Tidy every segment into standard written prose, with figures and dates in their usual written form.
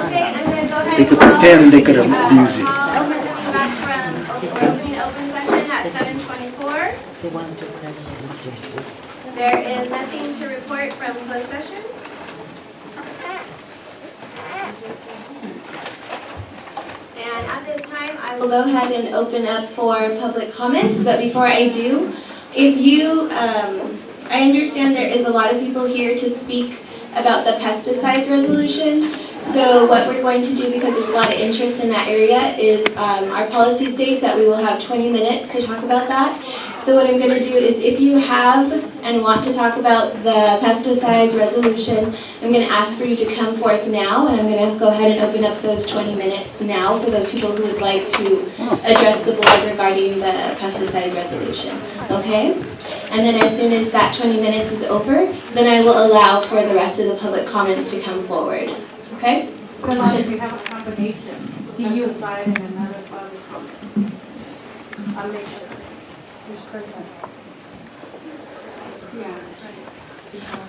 Okay, I'm going to go ahead They could pretend they could abuse it. Back from open session at 7:24. There is nothing to report from closed session. And at this time, I will go ahead and open up for public comments. But before I do, if you, I understand there is a lot of people here to speak about the pesticides resolution. So what we're going to do, because there's a lot of interest in that area, is our policy states that we will have 20 minutes to talk about that. So what I'm going to do is, if you have and want to talk about the pesticides resolution, I'm going to ask for you to come forth now, and I'm going to go ahead and open up those 20 minutes now for those people who would like to address the board regarding the pesticides resolution. Okay? And then as soon as that 20 minutes is over, then I will allow for the rest of the public comments to come forward. Okay? If you have a combination, do you decide and another public comment? I'll make sure. Who's present? Yeah.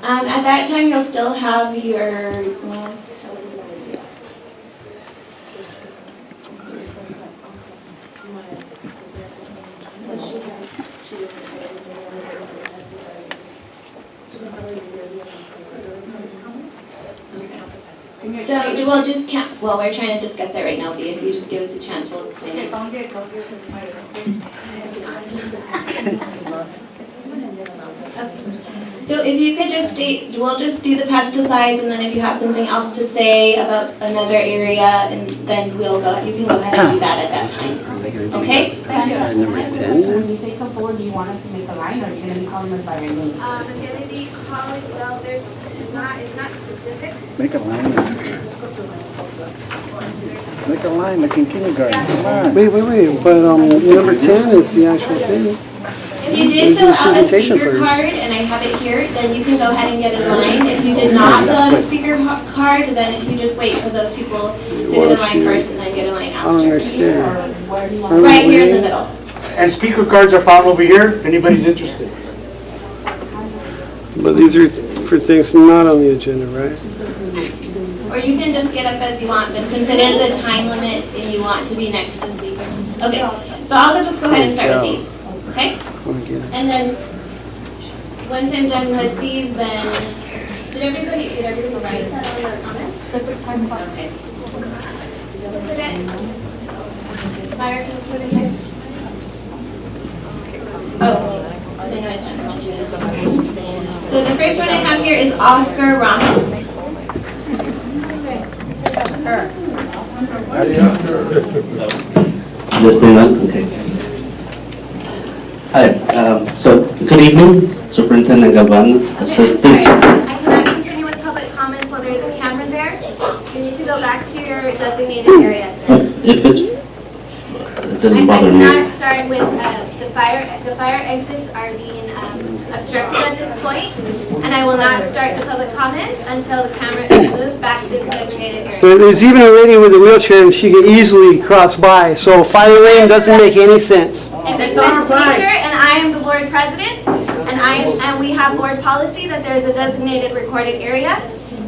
At that time, you'll still have your, well, how would you want to do that? So she has two different items in there. So we'll just count, well, we're trying to discuss it right now, but if you just give us a chance, we'll explain it. Don't get So if you could just state, we'll just do the pesticides, and then if you have something else to say about another area, and then we'll go, you can go ahead and do that at that time. Okay? Number 10. When you say come forward, do you want us to make a line, or are you going to be calling us by your name? I'm going to be calling, well, it's not specific. Make a line. Make a line like in kindergarten. Come on. Wait, but number 10 is the actual thing. If you did fill out a speaker card, and I have it here, then you can go ahead and get in line. If you did not fill out a speaker card, then if you just wait for those people to get in line first and then get in line I don't after. understand. Right here in the middle. And speaker cards are found over here, if anybody's interested. But these are for things not on the agenda, right? Or you can just get up as you want, but since it is a time limit and you want to be next to speaker. Okay, so I'll just go ahead and start with these, okay? And then, once I'm done with these, then, did everybody write that on their comments? Okay. Myra, can you put it here? Oh, so the first one I have here is Oscar Ramos. Just okay. Hi, so good evening, Superintendent Gavan, Assistant. I cannot continue with public comments while there is a camera there. You need to go back to your designated area, sir. If it doesn't bother me. I cannot start with the fire exits are being obstructed at this point, and I will not start the public comments until the camera is moved back to its designated area. So there's even a lady with a wheelchair and she can easily cross by. So fire lane doesn't make any sense. It makes sense to me, sir, and I am the board president, and we have board policy that there is a designated recorded area,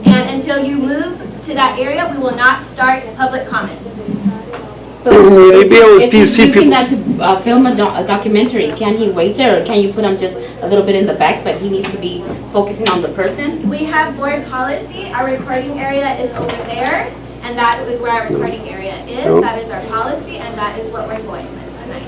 and until you move to that area, we will not start public comments. If he's using that to film a documentary, can he wait there, or can you put him just a little bit in the back, but he needs to be focusing on the person? We have board policy. Our recording area is over there, and that is where our recording area is. That is our policy, and that is what we're going with tonight.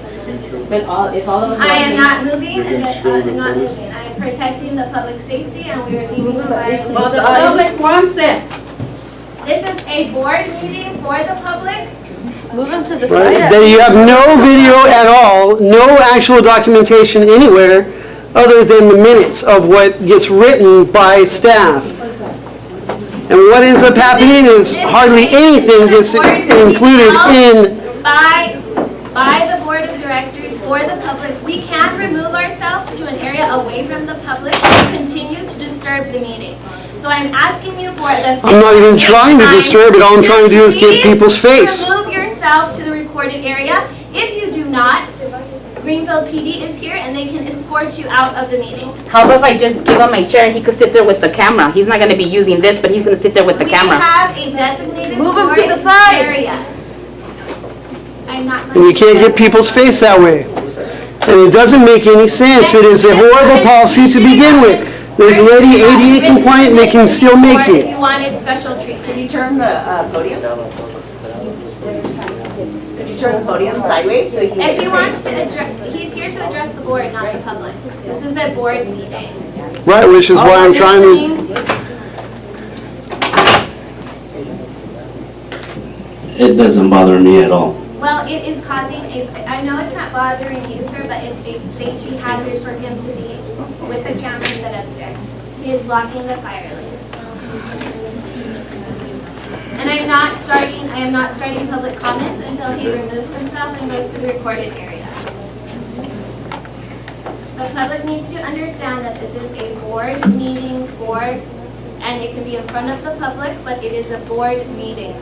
But if all of us... I am not moving, and I'm not moving. I am protecting the public safety, and we are leaving the fire. Well, the public wants it. This is a board meeting for the public. Move him to the Right? Then you have no video at all, no actual documentation anywhere other than the minutes of what gets written by staff. And what ends up happening is hardly anything gets included in... By the board of directors for the public. We can remove ourselves to an area away from the public and continue to disturb the meeting. So I'm asking you for the... I'm not even trying to disturb it. All I'm trying to do is get people's face. Remove yourself to the recorded area. If you do not Greenfield PD is here and they can escort you out of the meeting. How about if I just give him my chair and he could sit there with the camera? He's not gonna be using this, but he's gonna sit there with the camera. We have a designated Move him to board the side. area. I'm not. And you can't get people's face that way. And it doesn't make any sense. It is a horrible policy to begin with. There's an ADA compliant and they can still make Or if it. you wanted special treatment. Can you turn the podium? Could you turn the podium sideways so he can? If he wants to address, he's here to address the board, not the public. This is a board meeting. Right, which is why I'm trying to, It doesn't bother me at all. Well, it is causing I know it's not bothering you, sir, but it's a safety hazard for him to be with the camera set up there. He is blocking the fire lanes. And I am not starting public comments until he removes himself and goes to the recorded area. The public needs to understand that this is a board meeting and it can be in front of the public, but it is a board meeting.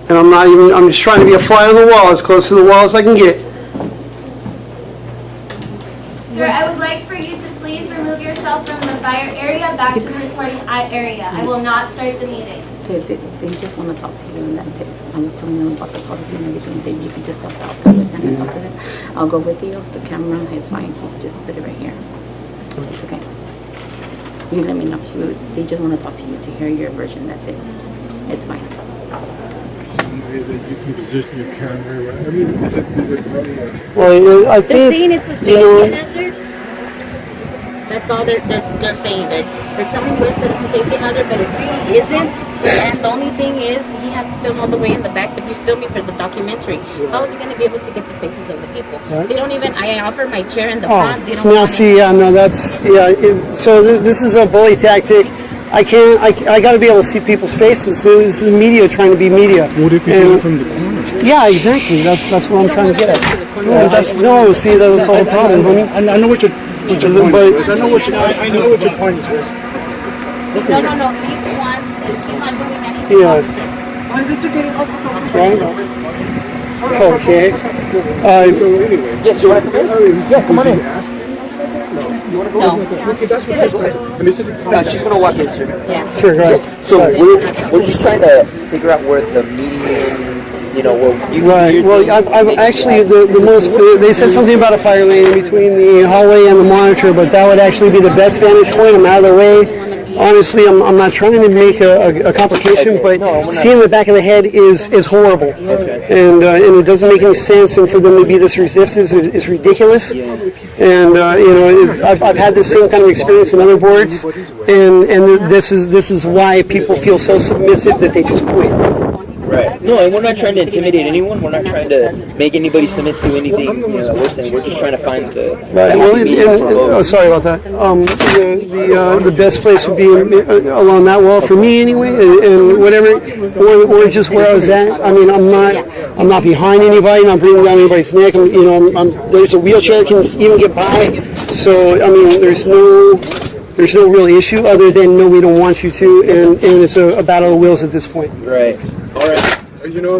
and I'm just trying to be a fly on the wall, as close to the wall as I can get. Sir, I would like for you to please remove yourself from the fire area back to the recording area. I will not start the meeting. They just want to talk to you and that's it. I was telling them about the policy and everything. Then you can just talk with them and talk to them. I'll go with you. The camera, it's fine. Just put it right here. It's okay. You let me know. They just want to talk to you to hear your version. That's it. It's fine. That you can position your camera. I mean, is it really? Well, I They're think, saying it's a safety hazard. That's all they're saying. They're telling us that it's a safety hazard, but it really isn't. And the only thing is, he has to film all the way in the back, but he's filming for the documentary. How is he going to be able to get the faces of the people? They don't even. I offer my chair in the front. They don't now want see, yeah, no, that's, yeah, so this is a bully tactic. I got to be able to see people's faces. This is media trying to be media. What if you do it from the corner? Yeah, exactly. That's what I'm trying to get at. No, see, that's all the problem, honey. I know what your point is. I know what your point is. No. Each one is he's not doing anything. Yeah. Okay. So anyway. Yes, you want to come in? Yeah, come on in. No. And they said No, she's going to walk in, sir. Yeah. Sure, go ahead. So we're just trying to figure out where the median, you know, where you Right. Well, I've actually the most. They said something about a fire lane in between the hallway and the monitor, but that would actually be the best vantage point. I'm out of the way. Honestly, I'm not trying to make a complication, but seeing the back of the head is horrible, and it doesn't make any sense. And for them to be this resistant is ridiculous. And I've had this same kind of experience in other boards, and this is why people feel so submissive that they just quit. Right. No, and we're not trying to intimidate anyone. We're not trying to make anybody submit to anything we're saying. We're just trying to find the Well, sorry about that. The best place would be along that wall for me anyway, and whatever, or just where I was at. I mean, I'm not behind anybody. Not bringing down anybody's neck. There's a wheelchair that can even get by. So I mean, there's no real issue other than no, we don't want you to, and it's a battle of wills at this point. Right. All right.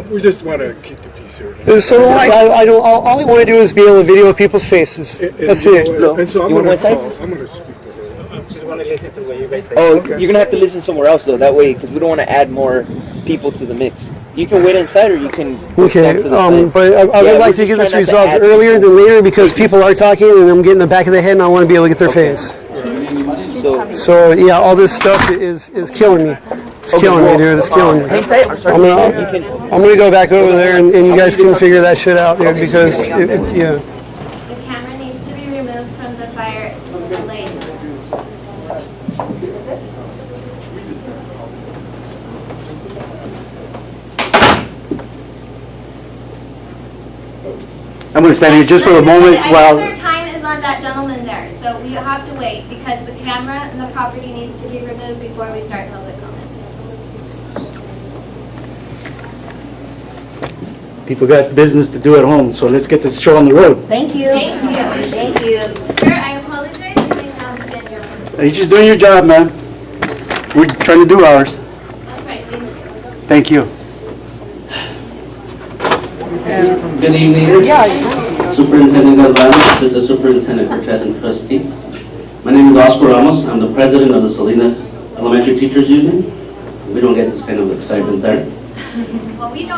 We just want to keep the peace here. So I don't. All I want to do is be able to video people's faces. That's it. And so I'm You going want one to speak to her. just want to listen to what you guys say. Oh, you're going to have to listen somewhere else, though. That way, because we don't want to add more people to the mix. You can wait inside, or you can stand to the side. But I would like to get this resolved earlier than later because people are talking and I'm getting the back of the head and I want to be able to get their face. So yeah, all this stuff is killing me. It's killing me, dude. It's killing me. I'm gonna go back over there and you guys can figure that shit out, dude. Because yeah. The camera needs to be removed from the fire lane. I'm going to stand here just for a moment I while... think their time is on that gentleman there, so we have to wait because the camera and the property needs to be removed before we start public comment. People got business to do at home, so let's get this show on the road. Thank you. Thank you. Thank you. Sir, I apologize. You may now begin your work. You're just doing your job, man. We're trying to do ours. That's right. Thank you. Good evening. Yeah. Superintendent Galvano, Assistant Superintendent Cortez, and trustees. My name is Oscar Ramos. I'm the president of the Salinas Elementary Teachers Union. We don't get this kind of excitement there.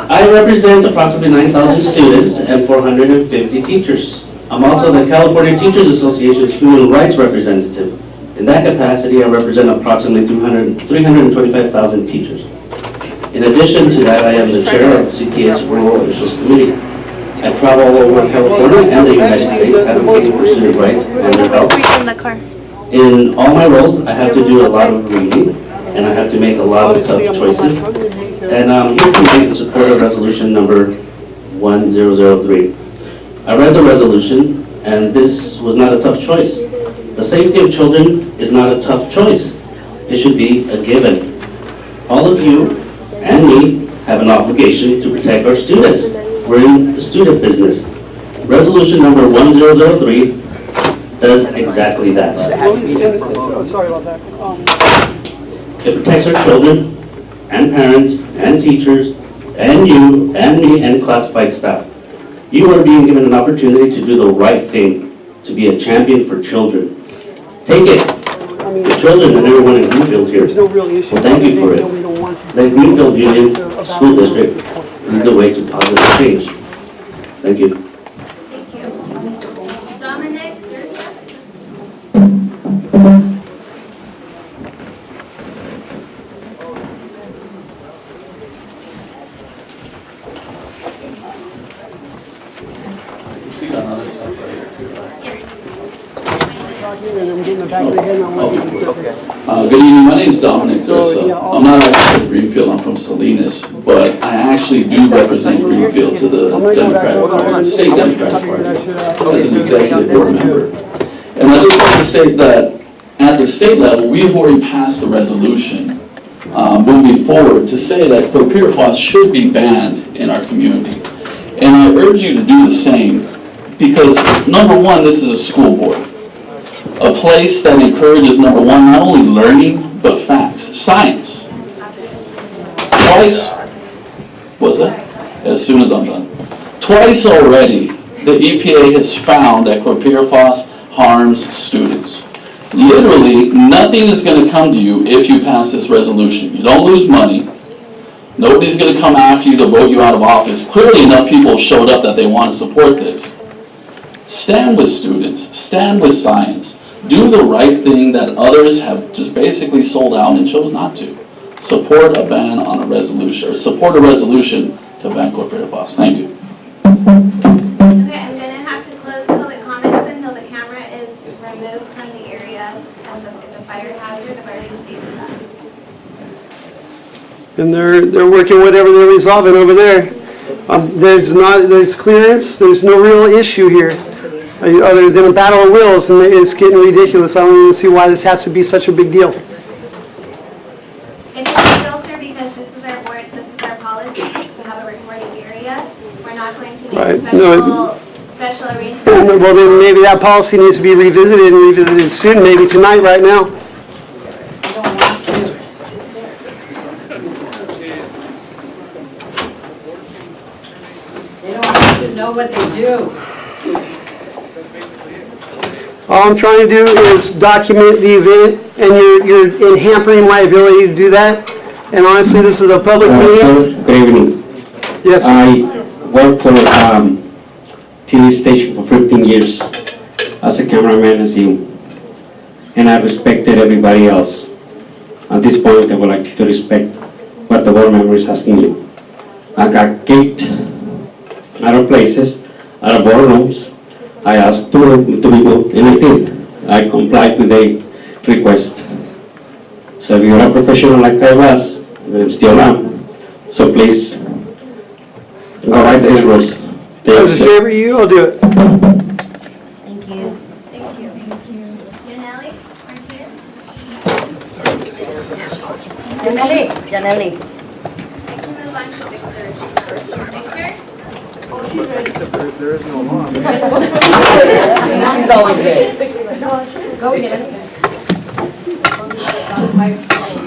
I represent approximately 9,000 students and 450 teachers. I'm also the California Teachers Association's Human Rights Representative. In that capacity, I represent approximately 325,000 teachers. In addition to that, I am the chair of CTS Rural Officials Committee. I travel all over California and the United States advocating for student rights and their health. In all my roles, I have to do a lot of reading, and I have to make a lot of tough choices. And I'm here tonight to support a resolution number 1003. I read the resolution, and this was not a tough choice. The safety of children is not a tough choice. It should be a given. All of you and me have an obligation to protect our students. We're in the student business. Resolution number 1003 does exactly that. Sorry about that. It protects our children and parents and teachers and you and me and classified staff. You are being given an opportunity to do the right thing, to be a champion for children. Take it. The children and everyone in Greenfield here. There's no real issue. Well, thank you for it. The Greenfield Union School District lead the way to positive change. Thank you. Thank you. Dominic, yours? Good evening, my name is Dominic Dursa. I'm not actually from Greenfield, I'm from Salinas, but I actually do represent Greenfield to the Democratic Party, State Democratic Party, as an executive board member. And I'd just like to state that at the state level, we have already passed a resolution moving forward to say that chlorpyrifos should be banned in our community. And I urge you to do the same, because number one, this is a school board. A place that encourages, number one, not only learning, but facts, science. Twice, what's that? As soon as I'm done. Twice already, the EPA has found that chlorpyrifos harms students. Literally, nothing is going to come to you if you pass this resolution. You don't lose money. Nobody's going to come after you to vote you out of office. Clearly enough people have showed up that they want to support this. Stand with students. Stand with science. Do the right thing that others have just basically sold out and chose not to. Support a ban on a resolution, or support a resolution to ban chlorpyrifos. Thank you. Okay, I'm going to have to close public comments until the camera is removed from the area as it's a fire hazard. I've already stated that. And they're working whatever they're resolving over there. There's clearance, there's no real issue here, other than a battle of wills, and it's getting ridiculous. I don't even see why this has to be such a big deal. It is a deal, sir, because this is our board, this is our policy to have a recording area. We're not going to make special arrangements. Well, then maybe that policy needs to be revisited and revisited soon, maybe tonight, right now. They don't have to know what they do. All I'm trying to do is document the event, and you're hampering my ability to do that. And honestly, this is a public meeting. Sir, good evening. Yes, sir. I worked for TV station for 15 years as a cameraman as you, and I respected everybody else. At this point, I would like to respect what the board member is asking you. I got kicked out of places, out of boardrooms. I asked to be moved, and I did. I complied with a request. So if you're a professional like I was, and still am, so please go right the rules. As a favor, you, I'll do it. Thank you. Thank you. Thank you. Yaneli, Yaneli. I can move on to Victor. Victor? There is no law. He's always there. Go ahead.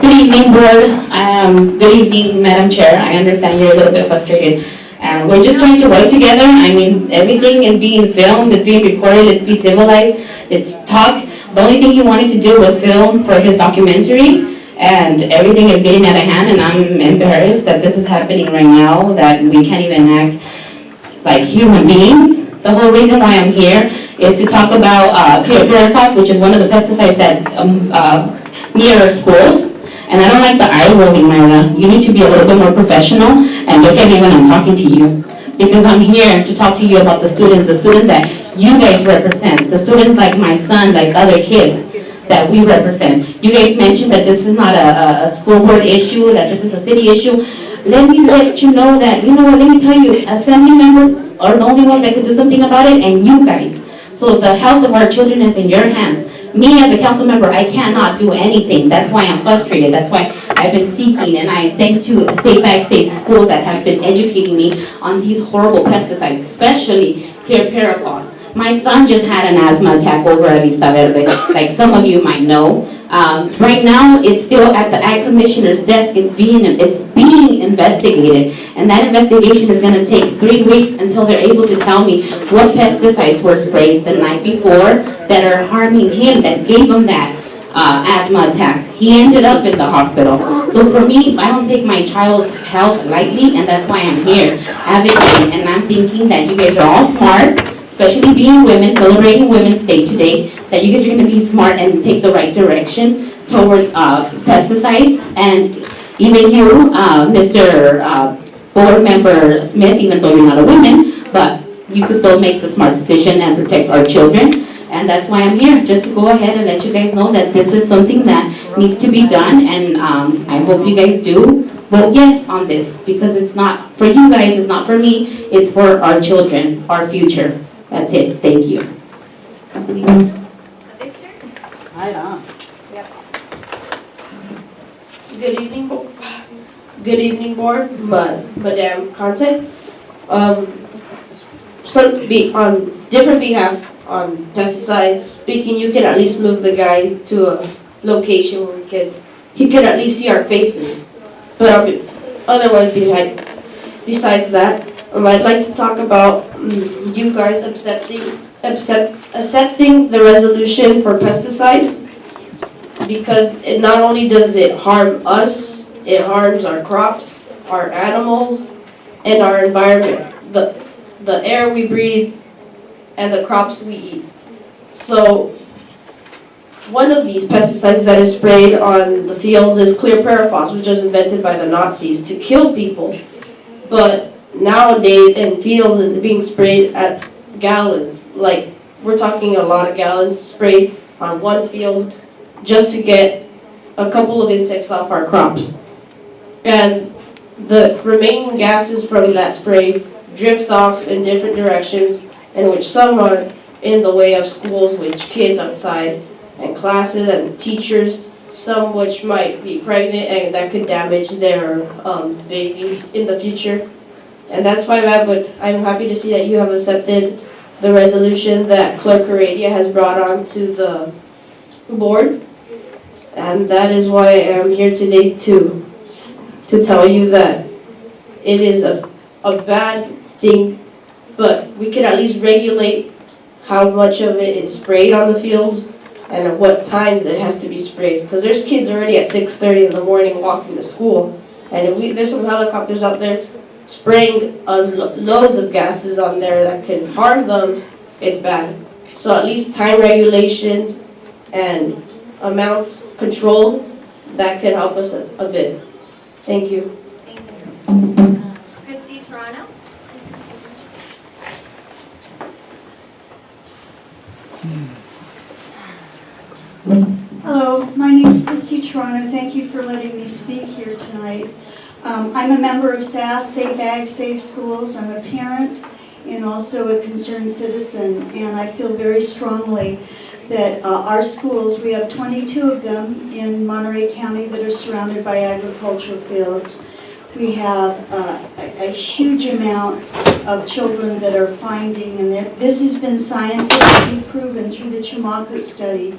Good evening, board. Good evening, Madam Chair. I understand you're a little bit frustrated. And we're just trying to work together. I mean, everything is being filmed, it's being recorded, let's be civilized, it's talk. The only thing he wanted to do was film for his documentary, and everything is getting out of hand, and I'm embarrassed that this is happening right now, that we can't even act like human beings. The whole reason why I'm here is to talk about chlorpyrifos, which is one of the pesticides that's near our schools. And I don't like the eye rolling, Myra. You need to be a little bit more professional and look at me when I'm talking to you. Because I'm here to talk to you about the students that you guys represent. The students like my son, like other kids that we represent. You guys mentioned that this is not a school board issue, that this is a city issue. Let me let you know that, you know what, let me tell you, assembly members are the only ones that can do something about it, and you guys. So the health of our children is in your hands. Me as a council member, I cannot do anything. That's why I'm frustrated. That's why I've been seeking, and thanks to Safe Ag, Safe Schools that have been educating me on these horrible pesticides, especially chlorpyrifos. My son just had an asthma attack over at Vista Verde, like some of you might know. Right now, it's still at the Ag Commissioner's desk. It's being investigated, and that investigation is going to take 3 weeks until they're able to tell me what pesticides were sprayed the night before that are harming him, that gave him that asthma attack. He ended up in the hospital. So for me, I don't take my child's health lightly, and that's why I'm here advocating. And I'm thinking that you guys are all smart, especially being women, celebrating Women's Day today, that you guys are going to be smart and take the right direction towards pesticides. And even you, Mr. Board Member Smith, even though you're not a woman, but you can still make the smart decision and protect our children. And that's why I'm here, just to go ahead and let you guys know that this is something that needs to be done. And I hope you guys do vote yes on this, because it's not for you guys, it's not for me, it's for our children, our future. That's it. Thank you. Right on. Good evening, board, Madam Conte. On different behalf on pesticides, speaking, you can at least move the guy to a location where he can at least see our faces. But otherwise, besides that, I'd like to talk about you guys accepting the resolution for pesticides, because it not only does it harm us, it harms our crops, our animals, and our environment, the air we breathe, and the crops we eat. So one of these pesticides that is sprayed on the fields is chlorpyrifos, which was invented by the Nazis to kill people. But nowadays in fields it's being sprayed at gallons. Like, we're talking a lot of gallons sprayed on one field just to get a couple of insects off our crops. And the remaining gases from that spray drift off in different directions, in which some are in the way of schools, which kids outside, and classes and teachers, some which might be pregnant and that could damage their babies in the future. And that's why I'm happy to see that you have accepted the resolution that Clerk Heredia has brought on to the board. And that is why I am here today to tell you that it is a bad thing, but we can at least regulate how much of it is sprayed on the fields and at what times it has to be sprayed. Because there's kids already at 6:30 in the morning walking to school, and if there's some helicopters out there spraying loads of gases on there that can harm them, it's bad. So at least time regulations and amounts controlled, that can help us a bit. Thank you. Christy Toronto. Hello, my name is Christy Toronto. Thank you for letting me speak here tonight. I'm a member of SAS, Safe Ag, Safe Schools. I'm a parent and also a concerned citizen, and I feel very strongly that our schools, we have 22 of them in Monterey County that are surrounded by agricultural fields. We have a huge amount of children that are finding, and this has been scientifically proven through the Chamaco study,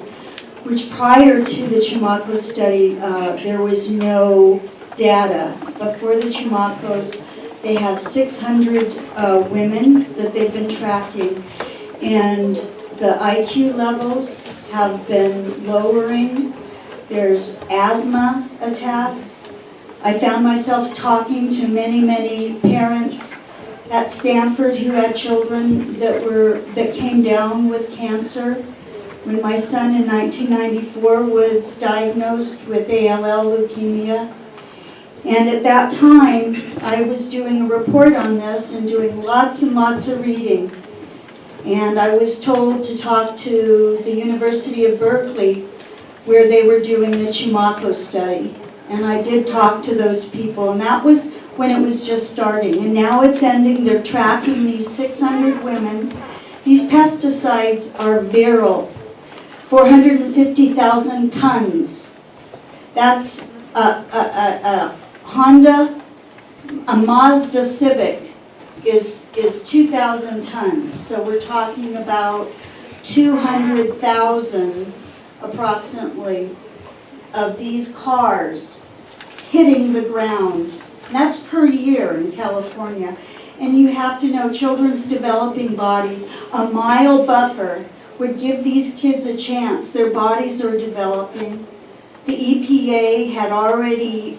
which prior to the Chamaco study, there was no data. Before the Chamacos, They have 600 women that they've been tracking, and the IQ levels have been lowering. There's asthma attacks. I found myself talking to many parents at Stanford who had children that came down with cancer. When my son in 1994 was diagnosed with ALL leukemia, and at that time I was doing a report on this and doing lots and lots of reading, and I was told to talk to the University of Berkeley where they were doing the Chimako study, and I did talk to those people, and that was when it was just starting, and now it's ending. They're tracking these 600 women. These pesticides are viral. 450,000 tons. That's a Honda, a Mazda Civic is 2,000 tons. So we're talking about 200,000 approximately of these cars hitting the ground. And that's per year in California. And you have to know, children's developing bodies, a mile buffer would give these kids a chance. Their bodies are developing. The EPA had already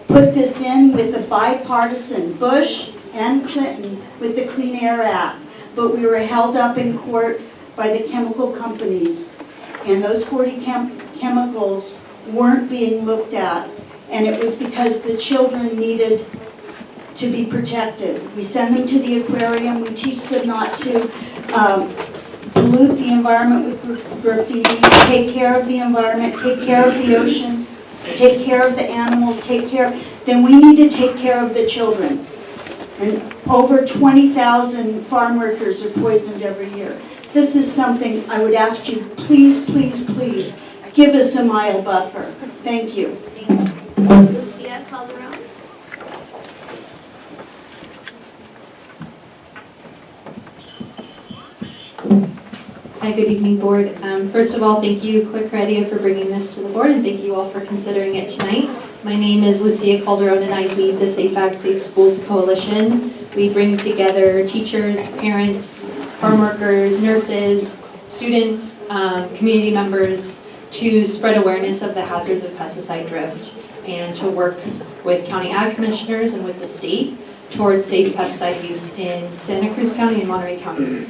put this in with a bipartisan, Bush and Clinton, with the Clean Air Act. But we were held up in court by the chemical companies. And those 40 chemicals weren't being looked at. And it was because the children needed to be protected. We send them to the aquarium. We teach them not to pollute the environment with graffiti, take care of the environment, take care of the ocean, take care of the animals, then we need to take care of the children. And over 20,000 farm workers are poisoned every year. This is something I would ask you, please, give us a mile buffer. Thank you. Lucia Calderon. Hi, good evening, board. First of all, thank you, Clerk Heredia, for bringing this to the board, and thank you all for considering it tonight. My name is Lucia Calderon, and I lead the Safe Ag, Safe Schools Coalition. We bring together teachers, parents, farm workers, nurses, students, community members to spread awareness of the hazards of pesticide drift and to work with county ag commissioners and with the state towards safe pesticide use in Santa Cruz County and Monterey County.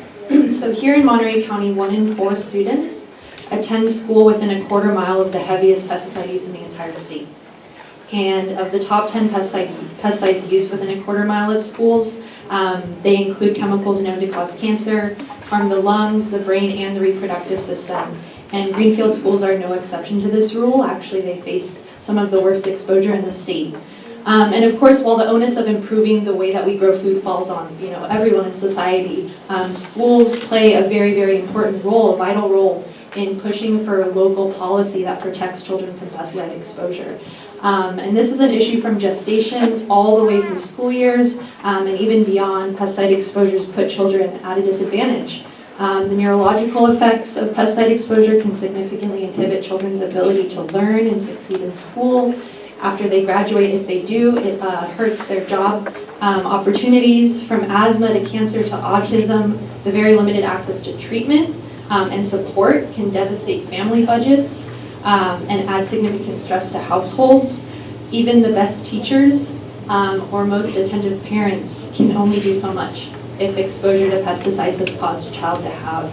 So here in Monterey County, 1 in 4 students attend school within a quarter mile of the heaviest pesticide use in the entire state. And of the top 10 pesticides used within a quarter mile of schools, they include chemicals known to cause cancer, harm the lungs, the brain, and the reproductive system. And Greenfield schools are no exception to this rule. Actually, they face some of the worst exposure in the state. And of course, while the onus of improving the way that we grow food falls on everyone in society, schools play a very, very important role, a vital role in pushing for local policy that protects children from pesticide exposure. And this is an issue from gestation all the way through school years, and even beyond. Pesticide exposures put children at a disadvantage. The neurological effects of pesticide exposure can significantly inhibit children's ability to learn and succeed in school. After they graduate, if they do, it hurts their job opportunities, from asthma to cancer to autism. The very limited access to treatment and support can devastate family budgets and add significant stress to households. Even the best teachers or most attentive parents can only do so much if exposure to pesticides has caused a child to have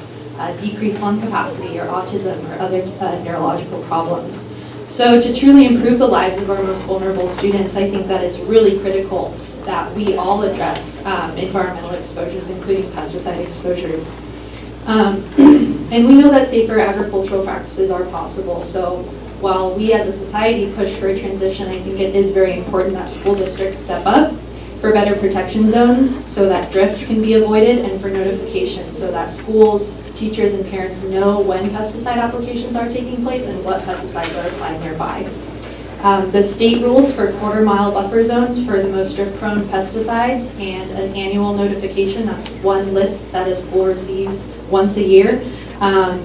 decreased lung capacity or autism or other neurological problems. So to truly improve the lives of our most vulnerable students, I think that it's really critical that we all address environmental exposures, including pesticide exposures. And we know that safer agricultural practices are possible. So while we as a society push for a transition, I think it is very important that school districts step up for better protection zones so that drift can be avoided, and for notification so that schools, teachers, and parents know when pesticide applications are taking place and what pesticides are applied nearby. The state rules for quarter-mile buffer zones for the most drift-prone pesticides and an annual notification. That's one list that a school receives once a year.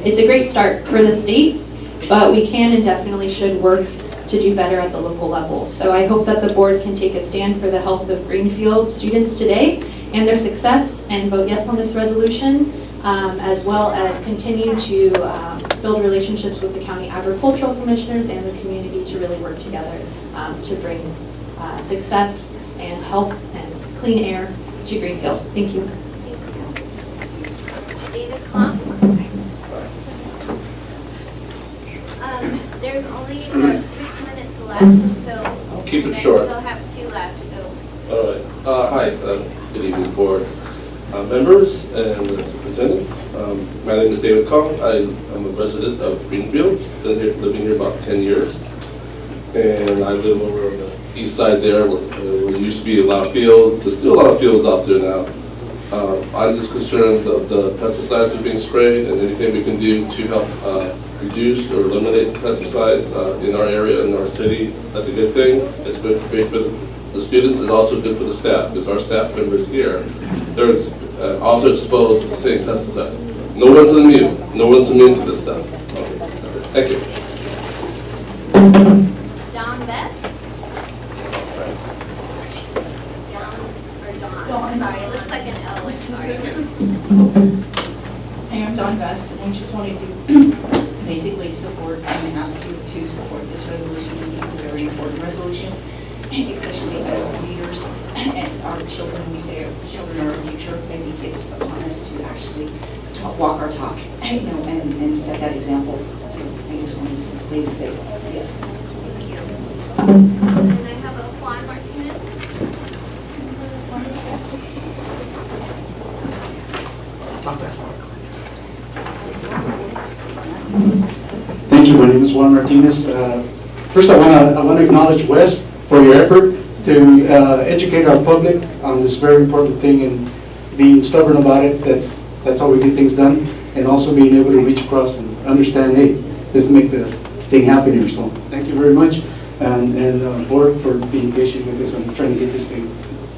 It's a great start for the state, but we can and definitely should work to do better at the local level. So I hope that the board can take a stand for the health of Greenfield students today and their success and vote yes on this resolution, as well as continue to build relationships with the county agricultural commissioners and the community to really work together to bring success and health and clean air to Greenfield. Thank you. There's only 6 minutes left, so I'll keep it you guys short. still have 2 left. So All right. Hi. Good evening, board members and the superintendent. My name is David Kong. I am a resident of Greenfield. Been here, living here about 10 years, and I live over on the east side there, where there used to be a lot of fields. There's still a lot of fields out there now. I'm just concerned of the pesticides that are being sprayed and anything we can do to help reduce or eliminate pesticides in our area, in our city. That's a good thing. It's good for the students and also good for the staff, because our staff members here, they're also exposed to the same pesticides. No one's immune. No one's immune to this stuff. Okay. Thank you. Don Best. Dawn. Sorry, it looks like an L. I'm sorry. Hey, I'm Dawn Best, and I just wanted to basically support and ask you to support this resolution. I think it's a very important resolution, especially as leaders and our children. We say our children are our future. I think it's upon us to actually walk our talk, and set that example. So I just wanted to please say yes. Thank you. And I have a Juan Martinez. Thank you. My name is Juan Martinez. First, I want to acknowledge Wes for your effort to educate our public on this very important thing and being stubborn about it. That's how we get things done, and also being able to reach across and understand, hey, let's make the thing happen here. So thank you very much, and board for being patient with this. I'm trying to get this thing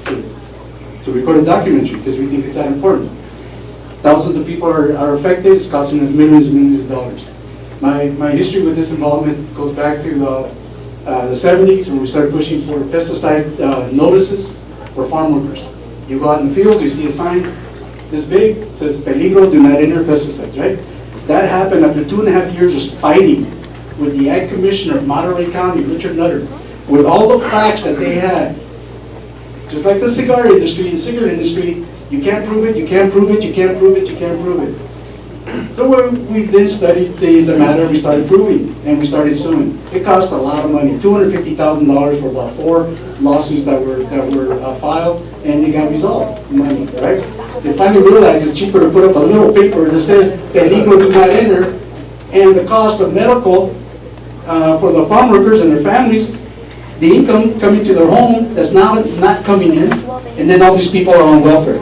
to record a documentary because we think it's that important. Thousands of people are affected. It's costing us millions and millions of dollars. My history with this involvement goes back to the 70s when we started pushing for pesticide notices for farm workers. You go out in the field, you see a sign this big, it says peligro, do not enter pesticides, right? That happened after 2.5 years of fighting with the Ag Commissioner of Monterey County, Richard Nutter, with all the facts that they had. Just like the cigar industry, the cigarette industry, you can't prove it, you can't prove it, you can't prove it, you can't prove it. So we then studied the matter, we started proving, and we started suing. It cost a lot of money, $250,000 for about 4 lawsuits that were filed, and they got resolved, money, right? They finally realized it's cheaper to put up a little paper that says peligro do not enter, and the cost of medical for the farm workers and their families, the income coming to their home that's now not coming in, and then all these people are on welfare.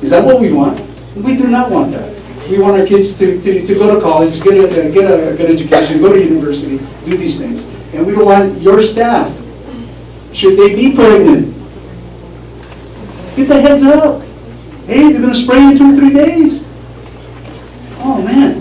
Is that what we want? We do not want that. We want our kids to go to college, get a good education, go to university, do these things. And we don't want your staff, should they be pregnant, get the heads up. Hey, they're going to spray you 2 or 3 days. Oh man,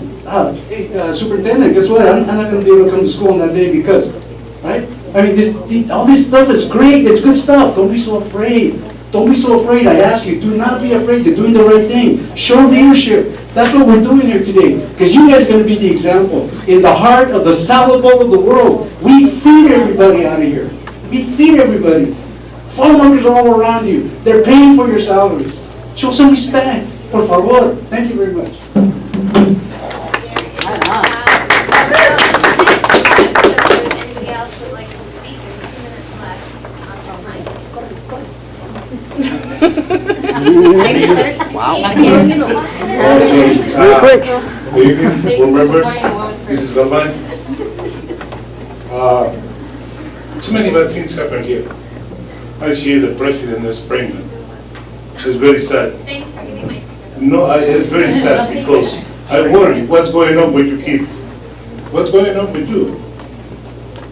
hey, superintendent, guess what? I'm not going to be able to come to school on that day because, right? I mean, all this stuff is great. It's good stuff. Don't be so afraid. Don't be so afraid. I ask you, do not be afraid. You're doing the right thing. Show leadership. That's what we're doing here today. Because you guys are going to be the example. In the heart of the salad bowl of the world, we feed everybody out of here. We feed everybody. Farm workers are all around you. They're paying for your salaries. Show some respect. Por favor. Thank you very much. Anybody else would like to speak? There's 2 minutes left. Wow. Real quick. Good evening, board members. Mrs. Galvan. Too many bad things happen here. I see the president is pregnant. It's very sad. Thanks for giving my secret. No, it's very sad because I worry what's going on with your kids. What's going on with you?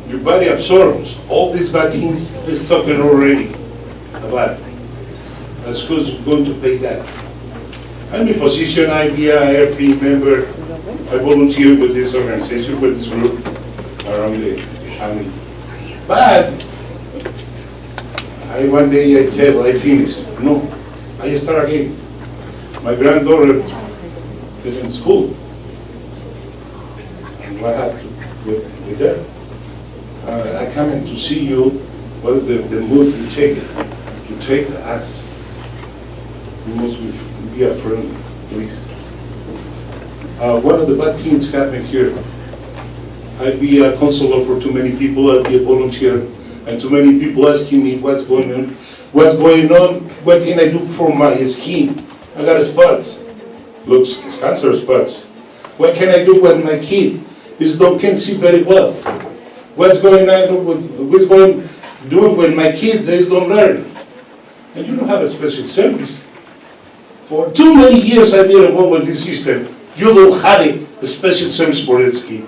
Your body absorbs all these bad things he's talking already about. And school's going to pay that. I'm in position, I'm an IRP member. I volunteer with this organization, with this group around the county. But one day I tell, I finish. No, I start again. My granddaughter is in school. And what happened with her? I come in to see you. What is the mood you take it? You take the ass. You must be a friend, please. One of the bad things happened here. I'd be a counselor for too many people. I'd be a volunteer, and too many people asking me what's going on. What's going on? What can I do for my skin? I got spots. Looks cancer spots. What can I do with my kid? This dog can't see very well. What's going on? What's going doing with my kids? They don't learn. And you don't have a special service. For too many years I've been involved with this system. You don't have a special service for this kid.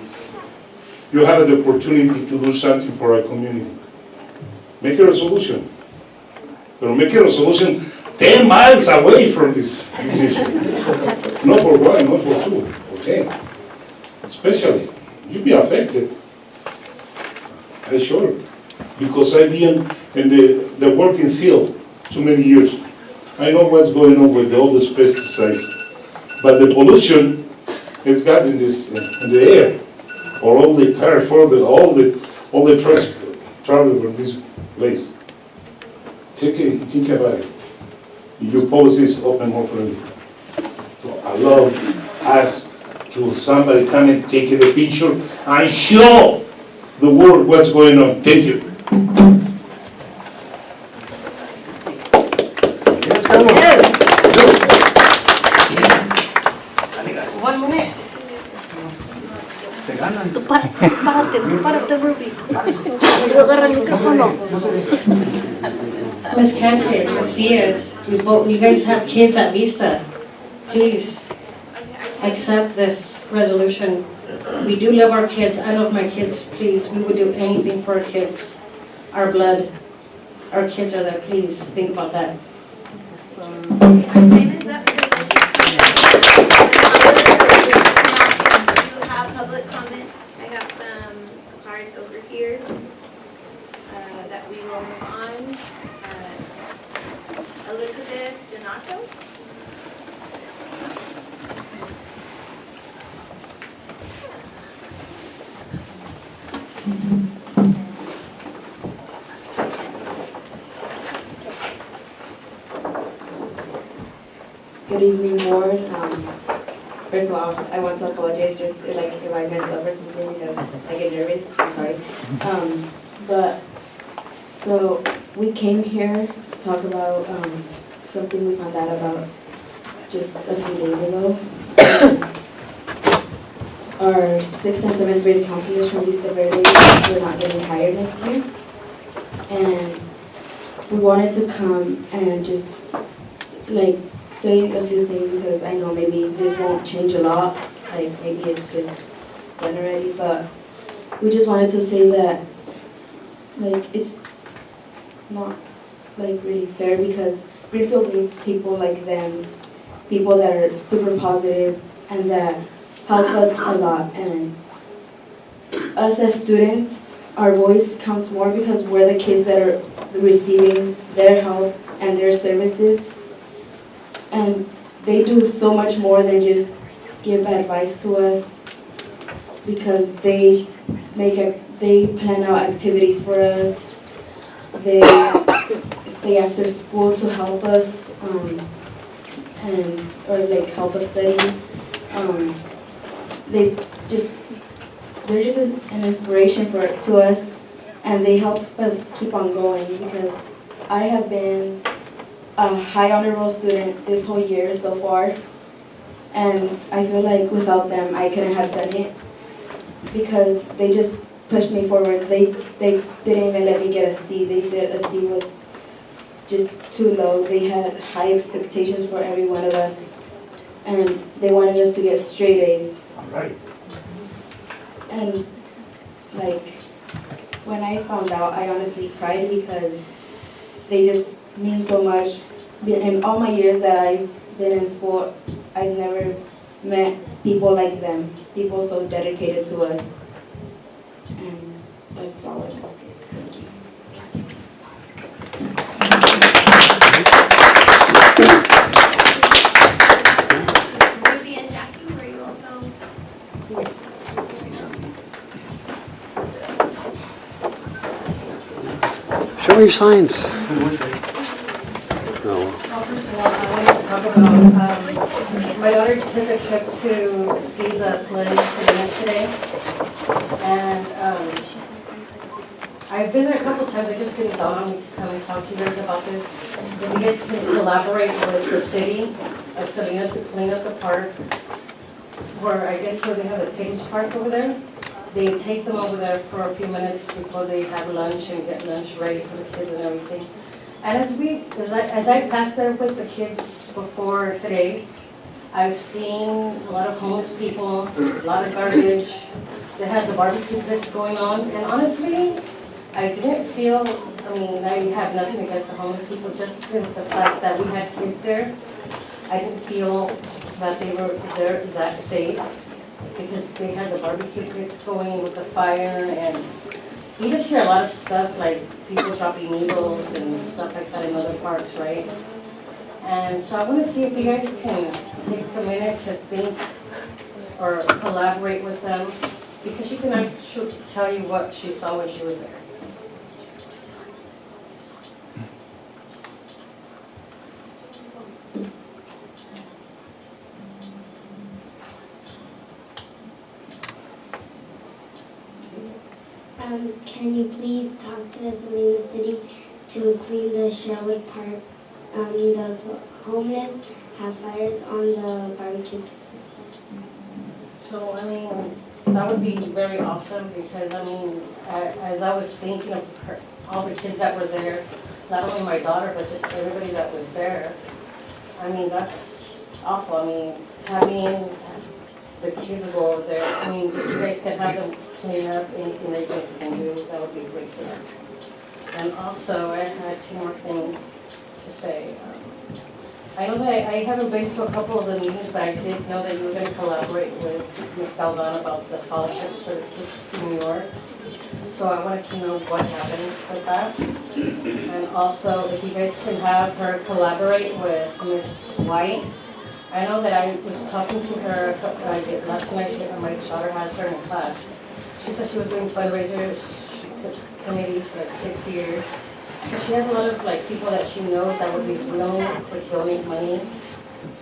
You have the opportunity to do something for our community. Make a resolution. But make a resolution 10 miles away from this issue. Not for one, not for two, okay? Especially, you'll be affected. I'm sure. Because I've been in the working field too many years. I know what's going on with all these pesticides. But the pollution is got in the air. Or all the cars, all the trucks travel from this place. Think about it. Your policies open more friendly. To allow us to somebody come and take the picture and show the world what's going on. Thank you. One minute. Párate, Ruby. Yo agarro el micrófono. Ms. Canty, Ms. Diaz, you guys have kids at Vista. Please accept this resolution. We do love our kids. I love my kids. Please, we would do anything for our kids. Our blood. Our kids are there. Please think about that. Public comments. I got some cards over here that we will move on. Elizabeth Donato. Good evening, board. First of all, I want to apologize just if I messed up or something because I get nervous. I'm sorry. But so we came here to talk about something we found out about just a few days ago. Our 6th and 7th grade counselors from Vista Verde were not getting hired next year, and we wanted to come and just say a few things because I know maybe this won't change a lot, maybe it's just done already, but we just wanted to say that it's not really fair because Greenfield needs people like them, people that are super positive and that help us a lot, and us as students, our voice counts more because we're the kids that are receiving their help and their services. And they do so much more than just give advice to us because they plan out activities for us. They stay after school to help us or help us study. They're just an inspiration to us, and they help us keep on going because I have been a high honor roll student this whole year so far, and I feel like without them I couldn't have done it because they just pushed me forward. They didn't even let me get a C. They said a C was just too low. They had high expectations for every one of us, and they wanted us to get straight A's. Right. And when I found out, I honestly cried because they just mean so much. In all my years that I've been in school, I've never met people like them, people so dedicated to us. And that's all I have to say. your signs? No. First of all, I wanted to talk about, my daughter took a trip to see the Collegially yesterday. And I've been there a couple times, I just didn't dawn on me to come and talk to you guys about this. If you guys can collaborate with the city of Salinas to clean up the park, where I guess where they have a tennis park over there. They take them over there for a few minutes before they have lunch and get lunch ready for the kids and everything. And as I passed there with the kids before today, I've seen a lot of homeless people, a lot of garbage. They had the barbecue pits going on, and honestly, I didn't feel, I mean, I have nothing against the homeless people, just the fact that we had kids there. I didn't feel that they were there that safe, because they had the barbecue pits going with the fire, and you just hear a lot of stuff like people dropping needles and stuff like that in other parks, right? And so I want to see if you guys can take a minute to think or collaborate with them, because she can actually tell you what she saw when she was there. Can you please talk to the Salinas City to clean the Sherwood Park? The homeless have fires on the barbecue. So, I mean, that would be very awesome, because, I mean, as I was thinking of all the kids that were there, not only my daughter, but just everybody that was there, I mean, that's awful. I mean, having the kids go over there, I mean, if you guys can have them clean up, anything that you guys can do, that would be great for them. And also, I had two more things to say. I know that I haven't been to a couple of the meetings, but I did know that you were going to collaborate with Ms. Galvan about the scholarships for the kids to New York. So I wanted to know what happened with that. And also, if you guys can have her collaborate with Ms. White. I know that I was talking to her last night. My daughter has her in class. She said she was doing fundraisers committees for like 6 years. So she has a lot of people that she knows that would be willing to donate money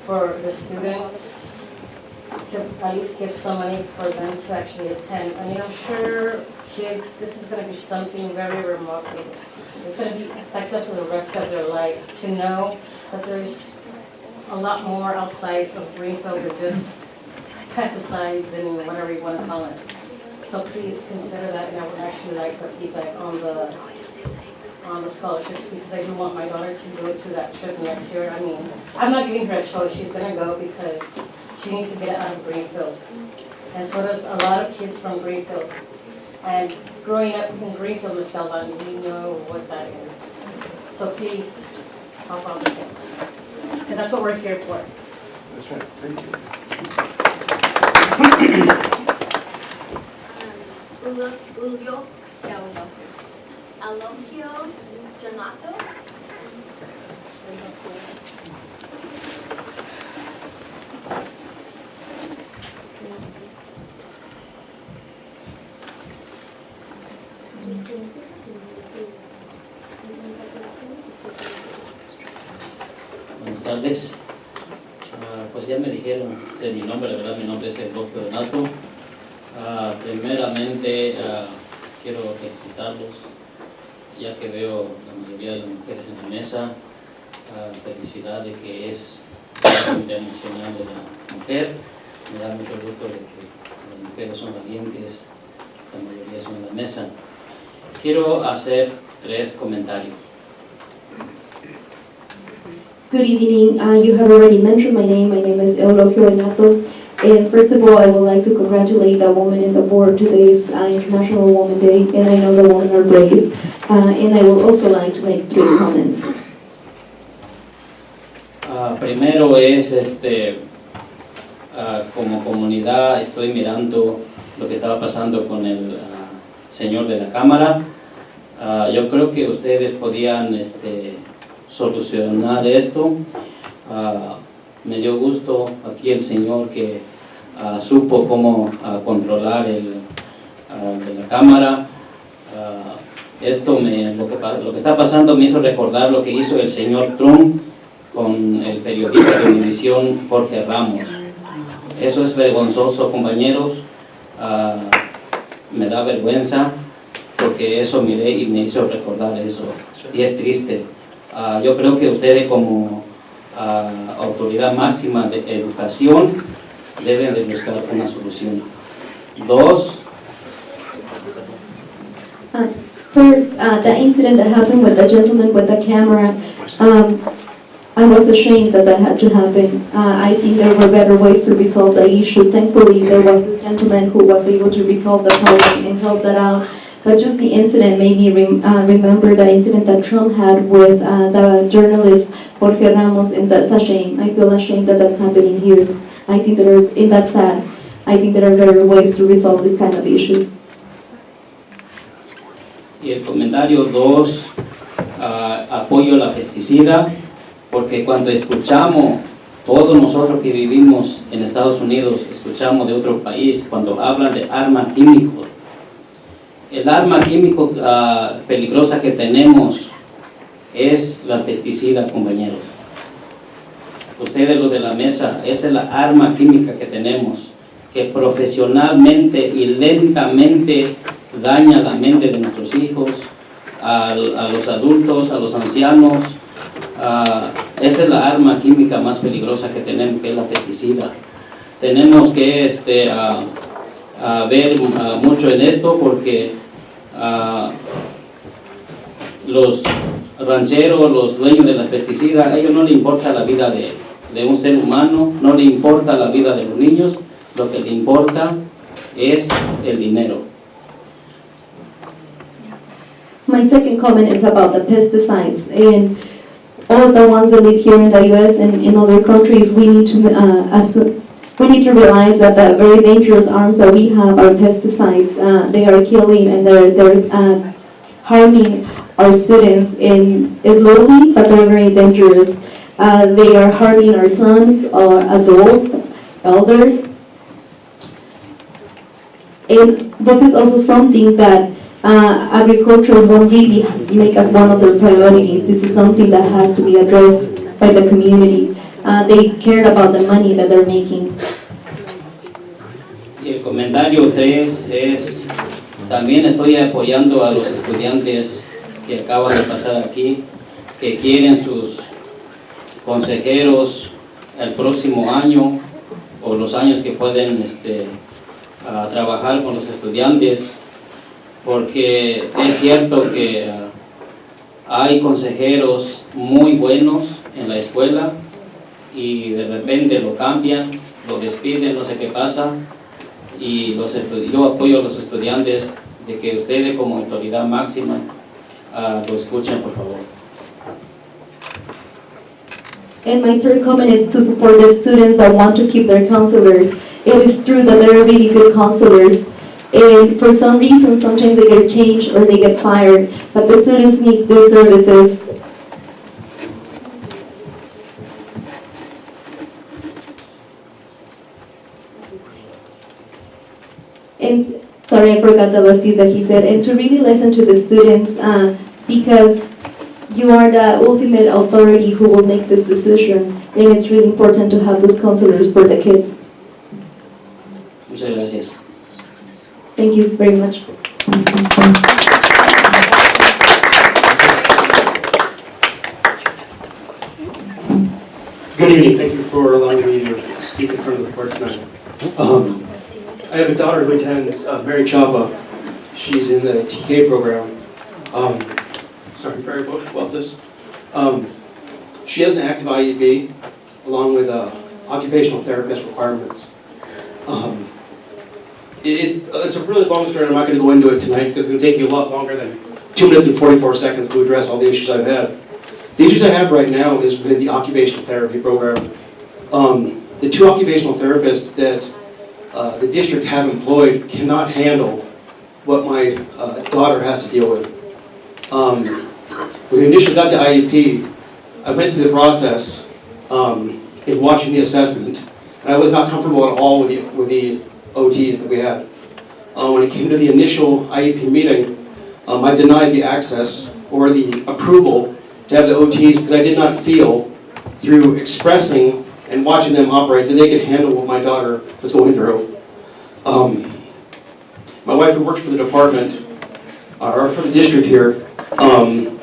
for the students, to at least give some money for them to actually attend. I mean, I'm sure kids, this is going to be something very remarkable. It's going to be effective for the rest of their life to know that there's a lot more outside of Greenfield than just pesticides and whatever you want to call it. So please consider that, and I would actually like to feedback on the scholarships, because I do want my daughter to go to that trip next year. I mean, I'm not giving her a choice. She's going to go because she needs to get out of Greenfield. And so does a lot of kids from Greenfield. And growing up in Greenfield, Ms. Galvan, we know what that is. So please help out the kids, because that's what we're here for. That's right. Thank you. Alongio Janato. Buenas tardes. Pues ya me dijeron de mi nombre, la verdad mi nombre es Eulogio Donato. Primeramente quiero felicitarlos, ya que veo la mayoría de las mujeres en la mesa. Felicidades, que es el Día Internacional de la Mujer. Me da mucho gusto de que las mujeres son valientes, la mayoría son en la mesa. Quiero hacer 3 comentarios. Good evening. You have already mentioned my name. My name is Eulogio Renato. And first of all, I would like to congratulate the women in the board. Today is International Women's Day, and I know the women are brave. And I would also like to make 3 comments. Primero es, como comunidad estoy mirando lo que estaba pasando con el señor de la Cámara. Yo creo que ustedes podían solucionar esto. Me dio gusto aquí el señor que supo cómo controlar el de la Cámara. Lo que está pasando me hizo recordar lo que hizo el señor Trump con el periodista de Univisión Jorge Ramos. Eso es vergonzoso, compañeros. Me da vergüenza porque eso miré y me hizo recordar eso. Y es triste. Yo creo que ustedes como autoridad máxima de educación deben de buscar una solución. Dos, First, the incident that happened with the gentleman with the camera, I was ashamed that that had to happen. I think there were better ways to resolve the issue. Thankfully, there was a gentleman who was able to resolve the problem and help that out. But just the incident made me remember the incident that Trump had with the journalist Jorge Ramos, and that's a shame. I feel ashamed that that's happening here. I think that's sad. I think there are better ways to resolve this kind of issues. y el comentario 2, apoyo a la pesticida, porque cuando escuchamos, todos nosotros que vivimos en Estados Unidos, escuchamos de otro país, cuando hablan de armas químicos, el arma químico peligrosa que tenemos es la pesticida, compañeros. Ustedes los de la mesa, esa es la arma química que tenemos, que profesionalmente y lentamente daña la mente de nuestros hijos, a los adultos, a los ancianos. Esa es la arma química más peligrosa que tenemos, que es la pesticida. Tenemos que ver mucho en esto, porque los rancheros, los dueños de la pesticida, a ellos no les importa la vida de un ser humano, no les importa la vida de los niños, lo que les importa es el dinero. My second comment is about the pesticides. And all the ones that live here in the U.S. and in other countries, we need to realize that the very dangerous arms that we have are pesticides. They are killing and they're harming our students slowly, but they're very dangerous. They are harming our sons, our adults, elders. And this is also something that agriculture won't really make us one of their priorities. This is something that has to be addressed by the community. They cared about the money that they're making. Y el comentario 3 es, también estoy apoyando a los estudiantes que acaban de pasar aquí, que quieren sus consejeros el próximo año o los años que pueden trabajar con los estudiantes, porque es cierto que hay consejeros muy buenos en la escuela y de repente lo cambian, lo despiden, no sé qué pasa, y yo apoyo a los estudiantes de que ustedes como autoridad máxima lo escuchen, por favor. And my third comment is to support the students that want to keep their counselors. It is true that there are really good counselors, and for some reason, sometimes they get changed or they get fired, but the students need these services. And sorry, I forgot the last piece that he said, and to really listen to the students, because you are the ultimate authority who will make this decision, and it's really important to have those counselors for the kids. Muchas gracias. Thank you very much. Good evening. Thank you for allowing me to speak in front of the court tonight. I have a daughter who attends Mary Chapa. She's in the TK program. Sorry, very emotional about this. She has an active IEP along with occupational therapist requirements. It's a really long story, and I'm not going to go into it tonight because it's going to take me a lot longer than 2 minutes and 44 seconds to address all the issues I've had. The issues I have right now is within the occupational therapy program. The 2 occupational therapists that the district have employed cannot handle what my daughter has to deal with. When we initially got the IEP, I went through the process in watching the assessment, and I was not comfortable at all with the OTs that we had. When it came to the initial IEP meeting, I denied the access or the approval to have the OTs because I did not feel through expressing and watching them operate that they could handle what my daughter was going through. My wife, who works for the department, or for the district here,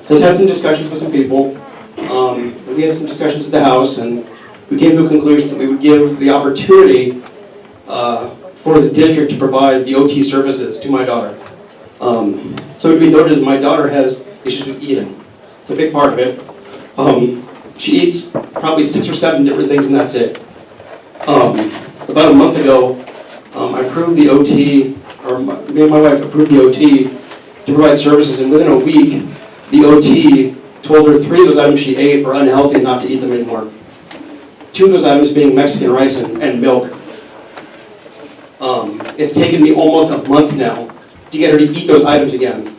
has had some discussions with some people. We had some discussions at the house, and we came to a conclusion that we would give the opportunity for the district to provide the OT services to my daughter. So to be noted is my daughter has issues with eating. It's a big part of it. She eats probably 6 or 7 different things, and that's it. About a month ago, I approved the OT, or me and my wife approved the OT to provide services, and within a week, the OT told her 3 of those items she ate were unhealthy and not to eat them anymore. 2 of those items being Mexican rice and milk. It's taken me almost a month now to get her to eat those items again.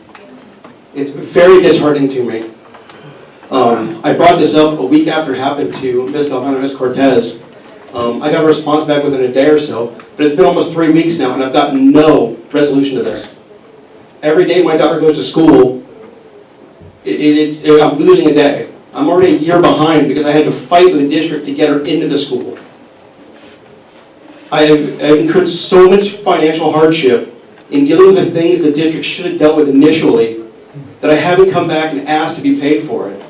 It's very disheartening to me. I brought this up a week after it happened to Ms. Galvano, Ms. Cortez. I got a response back within a day or so, but it's been almost 3 weeks now, and I've gotten no resolution to this. Every day my daughter goes to school, I'm losing a day. I'm already a year behind because I had to fight with the district to get her into the school. I've incurred so much financial hardship in dealing with the things the district should have dealt with initially that I haven't come back and asked to be paid for it.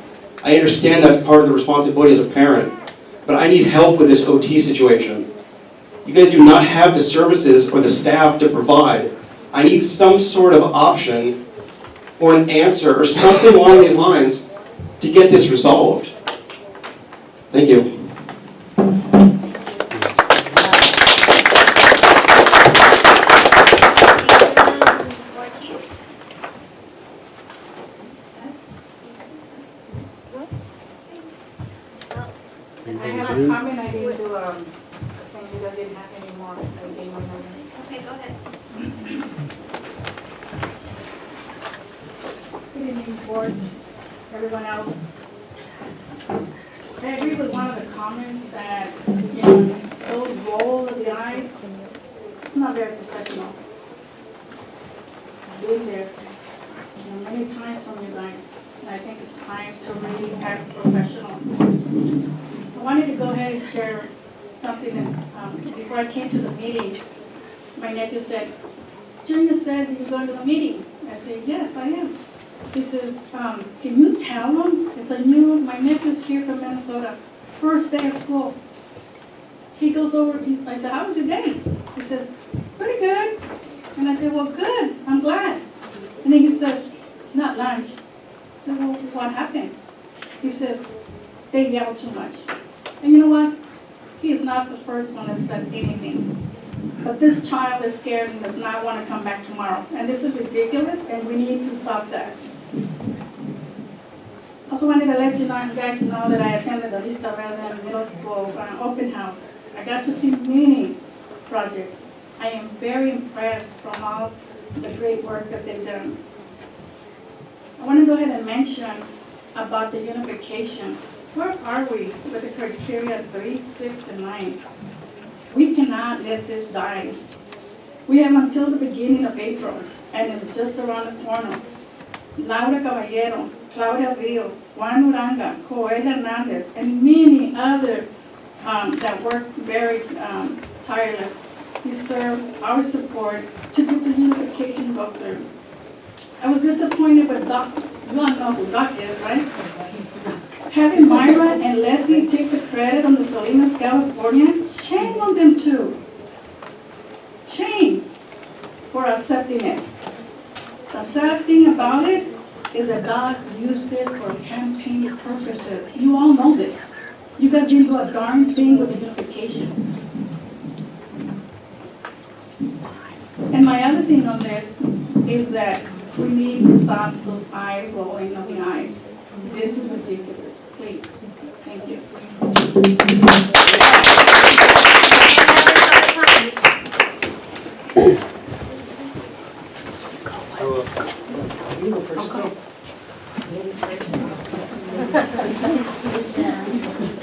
I understand that's part of the responsibility as a parent, but I need help with this OT situation. You guys do not have the services or the staff to provide. I need some sort of option or an answer or something along these lines to get this resolved. Thank you. I have a comment I didn't do, I think you guys didn't have any more. I gave my number. Okay, go ahead. Good evening, board, everyone else. I agree with one of the comments that, you know, those roll of the eyes, it's not very professional. I've been there, you know, many times from you guys, and I think it's time to really act professional. I wanted to go ahead and share something that, before I came to the meeting, my nephew said, Junior said you're going to the meeting. I said, yes, I am. He says, can you tell them it's a new, my nephew's here from Minnesota, first day of school. He goes over, I said, how was your day? He says, pretty good. And I said, well, good, I'm glad. And then he says, not lunch. I said, well, what happened? He says, they yell too much. And you know what? He is not the first one that said anything. But this child is scared and does not want to come back tomorrow. And this is ridiculous, and we need to stop that. Also wanted to let you guys know that I attended the Vista Verde Middle School open house. I got to see many projects. I am very impressed from all the great work that they've done. I want to go ahead and mention about the unification. Where are we with the criteria 3, 6, and 9? We cannot let this die. We have until the beginning of April, and it's just around the corner. Laura Caballero, Claudia Rios, Juan Uranga, Joel Hernandez, and many other that work very tireless deserve our support to get the unification go through. I was disappointed with Doc. You all know who Doc is, right? Having Myra and Leslie take the credit on the Salinas, California, shame on them too. Shame for accepting it. The sad thing about it is that God used it for campaign purposes. You all know this. You guys didn't do a darn thing with the unification. And my other thing on this is that we need to stop those eye rolling of the eyes. This is ridiculous. Please. Thank you. This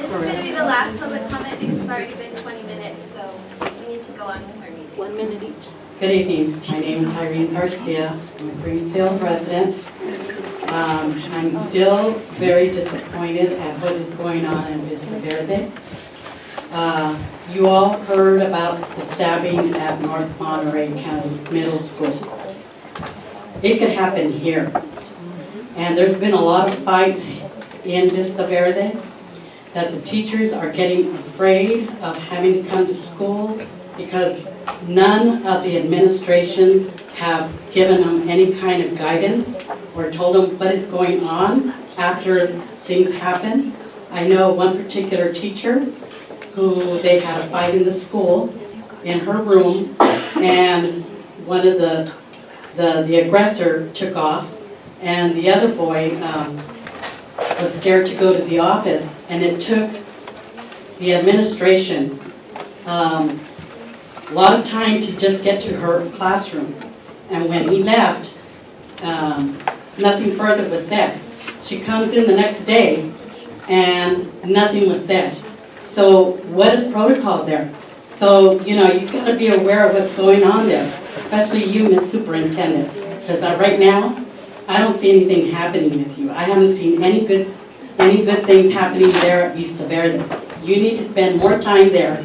is going to be the last public comment because it's already been 20 minutes, so we need to go on with our meeting. 1 minute each. Good evening. My name is Irene Garcia. I'm a Greenfield resident. I'm still very disappointed at what is going on in Vista Verde. You all heard about the stabbing at North Monterey County Middle School. It could happen here. And there's been a lot of fights in Vista Verde that the teachers are getting afraid of having to come to school because none of the administration have given them any kind of guidance or told them what is going on after things happen. I know one particular teacher who they had a fight in the school in her room, and one of the aggressor took off, and the other boy was scared to go to the office, and it took the administration a lot of time to just get to her classroom. And when he left, nothing further was said. She comes in the next day and nothing was said. So what is protocol there? So, you know, you've got to be aware of what's going on there, especially you, Ms. Superintendent. Because right now, I don't see anything happening with you. I haven't seen any good things happening there at Vista Verde. You need to spend more time there,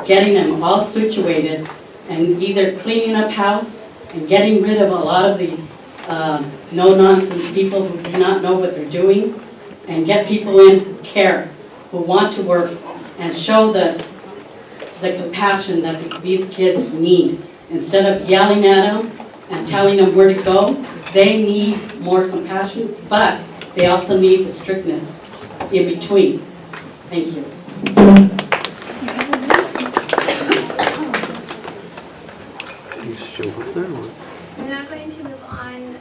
getting them all situated, and either cleaning up house and getting rid of a lot of the no-nonsense people who do not know what they're doing, and get people in who care, who want to work, and show the compassion that these kids need. Instead of yelling at them and telling them where to go, they need more compassion, but they also need the strictness in between. Thank you. We're now going to move on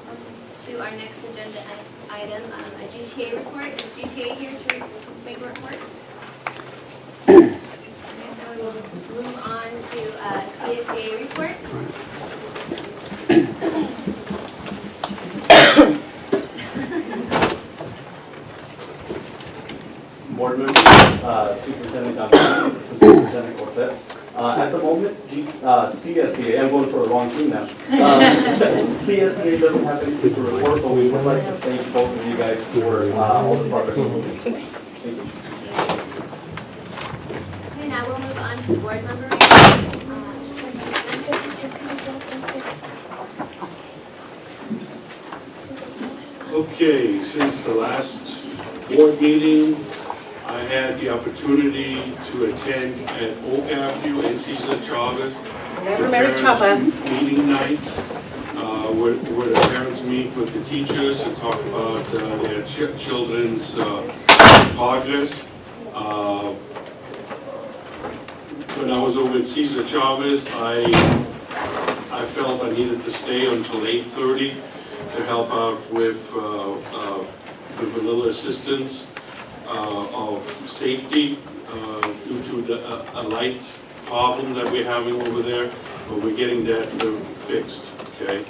to our next agenda item, a GTA report. Is GTA here to make a report? Okay, so we will move on to CSA report. Board members, Superintendent Gonzalez, Assistant Superintendent Cortez. At the moment, CSEA, I'm going for the wrong team now. CSEA doesn't have anything to report, but we would like to thank both of you guys for all the progress. Thank you. Okay, now we'll move on to board member Okay, since the last board meeting, I had the opportunity to attend at Oak Avenue and Cesar Chavez. Never married Chapa. Meeting nights, where the parents meet with the teachers and talk about their children's progress. When I was over at Cesar Chavez, I felt I needed to stay until 8:30 to help out with a little assistance of safety due to a light problem that we're having over there, but we're getting that fixed, okay?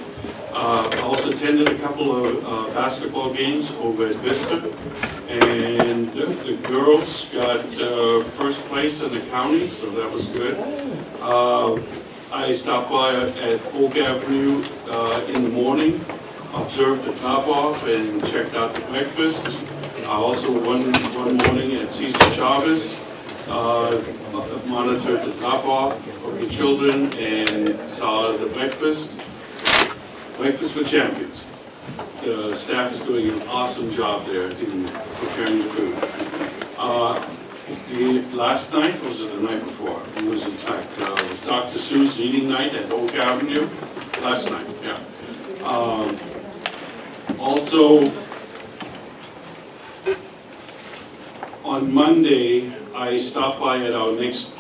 I also attended a couple of basketball games over at Vista, and the girls got first place in the county, so that was good. I stopped by at Oak Avenue in the morning, observed the top off and checked out the breakfast. Also one morning at Cesar Chavez, monitored the top off of the children and saw the breakfast for champions. The staff is doing an awesome job there in preparing the food. Last night, or was it the night before? It was in fact, it was Dr. Seuss eating night at Oak Avenue. Last night, yeah. Also, on Monday, I stopped by at our next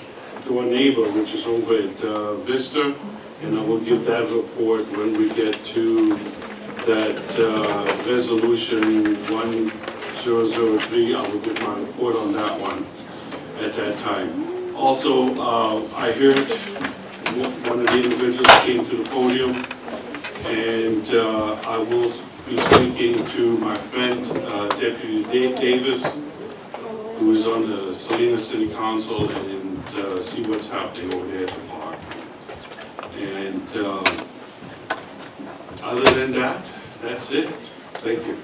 door neighbor, which is over at Vista, and I will give that report when we get to that resolution 1003. I will give my report on that one at that time. Also, I heard one of the individuals came to the podium, and I will be speaking to my friend, Deputy Dave Davis, who is on the Salinas City Council, and see what's happening over there at the park. And other than that, that's it. Thank you.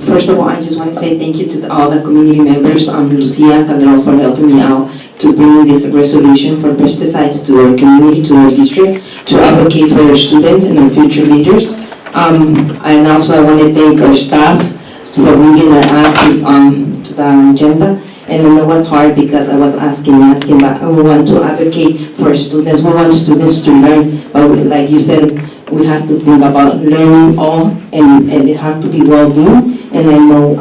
First of all, I just want to say thank you to all the community members, Lucia Calderon, for helping me out to bring this resolution for pesticides to our community, to our district, to advocate for our students and our future leaders. And also I want to thank our staff for bringing that to the agenda. And I know it's hard because I was asking, but we want to advocate for students. We want students to learn, but like you said, we have to think about learning all, and it has to be well-being. And I know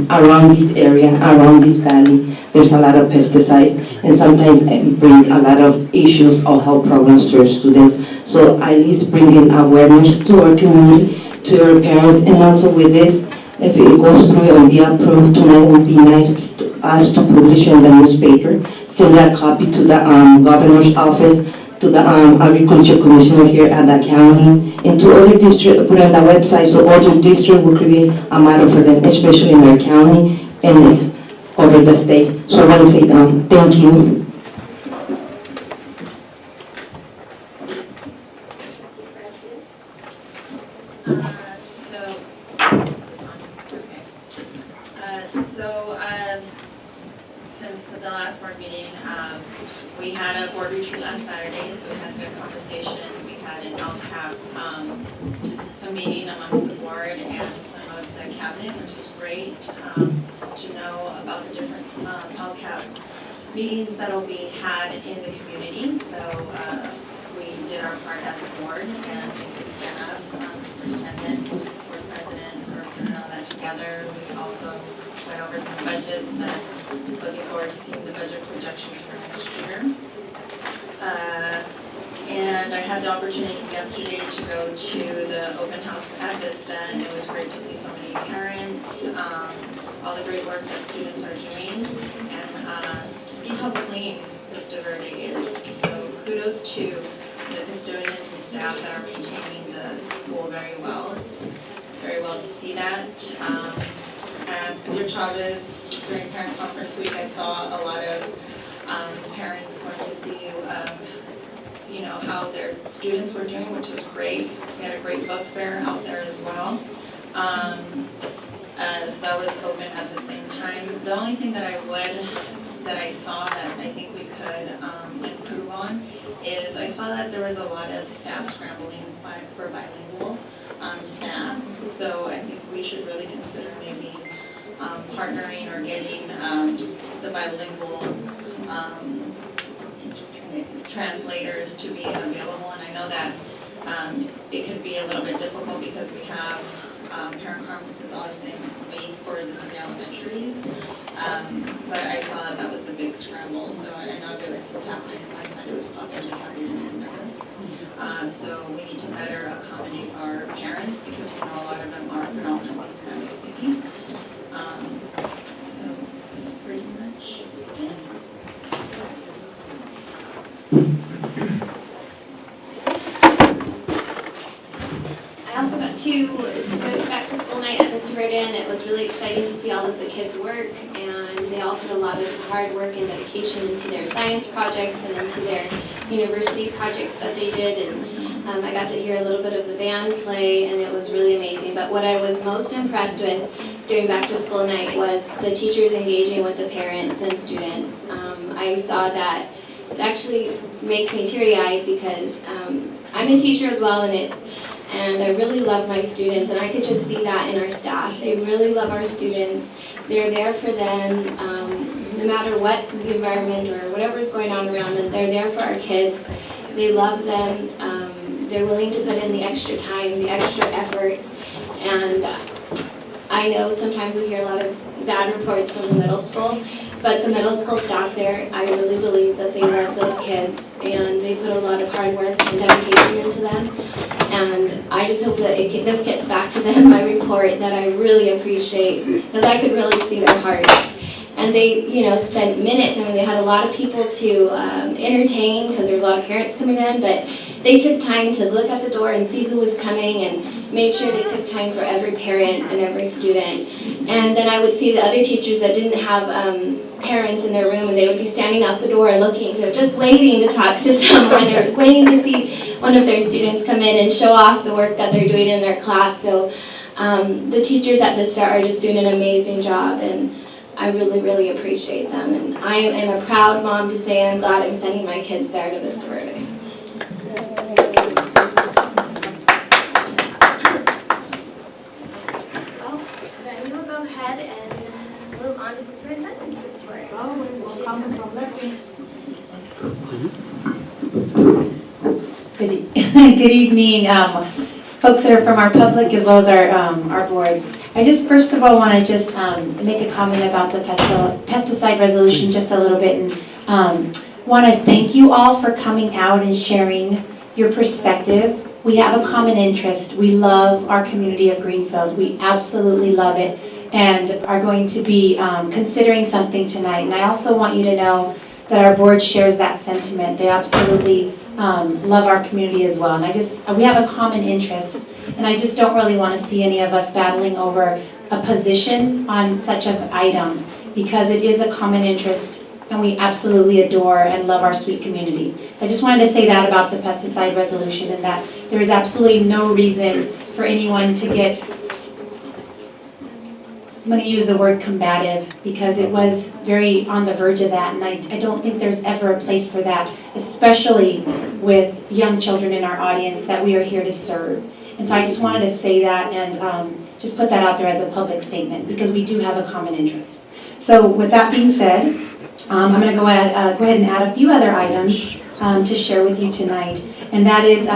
around this area, around this valley, there's a lot of pesticides, and sometimes it brings a lot of issues or health problems to our students. So at least bringing awareness to our community, to our parents, and also with this, if it goes through and be approved tonight, it would be nice to us to publish in the newspaper, send a copy to the governor's office, to the agriculture commissioner here at the county, and to other districts, put on the website so other districts will create a model for them, especially in our county and over the state. So I want to say thank you. Since the last board meeting, we had a board retreat last Saturday, so we had a good conversation. We had an LCAP, a meeting amongst the board and some of the cabinet, which is great to know about the different LCAP meetings that will be had in the community. So we did our part as a board, and thank you, staff, superintendent, board president, for putting all that together. We also went over some budgets and looking forward to seeing the budget projections for next year. And I had the opportunity yesterday to go to the open house at Vista, and it was great to see so many parents, all the great work that students are doing, and to see how clean Vista Verde is. So kudos to the custodians and staff that are maintaining the school very well. It's very well to see that. And Cesar Chavez, during parent conference week, I saw a lot of parents wanting to see, how their students were doing, which is great. We had a great book fair out there as well. So that was open at the same time. The only thing that I saw that I think we could improve on is I saw that there was a lot of staff scrambling for bilingual staff. So I think we should really consider maybe partnering or getting the bilingual translators to be available. And I know that it could be a little bit difficult because we have parent conferences all the same week for the elementaries. But I saw that was a big scramble. So I know if what's happening on my side, it was possibly happening in another. So we need to better accommodate our parents because we know a lot of them are predominantly Spanish speaking. So that's pretty much it. I also got to go back to school night at Vista Verde, and it was really exciting to see all of the kids work, and they all put a lot of hard work and dedication into their science projects and into their university projects that they did, and I got to hear a little bit of the band play, and it was really amazing. But what I was most impressed with during back to school night was the teachers engaging with the parents and students. I saw that it actually makes me teary-eyed because I'm a teacher as well, and I really love my students, and I could just see that in our staff. They really love our students. They're there for them, no matter what the environment or whatever is going on around them. They're there for our kids. They love them. They're willing to put in the extra time, the extra effort, and I know sometimes we hear a lot of bad reports from the middle school, but the middle school staff there, I really believe that they love those kids, and they put a lot of hard work and dedication into them. And I just hope that this gets back to them, my report, that I really appreciate, because I could really see their hearts. And they, spent minutes. I mean, they had a lot of people to entertain, because there's a lot of parents coming in, but they took time to look at the door and see who was coming and made sure they took time for every parent and every student. And then I would see the other teachers that didn't have parents in their room, and they would be standing out the door looking, so just waiting to talk to someone or waiting to see one of their students come in and show off the work that they're doing in their class. So the teachers at Vista are just doing an amazing job, and I really, really appreciate them. And I am a proud mom to say I'm glad I'm sending my kids there to Vista Verde. Well, then we will go ahead and move on to Superintendent's report. We'll come from left. Good evening, folks that are from our public as well as our board. I just first of all want to just make a comment about the pesticide resolution just a little bit, and want to thank you all for coming out and sharing your perspective. We have a common interest. We love our community of Greenfield. We absolutely love it, and are going to be considering something tonight. And I also want you to know that our board shares that sentiment. They absolutely love our community as well. And we have a common interest, and I just don't really want to see any of us battling over a position on such an item, because it is a common interest, and we absolutely adore and love our sweet community. So I just wanted to say that about the pesticide resolution, and that there is absolutely no reason for anyone to get, I'm going to use the word combative, because it was very on the verge of that, and I don't think there's ever a place for that, especially with young children in our audience that we are here to serve. And so I just wanted to say that and just put that out there as a public statement, because we do have a common interest. So with that being said, I'm going to go ahead and add a few other items to share with you tonight, and that is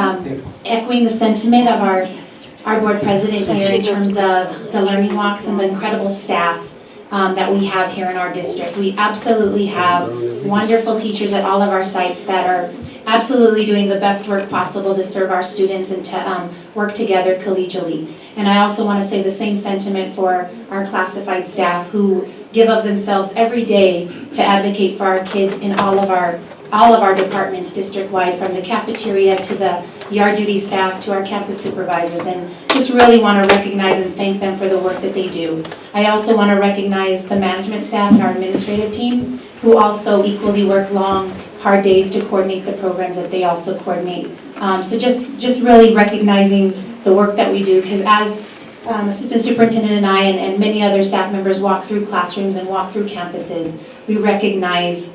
echoing the sentiment of our board president here in terms of the learning walks and the incredible staff that we have here in our district. We absolutely have wonderful teachers at all of our sites that are absolutely doing the best work possible to serve our students and to work together collegially. And I also want to say the same sentiment for our classified staff, who give of themselves every day to advocate for our kids in all of our departments district-wide, from the cafeteria to the yard duty staff to our campus supervisors, and just really want to recognize and thank them for the work that they do. I also want to recognize the management staff and our administrative team, who also equally work long, hard days to coordinate the programs that they also coordinate. So just really recognizing the work that we do, because as Assistant Superintendent and I and many other staff members walk through classrooms and walk through campuses, we recognize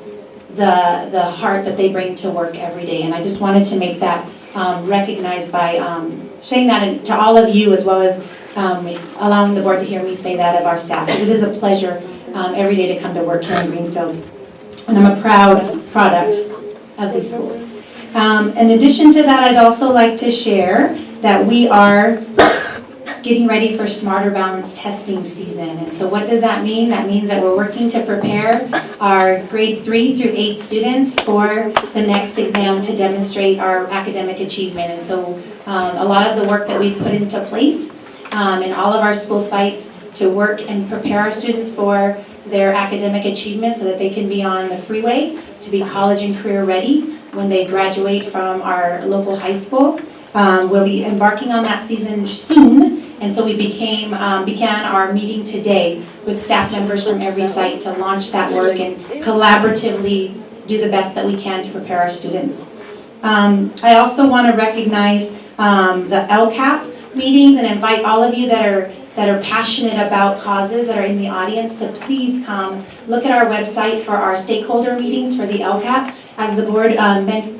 the heart that they bring to work every day. And I just wanted to make that recognized by saying that to all of you, as well as allowing the board to hear me say that of our staff. It is a pleasure every day to come to work here in Greenfield. And I'm a proud product of these schools. In addition to that, I'd also like to share that we are getting ready for Smarter Balance testing season. And so what does that mean? That means that we're working to prepare our grade 3 through 8 students for the next exam to demonstrate our academic achievement. And so a lot of the work that we've put into place in all of our school sites to work and prepare our students for their academic achievement so that they can be on the freeway to be college and career ready when they graduate from our local high school. We'll be embarking on that season soon, and so we began our meeting today with staff members from every site to launch that work and collaboratively do the best that we can to prepare our students. I also want to recognize the LCAP meetings and invite all of you that are passionate about causes that are in the audience to please come look at our website for our stakeholder meetings for the LCAP. As the board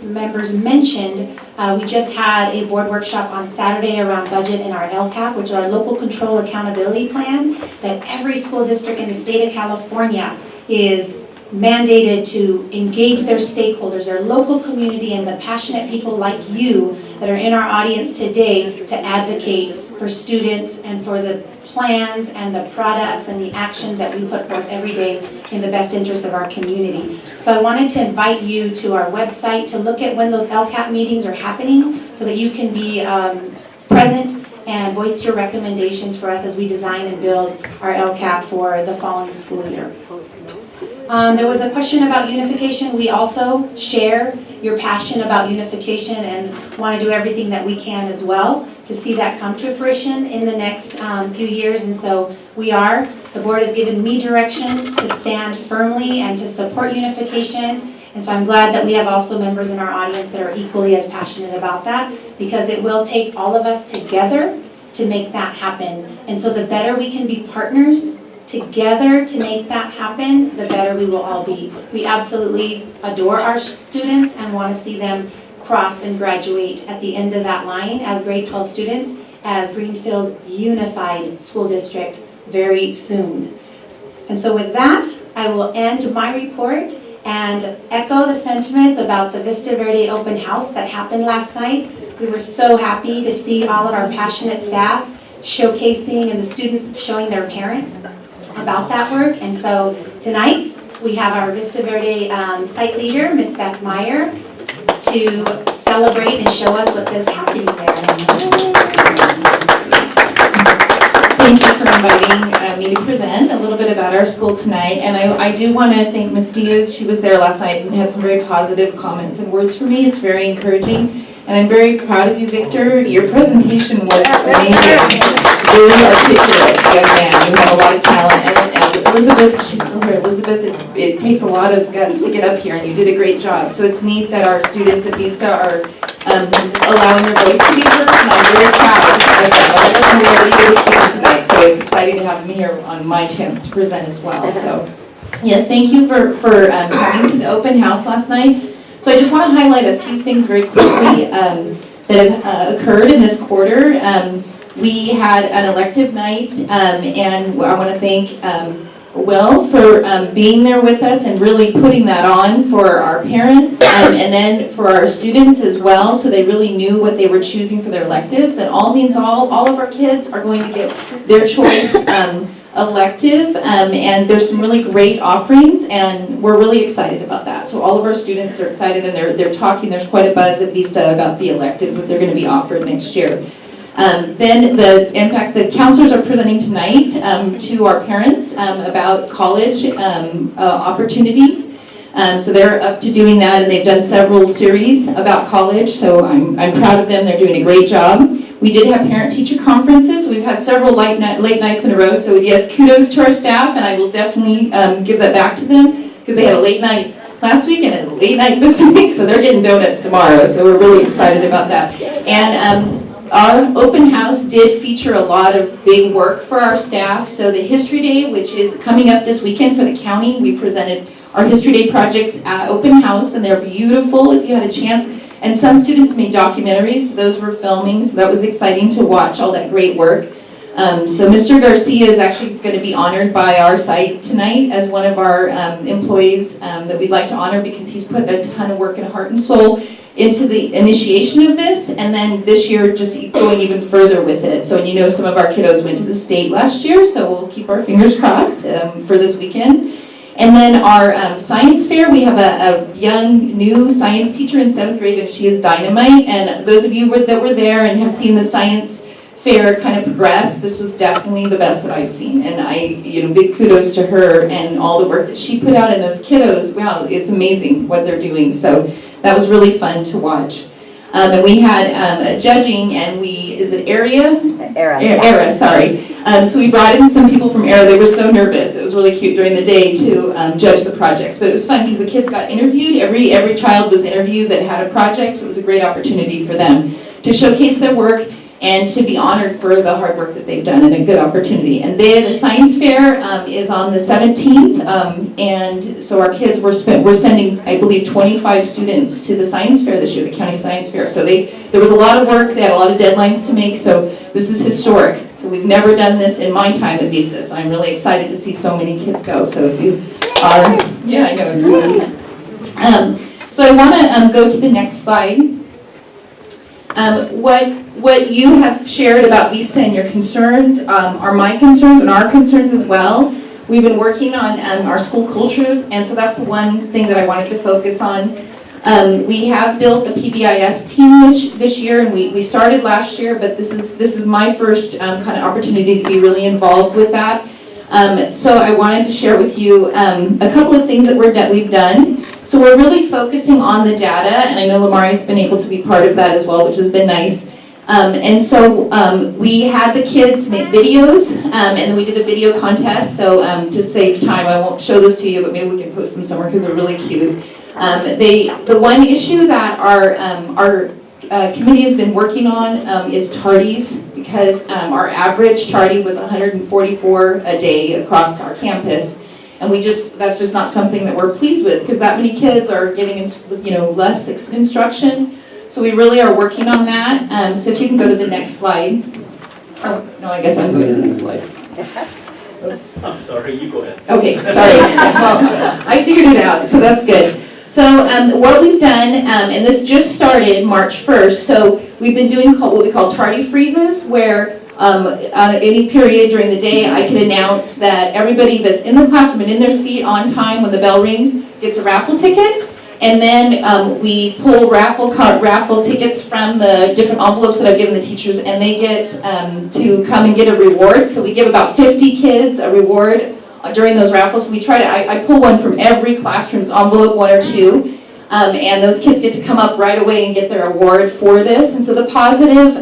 members mentioned, we just had a board workshop on Saturday around budget and our LCAP, which is our local control accountability plan that every school district in the state of California is mandated to engage their stakeholders, their local community, and the passionate people like you that are in our audience today to advocate for students and for the plans and the products and the actions that we put forth every day in the best interest of our community. So I wanted to invite you to our website to look at when those LCAP meetings are happening so that you can be present and voice your recommendations for us as we design and build our LCAP for the following school year. There was a question about unification. We also share your passion about unification and want to do everything that we can as well to see that come to fruition in the next few years. And so the board has given me direction to stand firmly and to support unification. And so I'm glad that we have also members in our audience that are equally as passionate about that, because it will take all of us together to make that happen. And so the better we can be partners together to make that happen, the better we will all be. We absolutely adore our students and want to see them cross and graduate at the end of that line as grade 12 students, as Greenfield Unified School District very soon. And so with that, I will end my report and echo the sentiments about the Vista Verde open house that happened last night. We were so happy to see all of our passionate staff showcasing and the students showing their parents about that work. And so tonight we have our Vista Verde site leader, Ms. Beth Meyer, to celebrate and show us what is happening there. Thank you for inviting me to present a little bit about our school tonight. And I do want to thank Ms. Diaz. She was there last night and had some very positive comments and words for me. It's very encouraging. And I'm very proud of you, Victor. Your presentation was amazing. Very articulate young man. You have a lot of talent. And Elizabeth, she's still here. Elizabeth, it takes a lot of guts to get up here, and you did a great job. So it's neat that our students at Vista are allowing their voice to be heard, and I'm very proud of them. I don't know whether you were speaking tonight, so it's exciting to have them here on my chance to present as well. So, yeah, thank you for coming to the open house last night. So I just want to highlight a few things very quickly that have occurred in this quarter. We had an elective night, and I want to thank Will for being there with us and really putting that on for our parents and then for our students as well, so they really knew what they were choosing for their electives. And all means all of our kids are going to get their choice elective, and there's some really great offerings, and we're really excited about that. So all of our students are excited, and they're talking. There's quite a buzz at Vista about the electives that they're going to be offered next year. Then in fact, the counselors are presenting tonight to our parents about college opportunities. So they're up to doing that, and they've done several series about college. So I'm proud of them. They're doing a great job. We did have parent-teacher conferences. We've had several late nights in a row. So yes, kudos to our staff, and I will definitely give that back to them, because they had a late night last week and a late night this week. So they're getting donuts tomorrow. So we're really excited about that. And our open house did feature a lot of big work for our staff. So the History Day, which is coming up this weekend for the county, we presented our History Day projects at open house, and they're beautiful if you had a chance. And some students made documentaries, so those were filming, so that was exciting to watch all that great work. So Mr. Garcia is actually going to be honored by our site tonight as one of our employees that we'd like to honor, because he's put a ton of work and heart and soul into the initiation of this, and then this year just going even further with it. So, and you know, some of our kiddos went to the state last year, so we'll keep our fingers crossed for this weekend. And then our science fair, we have a young new science teacher in 7th grade, and she is dynamite. And those of you that were there and have seen the science fair kind of progress, this was definitely the best that I've seen. And big kudos to her and all the work that she put out, and those kiddos, wow, it's amazing what they're doing. So that was really fun to watch. And we had judging, and is it ERA, sorry. So we brought in some people from ERA. They were so nervous. It was really cute during the day to judge the projects. But it was fun because the kids got interviewed. Every child was interviewed that had a project. So it was a great opportunity for them to showcase their work and to be honored for the hard work that they've done, and a good opportunity. And the science fair is on the 17th, and so our kids we're sending, I believe, 25 students to the science fair this year, the county science fair. So there was a lot of work, they had a lot of deadlines to make, so this is historic. So we've never done this in my time at Vista, so I'm really excited to see so many kids go. So if you are, yeah, I know, it's really so I want to go to the next slide. What you have shared about Vista and your concerns are my concerns and our concerns as well. We've been working on our school culture, and so that's the one thing that I wanted to focus on. We have built a PBIS team this year, and we started last year, but this is my first kind of opportunity to be really involved with that. So I wanted to share with you a couple of things that we've done. So we're really focusing on the data, and I know Lamari's been able to be part of that as well, which has been nice. And so we had the kids make videos, and then we did a video contest. So to save time, I won't show this to you, but maybe we can post them somewhere because they're really cute. The one issue that our committee has been working on is tardies, because our average tardie was 144 a day across our campus. And that's just not something that we're pleased with, because that many kids are getting less instruction. So we really are working on that. So if you can go to the next slide. Oh, no, I guess I'm going to the next slide. Oops. I'm sorry, you go ahead. Okay, sorry. Well, I figured it out, so that's good. So what we've done, and this just started March 1st, so we've been doing what we call tardy freezes, where on any period during the day, I can announce that everybody that's in the classroom and in their seat on time when the bell rings gets a raffle ticket. And then we pull raffle tickets from the different envelopes that I've given the teachers, and they get to come and get a reward. So we give about 50 kids a reward during those raffles. So we try to, I pull one from every classroom's envelope, one or two, and those kids get to come up right away and get their award for this. And so the positive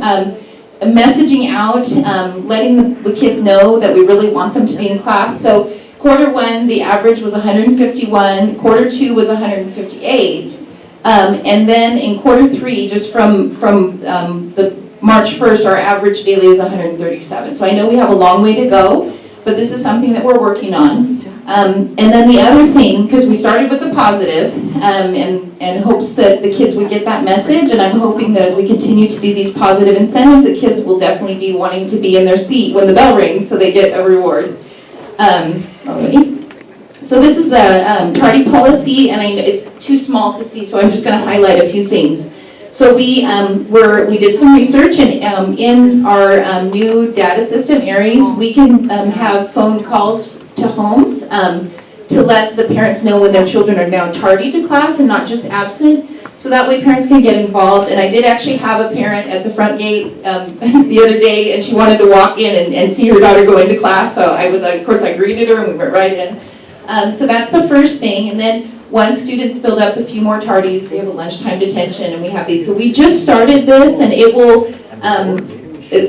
messaging out, letting the kids know that we really want them to be in class. So quarter one, the average was 151, quarter two was 158, and then in quarter three, just from the March 1st, our average daily is 137. So I know we have a long way to go, but this is something that we're working on. And then the other thing, because we started with the positive, and hopes that the kids would get that message, and I'm hoping that as we continue to do these positive incentives, the kids will definitely be wanting to be in their seat when the bell rings, so they get a reward. So this is the tardy policy, and I know it's too small to see, so I'm just going to highlight a few things. So we did some research, and in our new data system, Aries, we can have phone calls to homes to let the parents know when their children are now tardy to class and not just absent. So that way parents can get involved. And I did actually have a parent at the front gate the other day, and she wanted to walk in and see her daughter go into class. So of course I greeted her and we went right in. So that's the first thing. And then once students build up a few more tardies, we have a lunchtime detention, and we have these. So we just started this, and it will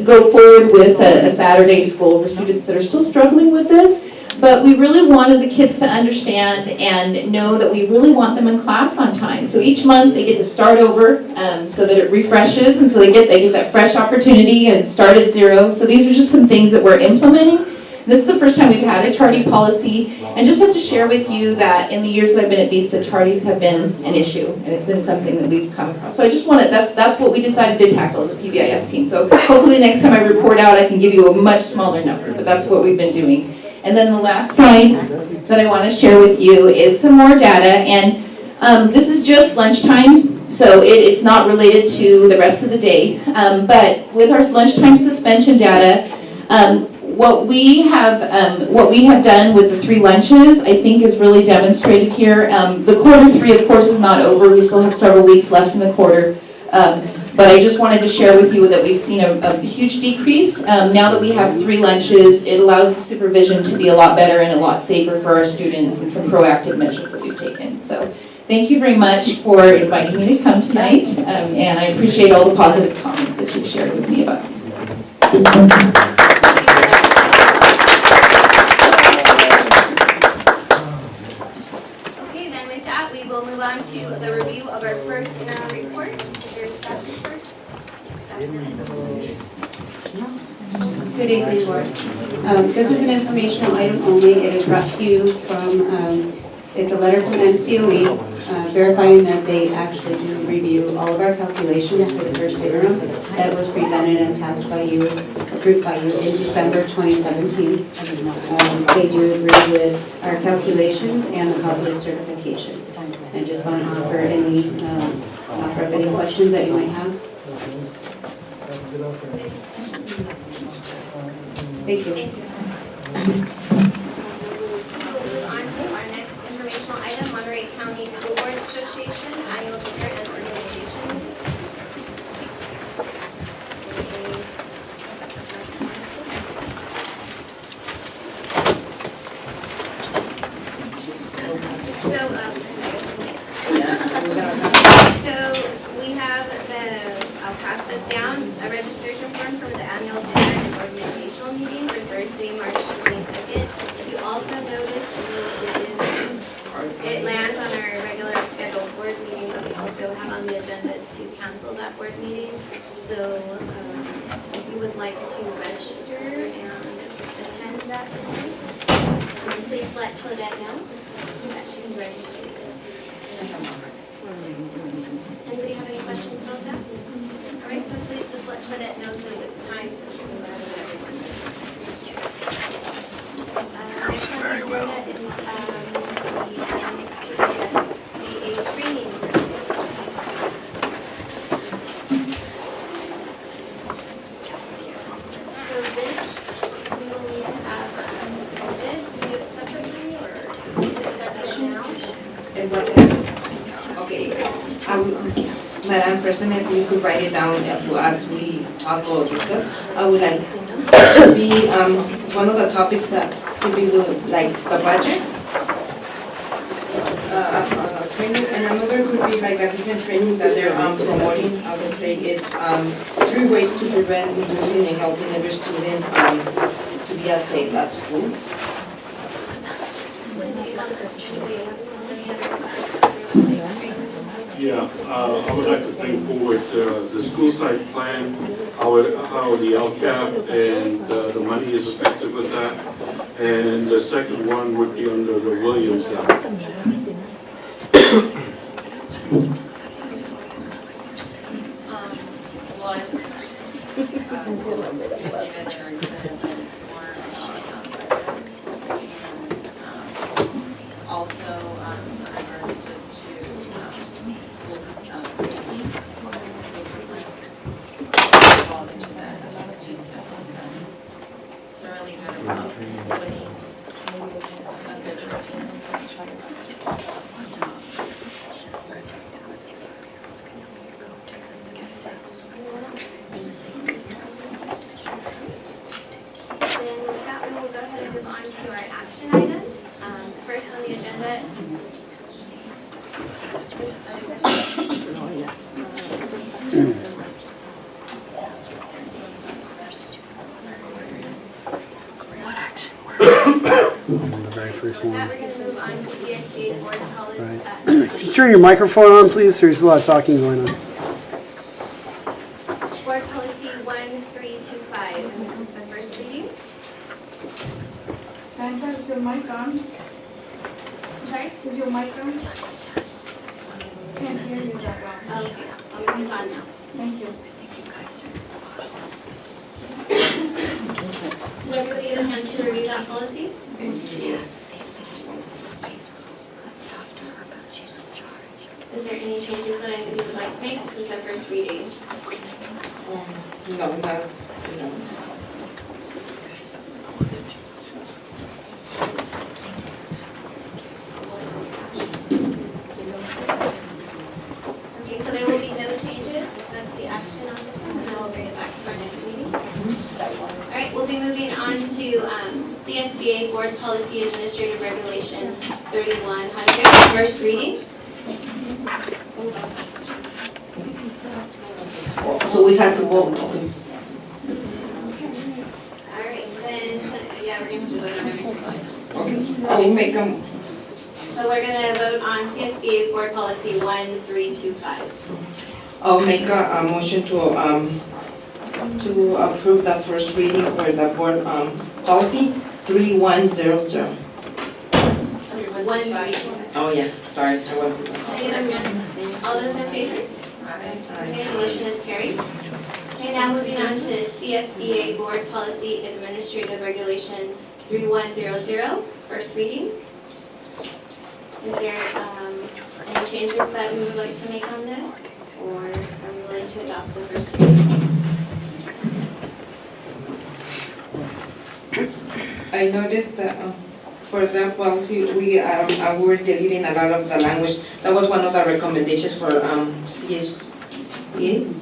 go forward with a Saturday school for students that are still struggling with this. But we really wanted the kids to understand and know that we really want them in class on time. So each month they get to start over so that it refreshes, and so they get that fresh opportunity and start at zero. So these are just some things that we're implementing. This is the first time we've had a tardy policy, and just have to share with you that in the years that I've been at Vista, tardies have been an issue, and it's been something that we've come across. So I just wanted, that's what we decided to tackle as a PBIS team. So hopefully next time I report out, I can give you a much smaller number, but that's what we've been doing. And then the last slide that I want to share with you is some more data, and this is just lunchtime, so it's not related to the rest of the day. But with our lunchtime suspension data, what we have done with the 3 lunches, I think, is really demonstrated here. The quarter 3, of course, is not over. We still have several weeks left in the quarter. But I just wanted to share with you that we've seen a huge decrease. Now that we have 3 lunches, it allows the supervision to be a lot better and a lot safer for our students, and some proactive measures that we've taken. So thank you very much for inviting me to come tonight, and I appreciate all the positive comments that you've shared with me about this. Move on to the review of our first interim report. Your staff report. Good evening, Board. This is an informational item only. It is brought to you from, it's a letter from NCOE verifying that they actually do review all of our calculations for the first interim that was presented and passed by you, approved by you in December 2017. They do agree with our calculations and the positive certification. I just want to offer any questions that you might have. Thank you. Move on to our next informational item, Monterey County School Board Association Annual Teacher and Organization. So, Thursday, March 22nd. You also noticed it lands on our regular scheduled board meeting, but we also have on the agenda to cancel that board meeting. So if you would like to register and attend that meeting, please let Claudette know that she can register. Anybody have any questions about that? All right, so please just let Claudette know so the time so she can let everyone know. Next on the agenda is the training certificate. So this, we will need to have submitted. Can you do it separately or discuss it now? Okay, Madam President, we could write it down as we talk or discuss. I would like to be one of the topics that could be like the budget. Training, and another could be like the different training that they're promoting. I would say it's 3 ways to prevent inducing and helping every student to be as safe at school. Yeah, I would like to bring forward the school site plan, how the LCAP and the money is affected with that. And the second one would be under the Williams Act. Turn your microphone on, please. There's a lot of talking going on. Board Policy 1325, and this is the first reading. Sandra, is your mic on? Sorry? Is your mic on? Can't hear you that well. Okay, it's on now. Thank you. Did everybody get a chance to review that policy? Yes. Is there any changes that anybody would like to make? This is the first reading. No. Okay, so there will be no changes. That's the action on this one, and I will bring it back to our next meeting. All right, we'll be moving on to CSBA Board Policy Administrative Regulation 3100, first reading. So we have to vote. Okay. All right, then, yeah, we're going to vote on everything. Okay. I will make them. So we're going to vote on CSBA Board Policy 1325. I'll make a motion to approve the first reading for the board policy 3100. Oh yeah, sorry, I wasn't. All those in favor? Okay, the motion is carried. Okay, now moving on to CSBA Board Policy Administrative Regulation 3100, first reading. Is there any changes that we would like to make on this? Or are we willing to adopt the first reading? I noticed that for that policy, we were deleting a lot of the language. That was one of the recommendations for CSBA.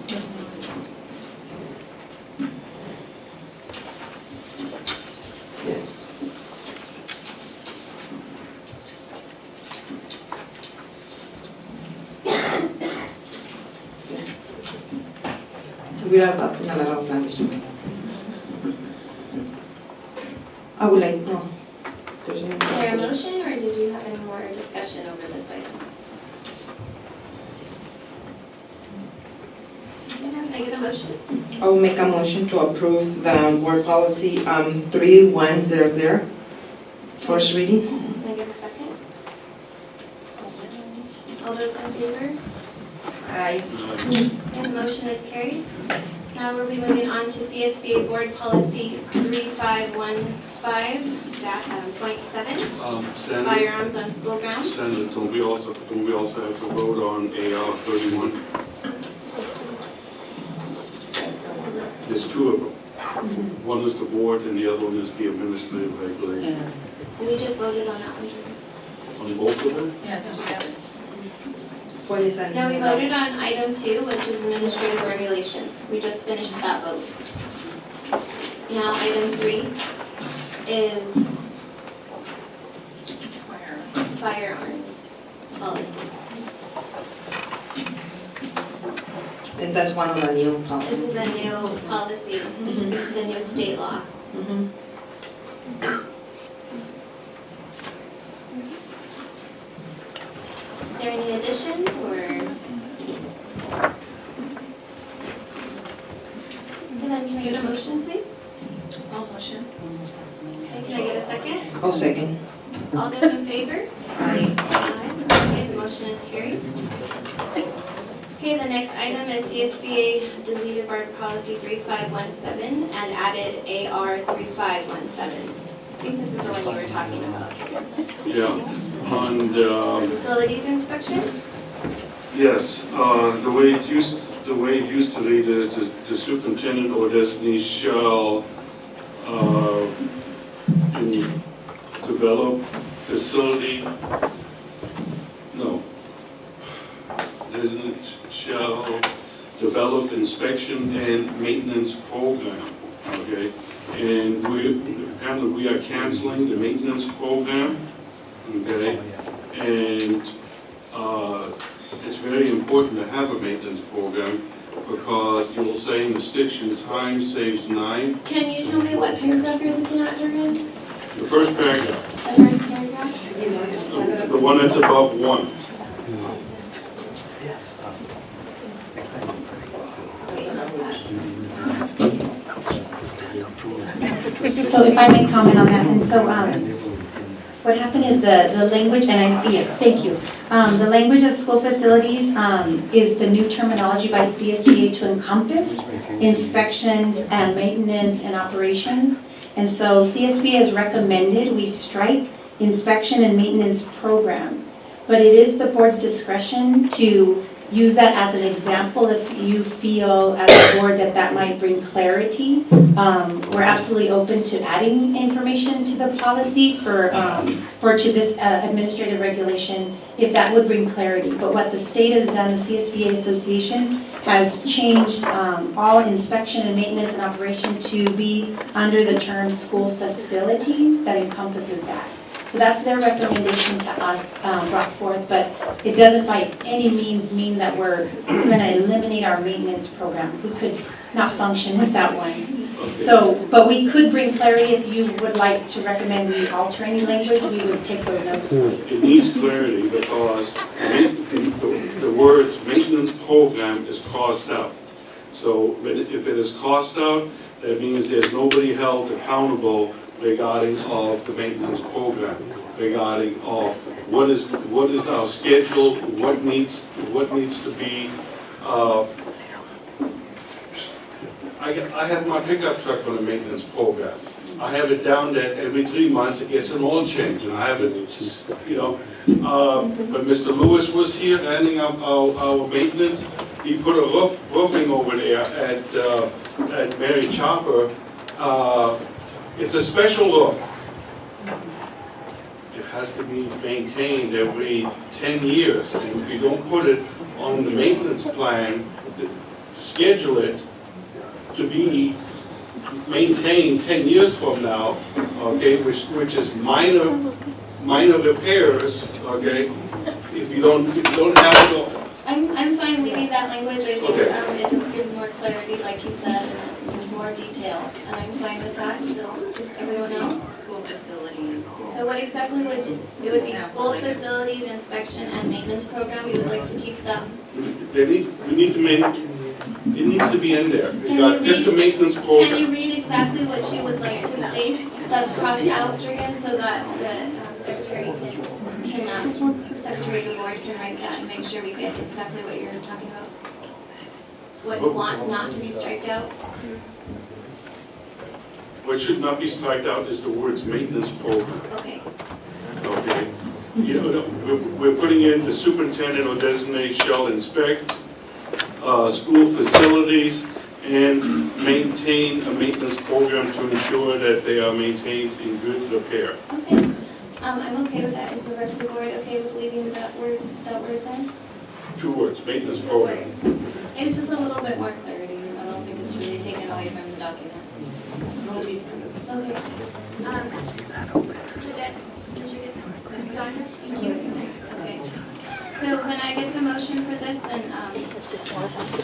We are adopting a lot of language. I would like, no. Is there a motion, or did you have any more discussion over this item? Can I get a motion? I will make a motion to approve the board policy 3100, first reading. Can I get a second? All those in favor? Aye. And the motion is carried. Now we'll be moving on to CSBA Board Policy 3515.7, Senator, firearms on school grounds. Senator, don't we also have to vote on AR 31? There's two of them. One is the board and the other one is the administrative regulation. We just voted on that one. On both of them? Yeah, it's together. What is that? No, we voted on item 2, which is administrative regulation. We just finished that vote. Now item 3 is firearms policy. And that's one of the new This policies. is a new policy. This is a new state law. Is there any additions or? Okay, then can I get a motion, please? I'll motion. Okay, can I get a second? I'll second. All those in favor? Aye. Okay, the motion is carried. Okay, the next item is CSBA deleted board policy 3517 and added AR 3517. I think this is the one you were talking about. Yeah, on the, Facilities inspection? yes, the way it used to be, the superintendent or designee shall develop facility, no. Designee shall develop inspection and maintenance program, okay? And apparently we are canceling the maintenance program, okay? And it's very important to have a maintenance program because you will say in the section, time saves 9. Can you tell me what paragraph you're looking at, Jordan? The first paragraph, The first paragraph? the one that's above 1. So if I may comment on that, and so what happened is the language, and thank you. The language of school facilities is the new terminology by CSBA to encompass inspections and maintenance and operations. And so CSBA has recommended we strike inspection and maintenance program. But it is the board's discretion to use that as an example if you feel as a board that that might bring clarity. We're absolutely open to adding information to the policy for to this administrative regulation if that would bring clarity. But what the state has done, the CSBA Association has changed all inspection and maintenance and operation to be under the term school facilities that encompasses that. So that's their recommendation to us brought forth, but it doesn't by any means mean that we're going to eliminate our maintenance programs. We could not function without one. So, but we could bring clarity if you would like to recommend we alter any language, we would take those notes. It needs clarity because the words maintenance program is crossed out. So if it is crossed out, that means there's nobody held accountable regarding of the maintenance program, regarding of what is our schedule, what needs to be. I have my pickup truck on a maintenance program. I have it down that every 3 months it gets an oil change, and I have it, you know. But Mr. Lewis was here handing out our maintenance. He put a roofing over there at Mary Chopper. It's a special roof. It has to be maintained every 10 years, and if you don't put it on the maintenance plan, schedule it to be maintained 10 years from now, okay, which is minor repairs, okay. If you don't have it. I'm fine leaving that language. I think Okay. it just gives more clarity, like you said, and it just more detail, and I'm fine with that, so just everyone else? School facilities. So what exactly would, it would be school facilities, inspection, and maintenance program, you would like to keep them? We need to make, it needs to be in there. Can You got you just a read- maintenance Can program. you read exactly what you would like to state that's crossed out again, so that the secretary secretary of the board can write that and make sure we get exactly what you're talking about? What you want not to be striked out? What should not be striked out is the words maintenance program. Okay. Okay? You know, we're putting in the superintendent or designate shall inspect school facilities and maintain a maintenance program to ensure that they are maintained in good repair. Okay. I'm okay with that. Is the rest of the board okay with leaving that word then? 2 words, maintenance program. It's just a little bit more clarity. I don't think it's really taken away from the document. Okay. Bridget, did you get done? Thank you. Okay. So when I get the motion for this, then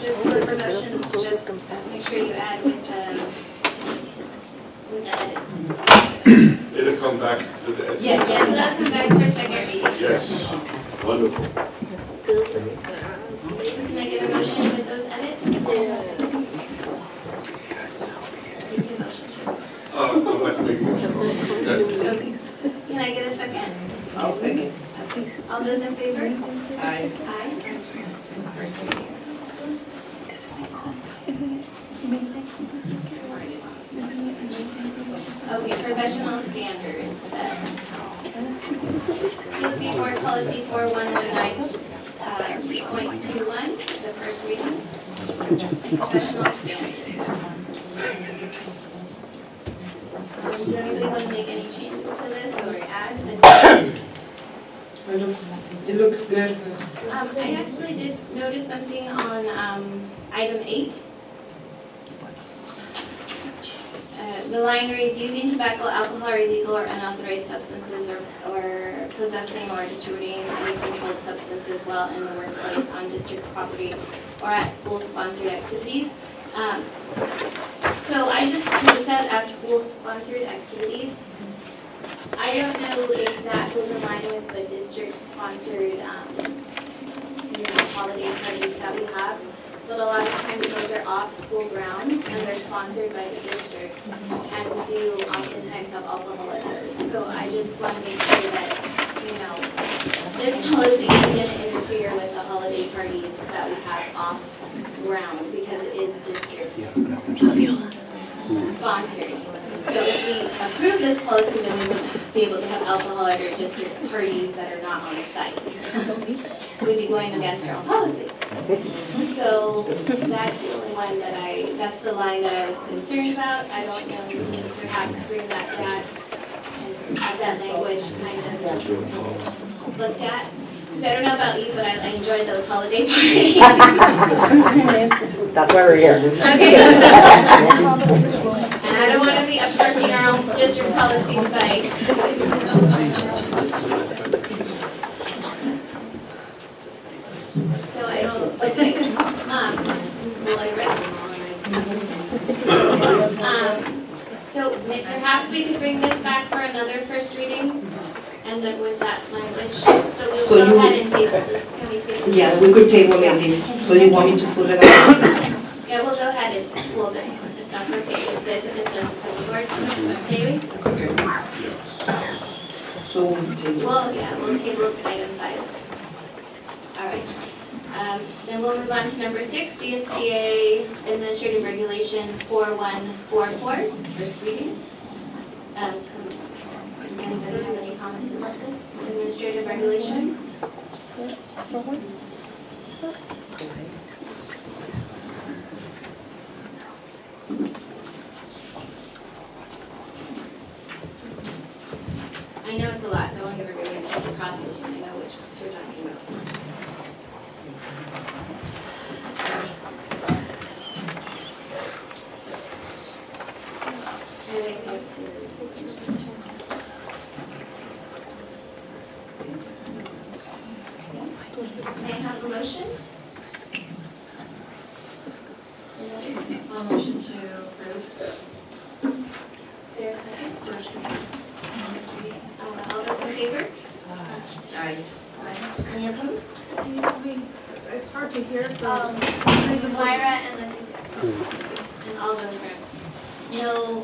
just for promotions, just make sure you add with the edits. It'll come back to the edge. Yes, that'll come back to our second reading. Yes, wonderful. So can I get a motion with those edits? I'd like to make a motion. Yes. Okay. Can I get a second? I'll second. All those in favor? Aye. Okay, professional standards then. CSB Board Policy 4119, .21, the first reading. Professional standards. Does anybody want to make any changes to this or add? It looks good. I actually did notice something on item 8. The line reads, using tobacco, alcohol, or illegal or unauthorized substances or possessing or distributing any controlled substances while in the workplace, on district property, or at school-sponsored activities. So I just, it says at school-sponsored activities. I don't know if that goes in line with the district-sponsored, holiday parties that we have. But a lot of times those are off school grounds and they're sponsored by the district. And we do oftentimes have alcohol at those. So I just want to make sure that, this policy is going to interfere with the holiday parties that we have off ground because it is district sponsored. So if we approve this policy, then we wouldn't be able to have alcohol at our district parties that are not on the site. We'd be going against our own policy. So that's the only one that's the line that I was concerned about. I don't know, we can perhaps bring that back and have that language kind of looked at. Because I don't know about you, but I enjoy those holiday parties. That's why we're here. Okay. And I don't want to be obstructing our own district policies by. So I don't, okay. Will I so perhaps we could bring this back for another first reading, and then with that language. So we'll go ahead and table this. Can we table this? Yeah, we could table this. So you want me to put it on? Yeah, we'll go ahead and pull this one, if that's okay, if it's a consensus of the board, okay? So we'll table. Well, yeah, we'll table item 5. All right. Then we'll move on to number 6, CSTA Administrative Regulations 4144, first reading. Does anybody have any comments about this administrative regulations? I know it's a lot, so I want to give everybody a the process and I know which ones we're talking about. May I have a motion? A motion to approve. Aye. Any opposed? It's hard to hear, so. Myra and Leticia. And all those were. No.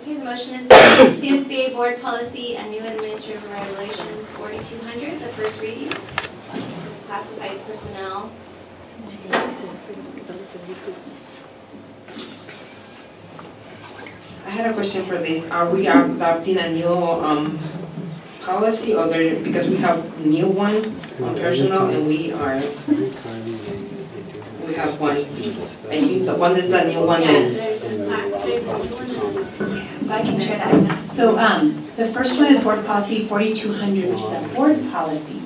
Okay, the motion is CSBA Board Policy and New Administrative Regulations 4200, the first reading. This is classified personnel. I had a question for this. Are we adopting a new policy or there, because we have new one on personnel and we have one. And you, the one is the new one is. So I can share that. So the first one is Board Policy 4200, which is a board policy.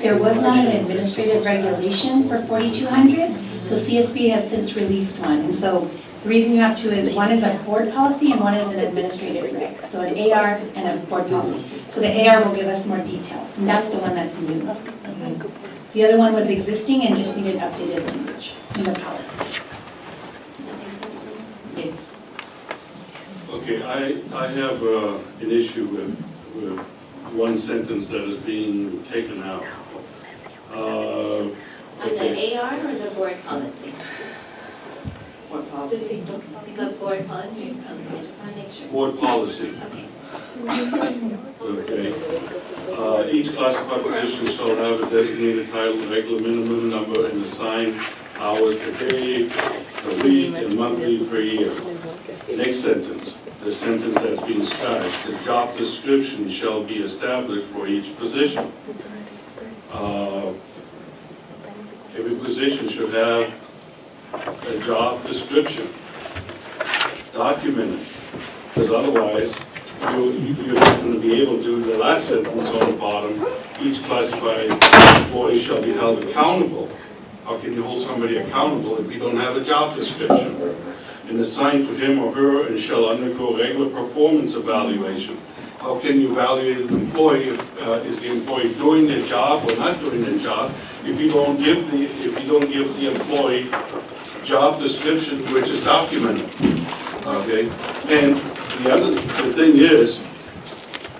There was not an administrative regulation for 4200, so CSB has since released one. And so the reason you have two is one is a board policy and one is an administrative reg. So an AR and a board policy. So the AR will give us more detail. And that's the one that's new. The other one was existing and just needed updated language in the policy. Yes. Okay, I have an issue with one sentence that is being taken out. On the AR or the board policy? What policy? The board policy. Okay, I just want to make sure. Board policy. Okay. Okay. Each classified position shall have a designated title, regular minimum number, and assigned hours per day, per week, and monthly per year. Next sentence. The sentence that's being scratched. The job description shall be established for each position. Every position should have a job description documented, because otherwise you're not going to be able to do the last sentence on the bottom. Each classified employee shall be held accountable. How can you hold somebody accountable if you don't have a job description? And assigned to him or her and shall undergo regular performance evaluation. How can you evaluate an employee if is the employee doing their job or not doing their job if you don't give the employee job description which is documented? Okay, and the thing is,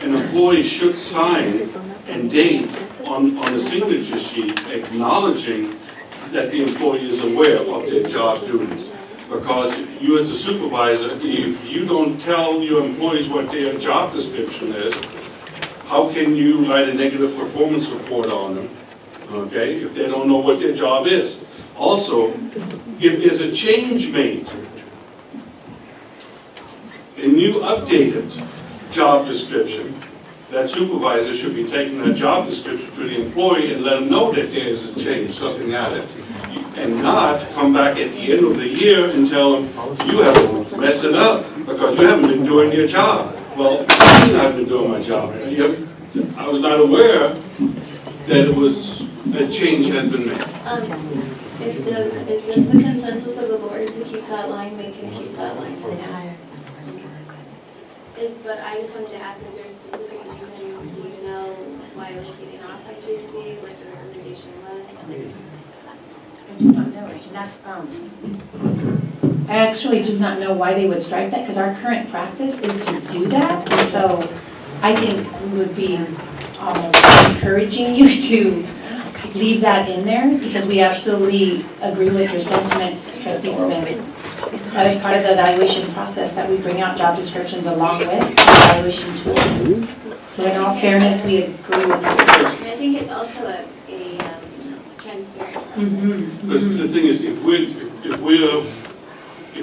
an employee should sign and date on the signature sheet acknowledging that the employee is aware of their job duties. Because you as a supervisor, if you don't tell your employees what their job description is, how can you write a negative performance report on them, okay, if they don't know what their job is? Also, if there's a change made, a new updated job description, that supervisor should be taking that job description to the employee and let them know that there is a change, something added. And not come back at the end of the year and tell them, you have messed it up because you haven't been doing your job. Well, I haven't been doing my job. I was not aware that a change had been made. If it's the consensus of the board to keep that line, we can keep that line for now. But I just wanted to ask, is there a specific reason, do you know why it was taken off by CSB, what the recommendation was? I do not know, and I actually do not know why they would strike that, because our current practice is to do that, and so I think we would be almost encouraging you to leave that in there, because we absolutely agree with your sentiments, Trustee Smith. That is part of the evaluation process, that we bring out job descriptions along with the evaluation tool. So in all fairness, we agree with that. And I think it's also a transparent process. Because the thing is, if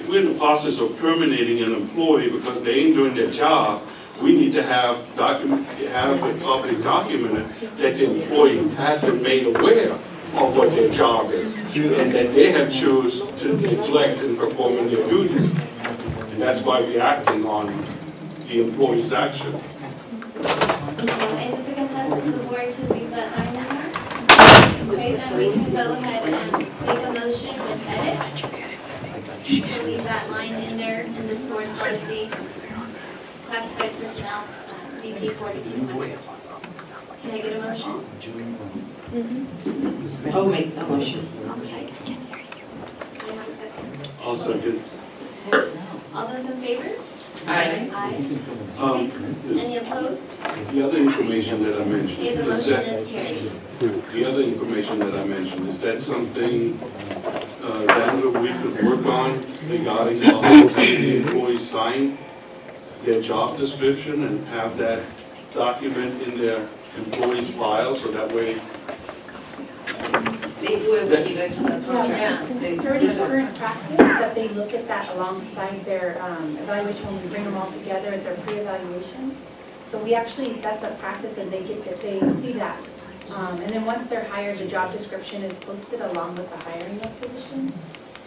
we're in the process of terminating an employee because they ain't doing their job, we need to have it properly documented that the employee has been made aware of what their job is, and that they have chosen to neglect in performing their duties. And that's why we're acting on the employee's action. Is it the consensus of the board to leave that line in there? Okay, then we can go ahead and make a motion with edit. To leave that line in there in this board policy, classified personnel, BP 4200. Can I get a motion? I'll make the motion. Okay. Can I have a second? I'll second. All those in favor? Aye. Any opposed? The other information that I mentioned. Okay, the is motion that- is carried. The other information that I mentioned, is that something that we could work on regarding having the employees sign their job description and have that document in their employees' file, so that way They do it with you guys in the contract. It's already current practice that they look at that alongside their evaluation when we bring them all together at their pre-evaluations. So we actually, that's a practice and they see that. And then once they're hired, the job description is posted along with the hiring of positions.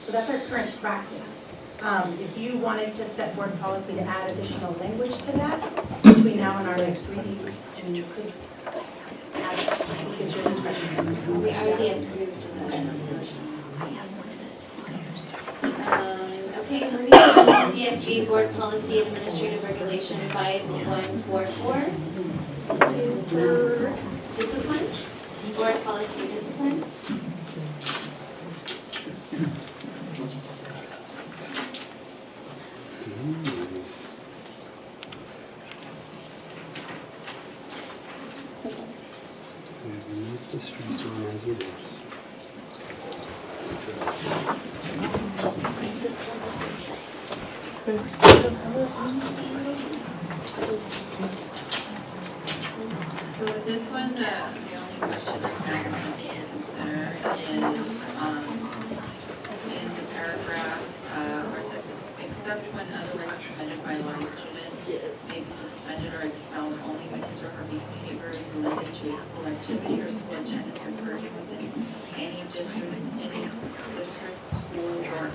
So that's our current practice. If you wanted to set board policy to add additional language to that, between now and our next meeting, you could add it. It's your discretion. We already approved the okay, moving on to CSB Board Policy Administrative Regulation 5144. This is for discipline, board policy discipline. So with this one, the only question I have to consider is, in the paragraph, where it says, except when otherwise permitted by law, students may be suspended or expelled only when his or her behavior is related to a school activity or school attendance occurred within any district, school, or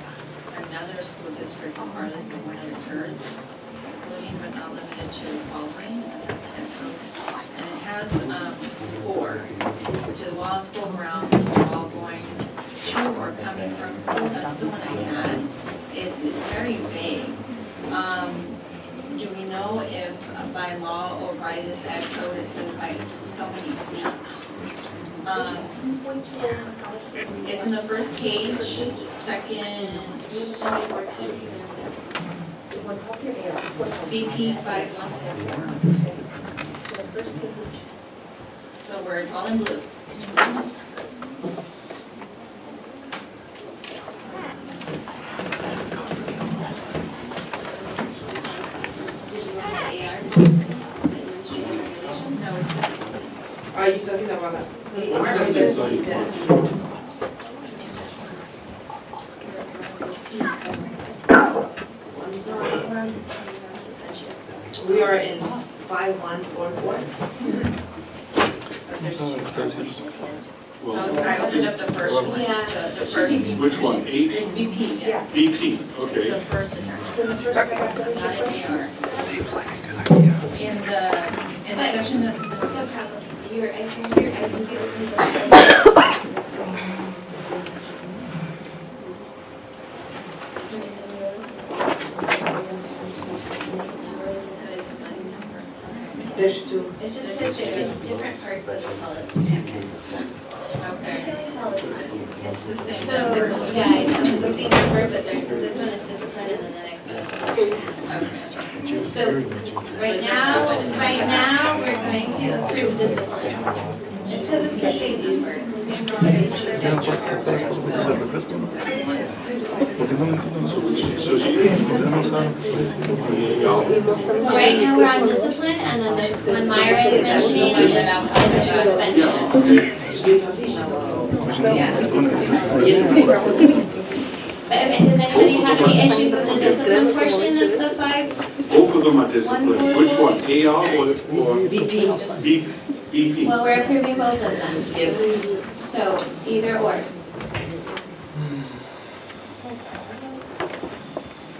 another school district regardless of when it occurs, including but not limited to the following. And it has 4, which is while on school grounds, while going to or coming from school. That's the one I had. It's very vague. Do we know if by law or by this ed code it says by so many feet? It's in the first page, second. BP 5144. So where it's all in blue. Are you talking about that? We are in 5144. So I opened up the first one. Yeah. The first. Which one, 8? It's BP, yeah. BP, okay. It's the first attachment. Not an AR. Seems like a good idea. In the section that. No problem. I think it There's 2. It's just because it's different parts of the policy. Okay. It's the same So, number. yeah, I know it's the same number, but this one is discipline and then the next one is. Okay. So, right now, we're going to approve discipline. Because it's the same number, it's the same number, it's the same So right now, we're on discipline, and then when Myra is mentioning, is the suspension. But okay, does anybody have any issues with the discipline portion of the 5? Both of them are disciplined. Which one, AR or BP? BP. Well, we're approving both of them. Yes. So, either or.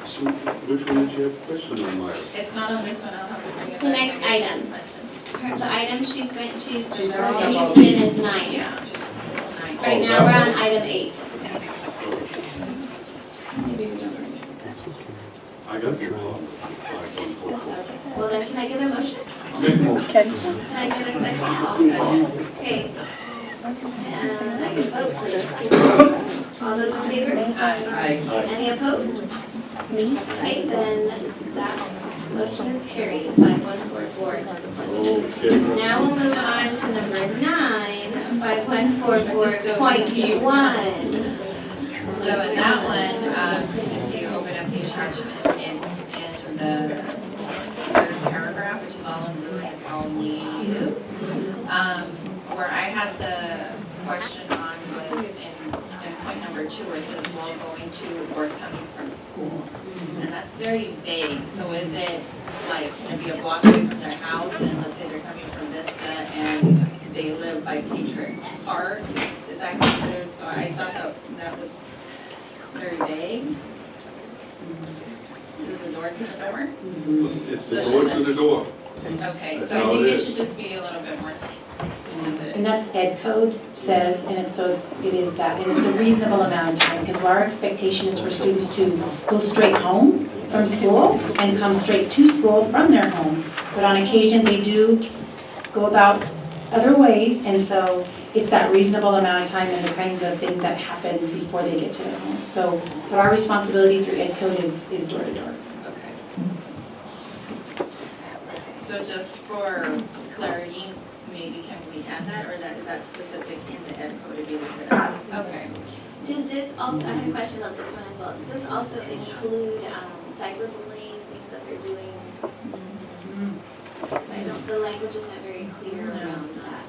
So which one did you have a question on, Maya? It's not on this one, I'll have to bring it back. The next item. The item she's interested in is 9. Yeah. Right now, we're on item 8. I got you. Well, then, can I get a motion? Make a motion. Can I get a second? Okay. And I can vote for this. All those in favor? Aye. Any opposed? Okay, then that motion is carried, 5144. Okay. Now we'll move on to number 9, 5144.1. So in that one, if you open up the attachment, it's in the third paragraph, which is all in blue, and it's all new. Where I had the question on was in point number 2, where it says while going to or coming from school. And that's very vague, so is it like, can it be a block away from their house, and let's say they're coming from Vista and they live by Patriot Park? Is that considered, so I thought that was very vague. Is it the door to the door? It's the door to the door. Okay, That's so I how think it it is. should just be a little bit more specific. And that's ed code says, and it is that, and it's a reasonable amount of time, because our expectation is for students to go straight home from school and come straight to school from their home. But on occasion, they do go about other ways, and so it's that reasonable amount of time and the kinds of things that happen before they get to their home. So, but our responsibility through ed code is door to door. So just for clarity, maybe can we add that, or is that specific in the ed code to be able to add? Okay. Does this also, I have a question about this one as well. Does this also include cyberbullying, things that they're doing? I don't, the language isn't very clear around that.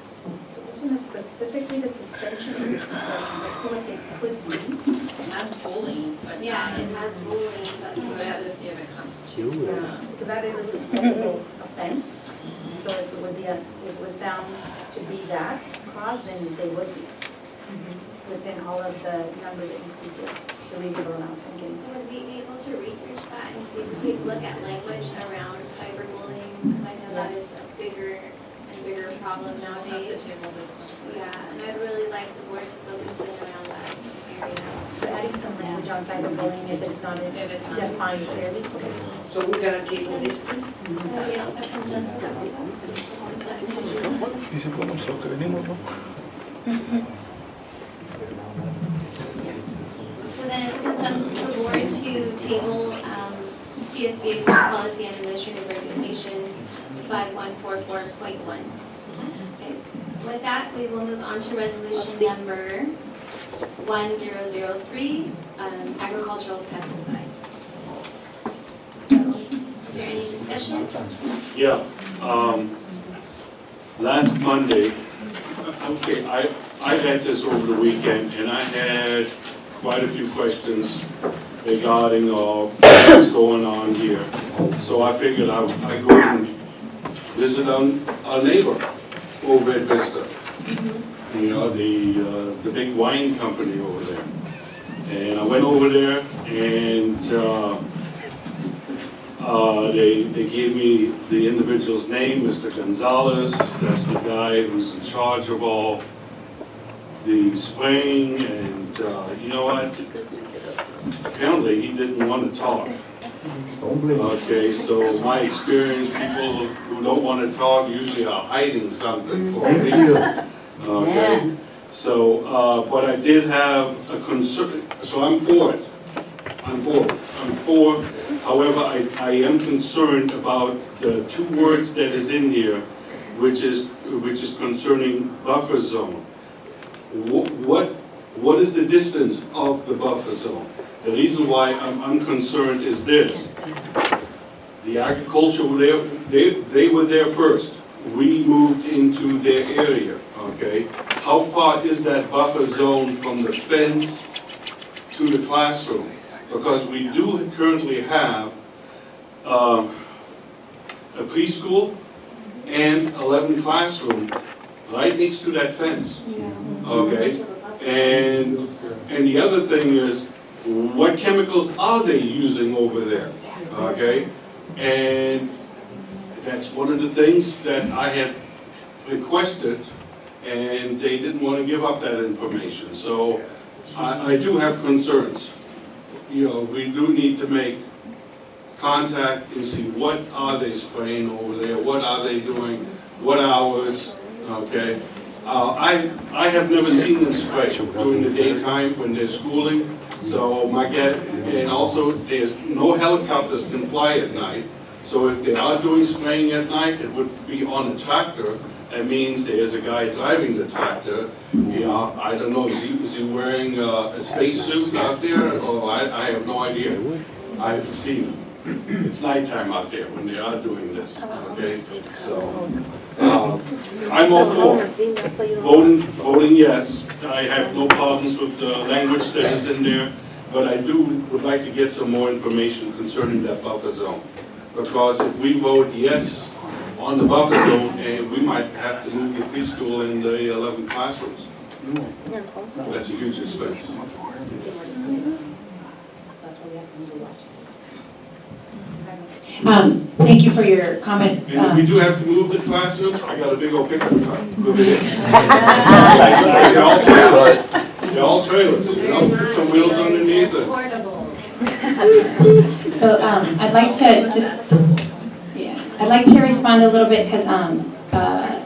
So this one is specifically the suspension of the suspensions, that's what they could be. It has bullying, but Yeah, it has bullying, but we have to see if it comes to. Because that is a suspendable offense. So if it would be, if it was found to be that cause, then they would be within all of the numbers that you see here, the reasonable amount of time getting. Would we be able to research that and see if we could look at language around cyberbullying? Because I know that is a bigger and bigger problem nowadays. Yeah, and I'd really like the board to focus in around that area. So adding some language on cyberbullying if it's not defined clearly. Okay. So we're gonna table this too? Anybody else have consensus? Y si ponemos lo que venimos, ¿no? So then it's consensus for the board to table CSBA board policy and administrative regulations 5144.1. Okay. With that, we will move on to resolution number 1003, agricultural pesticides. So, is there any discussion? Yeah, last Monday, okay, I had this over the weekend, and I had quite a few questions regarding of what's going on here. So I figured I'd go and visit a neighbor over at Vista. You know, the big wine company over there. And I went over there, and they gave me the individual's name, Mr. Gonzalez. That's the guy who's in charge of all the spraying, and you know what? Apparently, he didn't want to talk. Okay, so my experience, people who don't want to talk usually are hiding something for me. Okay, so, but I did have a concern, so I'm for it. I'm for, however, I am concerned about the 2 words that is in here, which is concerning buffer zone. What is the distance of the buffer zone? The reason why I'm concerned is this. The agriculture, they were there first. We moved into their area, okay? How far is that buffer zone from the fence to the classroom? Because we do currently have a preschool and 11 classroom right next to that fence, okay? And the other thing is, what chemicals are they using over there, okay? And that's one of the things that I had requested, and they didn't want to give up that information. So I do have concerns. You know, we do need to make contact and see what are they spraying over there, what are they doing, what hours, okay? I have never seen them spray during the daytime when they're schooling. So my guess, and also there's no helicopters can fly at night. So if they are doing spraying at night, it would be on a tractor. That means there's a guy driving the tractor. I don't know, is he wearing a spacesuit out there? Or I have no idea. I haven't seen him. It's nighttime out there when they are doing this, okay? So, I'm all for voting yes. I have no problems with the language that is in there, but I would like to get some more information concerning that buffer zone. Because if we vote yes on the buffer zone, and we might have to move the preschool in the 11 classrooms. That's a huge expense. Thank you for your comment. And if we do have to move the classrooms, I got a big old pickup truck. They're all trailers, you know, put some wheels underneath it. So I'd like to respond a little bit because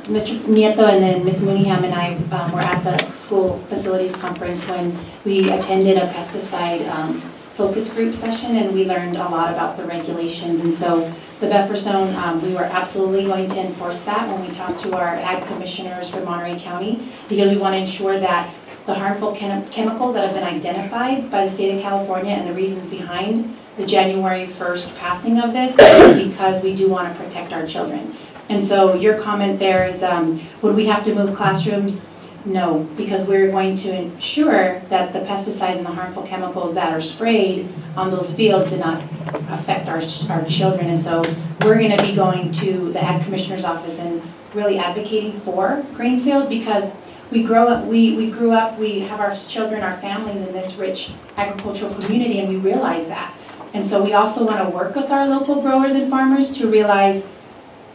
Mr. Nieto and then Ms. Mooneyham and I were at the school facilities conference when we attended a pesticide focus group session, and we learned a lot about the regulations. And so the buffer zone, we were absolutely going to enforce that when we talked to our ag commissioners for Monterey County, because we want to ensure that the harmful chemicals that have been identified by the state of California and the reasons behind the January 1st passing of this is because we do want to protect our children. And so your comment there is, would we have to move classrooms? No, because we're going to ensure that the pesticides and the harmful chemicals that are sprayed on those fields do not affect our children. And so we're going to be going to the Ag Commissioner's office and really advocating for Greenfield, because we grew up, we have our children, our families in this rich agricultural community, and we realize that. And so we also want to work with our local growers and farmers to realize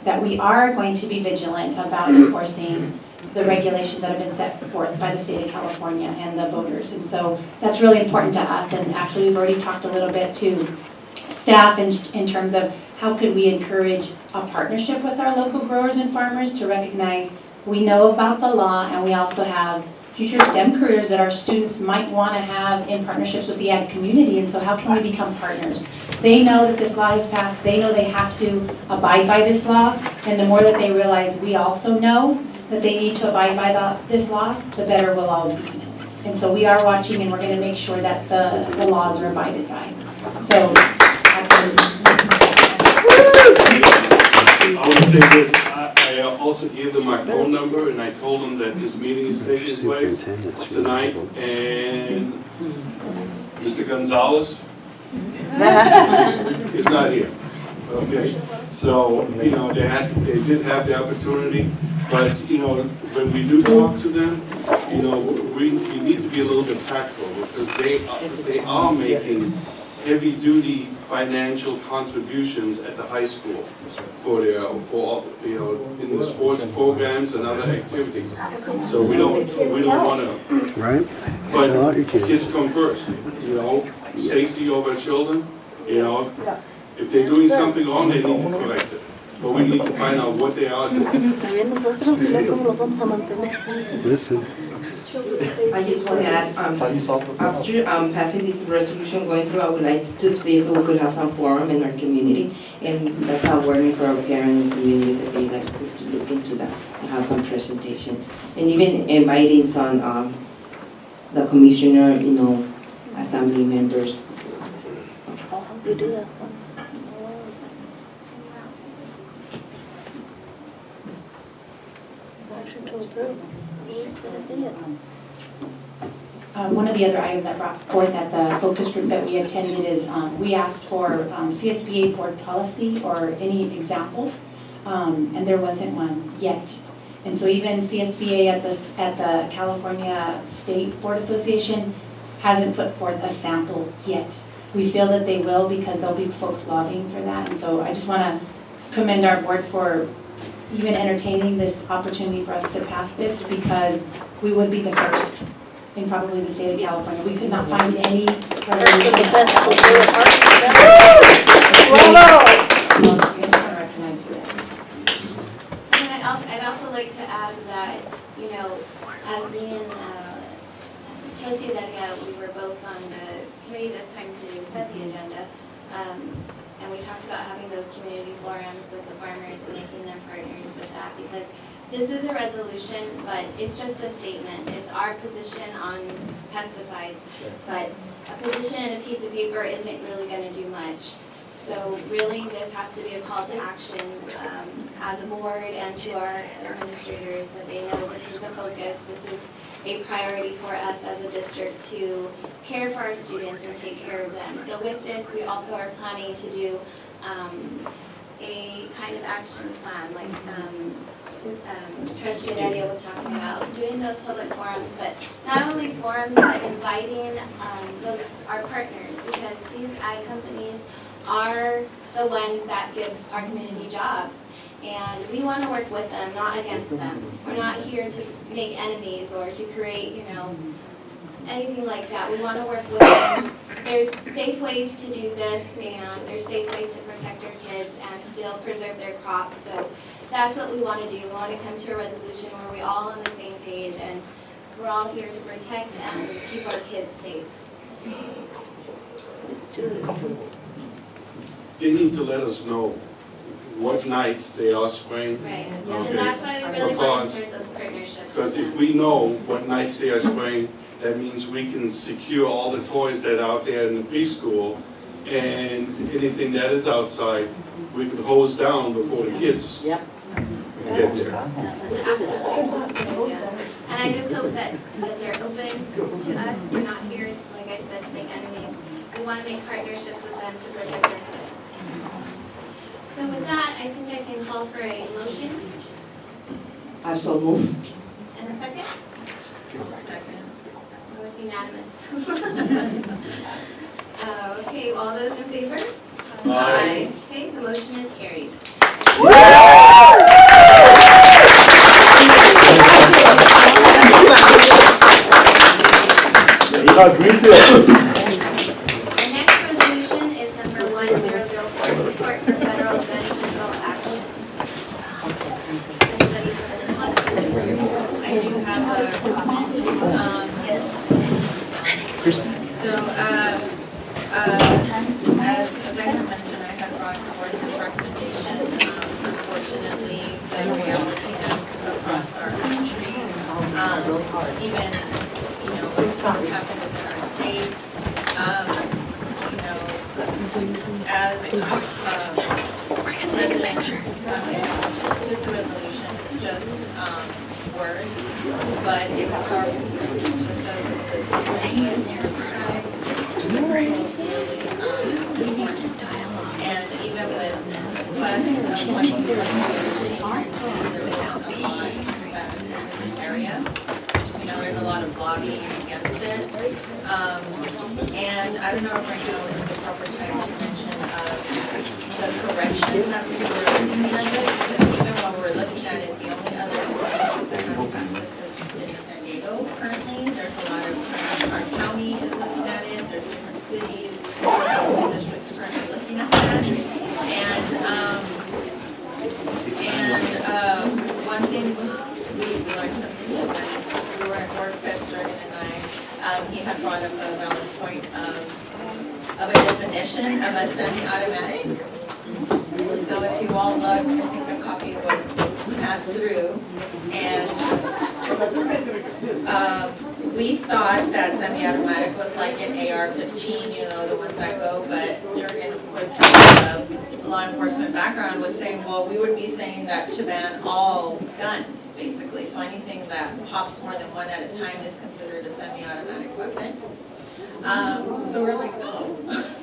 that we are going to be vigilant about enforcing the regulations that have been set forth by the state of California and the voters. And so that's really important to us. And actually, we've already talked a little bit to staff in terms of how could we encourage a partnership with our local growers and farmers to recognize we know about the law, and we also have future STEM careers that our students might want to have in partnerships with the ag community. And so how can we become partners? They know that this law is passed. They know they have to abide by this law. And the more that they realize we also know that they need to abide by this law, the better we'll all be. And so we are watching, and we're going to make sure that the laws are abided by. So, absolutely. I want to say this, I also gave them my phone number, and I told them that this meeting is taking place tonight, and Mr. Gonzalez is not here. Okay, so, you know, they did have the opportunity, but, you know, when we do talk to them, you know, we need to be a little bit tactful, because they are making heavy-duty financial contributions at the high school for you know, in the sports programs and other activities. So we don't want to. Right. But kids come first. You know, safety over children. You know, if they're doing something wrong, they need to correct it. But we need to find out what they are doing. Listen. I just want to add, after passing this resolution going through, I would like to see if we could have some forum in our community, and that's how we're working for our parents and community, that they guys could look into that and have some presentations, and even inviting some the commissioner, you know, assembly members. I'll help you do that. One of the other items that brought forth at the focus group that we attended is we asked for CSBA board policy or any examples, and there wasn't one yet. And so even CSBA at the California State Board Association hasn't put forth a sample yet. We feel that they will, because there'll be folks lobbying for that. And so I just want to commend our board for even entertaining this opportunity for us to pass this, because we would be the first in probably the state of California. We could not find any. And I'd also like to add that, you know, And we talked about having those community forums with the farmers and making them partners with that, because this is a resolution, but it's just a statement. It's our position on pesticides, but a position and a piece of paper isn't really gonna do much. So really, this has to be a call to action as a board and to our administrators, that they know this is a focus, this is a priority for us as a district to care for our students and take care of them. So with this, we also are planning to do a kind of action plan, like Trustee Heredia was talking about, doing those public forums, but not only forums, but inviting our partners, because these ag companies are the ones that give our community jobs. And we want to work with them, not against them. We're not here to make enemies or to create, anything like that. We want to work with them. There's safe ways to do this, and there's safe ways to protect our kids and still preserve their crops. So that's what we want to do. We want to come to a resolution where we're all on the same page and we're all here to protect and keep our kids safe. Let's do this. They need to let us know what nights they are spraying. Right, Okay. and that's why we really want to Because- start those partnerships. Because if we know what nights they are spraying, that means we can secure all the toys that are out there in the preschool, and anything that is outside, we can hose down before the kids get there. And I just hope that they're open to us. We're not here, like I said, to make enemies. We want to make partnerships with them to protect their kids. So with that, I think I can call for a motion I so move. and a second. Second. It was unanimous. Okay, all those in favor? Aye. Okay, the motion is carried. Greenfield. The next resolution is number 1004, support for federal gun control actions. I do have a comment. Yes. So, as I had mentioned, I had brought forward this recommendation. Unfortunately, the reality is across our country, even, what's happened within our state, as it's just a resolution, it's just words, but it's a powerful statement, just as it was in your strike. And even with requests of money, there wasn't a lot that is in this area. There's a lot of lobbying against it. And I don't know if right now is the proper time to mention the correction that we were looking at it, because even while we're looking at it, the only other school district that has passed this is in San Diego currently. There's a lot of, our county is looking at it, there's different cities, school districts currently looking at that. And one thing, we learned something new when we were at work, Jordan and I, he had brought up a valid point of a definition of a semi-automatic. So if you all look, I think a copy was passed through, and we thought that semi-automatic was like an AR-15, the ones that go, but Jurgen, of course, has a law enforcement background, was saying, well, we would be saying that to ban all guns, basically. So anything that pops more than one at a time is considered a semi-automatic weapon. So we're like, no,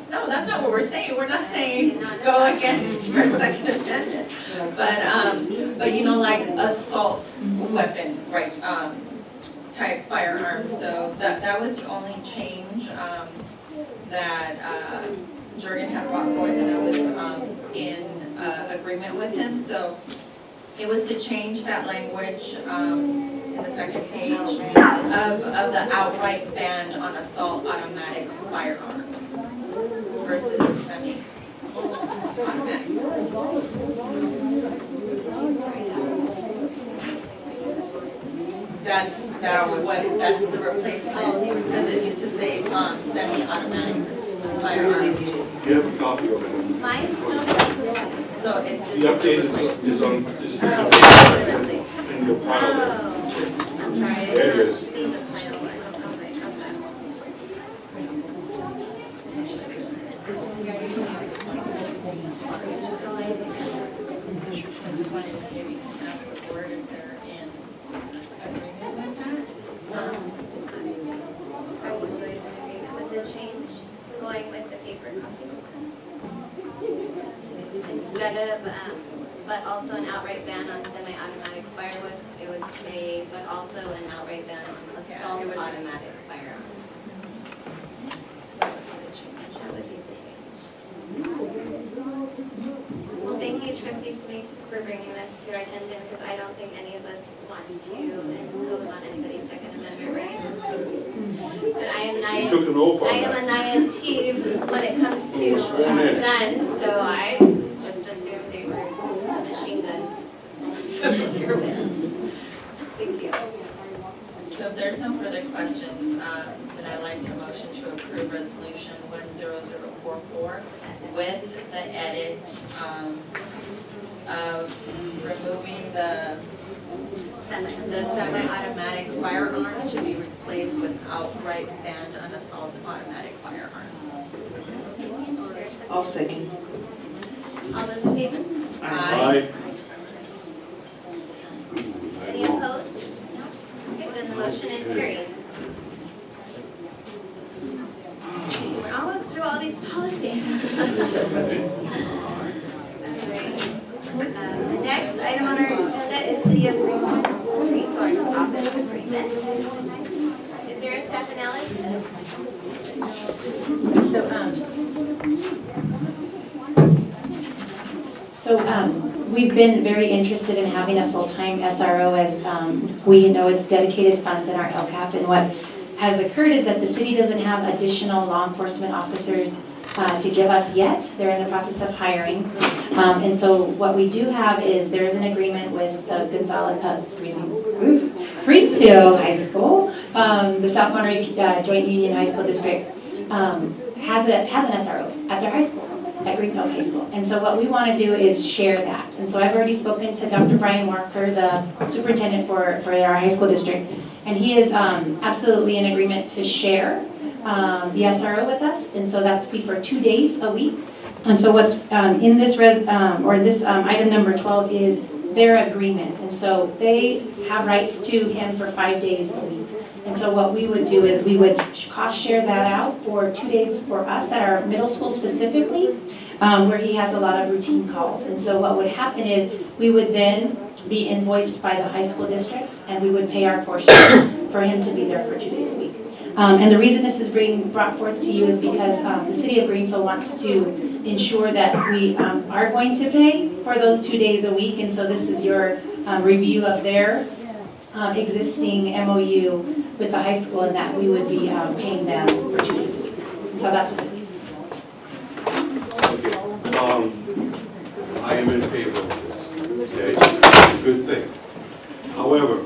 that's not what we're saying. We're not saying go against your Second Amendment. But like assault weapon, right, type firearms. So that was the only change that Jurgen had brought forward, and I was in agreement with him. So it was to change that language in the second page of the outright ban on assault automatic firearms versus semi-automatic. That's the replacement, because it used to say semi-automatic firearms. You have a copy of it. Mine still says So it The update is on, in your file. I'm sorry, I There it did is. not see the title. I just wanted to see if you can ask the board if they're in agreement with that. Are you guys in agreement with the change, going with the paper copy? Instead of, but also an outright ban on semi-automatic fireworks, it would say, but also an outright ban on assault automatic firearms. That would be the change. Well, thank you, Trustee Smith, for bringing this to our attention, because I don't think any of us want to impose on anybody's Second Amendment rights. But I am You took an oath on I am that. a naive when it comes to Sworn in. guns, so I just assumed they were machine guns. Thank you. So if there's no further questions, then I'd like to motion to approve resolution 10044 with the edit of removing the semi-automatic firearms to be replaced with outright ban on assault automatic firearms. I'll second. All those in favor? Aye. Any opposed? Okay, then the motion is carried. We're almost through all these policies. The next item on our agenda is City of Greenfield School Resource Office Agreement. Is there a step analysis? We've been very interested in having a full-time SRO as we know it's dedicated funds in our LCAP, and what has occurred is that the city doesn't have additional law enforcement officers to give us yet. They're in the process of hiring. And so what we do have is there is an agreement with Greenfield High School. The South Monterey Joint Union High School District has an SRO at their high school, at Greenfield High School. And so what we want to do is share that. And so I've already spoken to Dr. Brian Walker, the superintendent for our high school district, and he is absolutely in agreement to share the SRO with us, and so that's be for 2 days a week. And so what's in this item number 12 is their agreement, and so they have rights to him for 5 days a week. And so what we would do is we would cost share that out for 2 days for us at our middle school specifically, where he has a lot of routine calls. And so what would happen is we would then be invoiced by the high school district, and we would pay our portion for him to be there for 2 days a week. And the reason this is being brought forth to you is because the city of Greenfield wants to ensure that we are going to pay for those 2 days a week. And so this is your review of their existing MOU with the high school, and that we would be paying them for 2 days a week. And so that's what this is. I am in favor of this, okay? It's a good thing. However,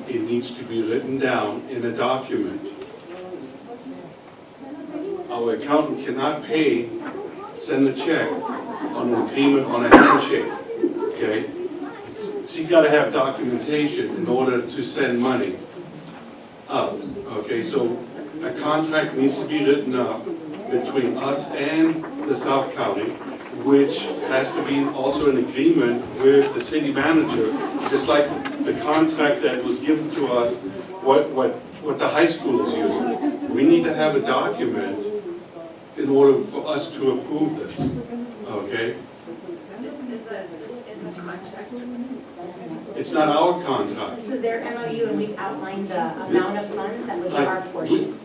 it needs to be written down in a document. Our accountant cannot pay, send a check on an agreement on a handshake, okay? So you gotta have documentation in order to send money up, okay? So a contract needs to be written up between us and the South County, which has to be also an agreement with the city manager, just like the contract that was given to us, what the high school is using. We need to have a document in order for us to approve this, okay? This is a contract. It's not our contract. This is their MOU, and we've outlined the amount of funds that would be our portion.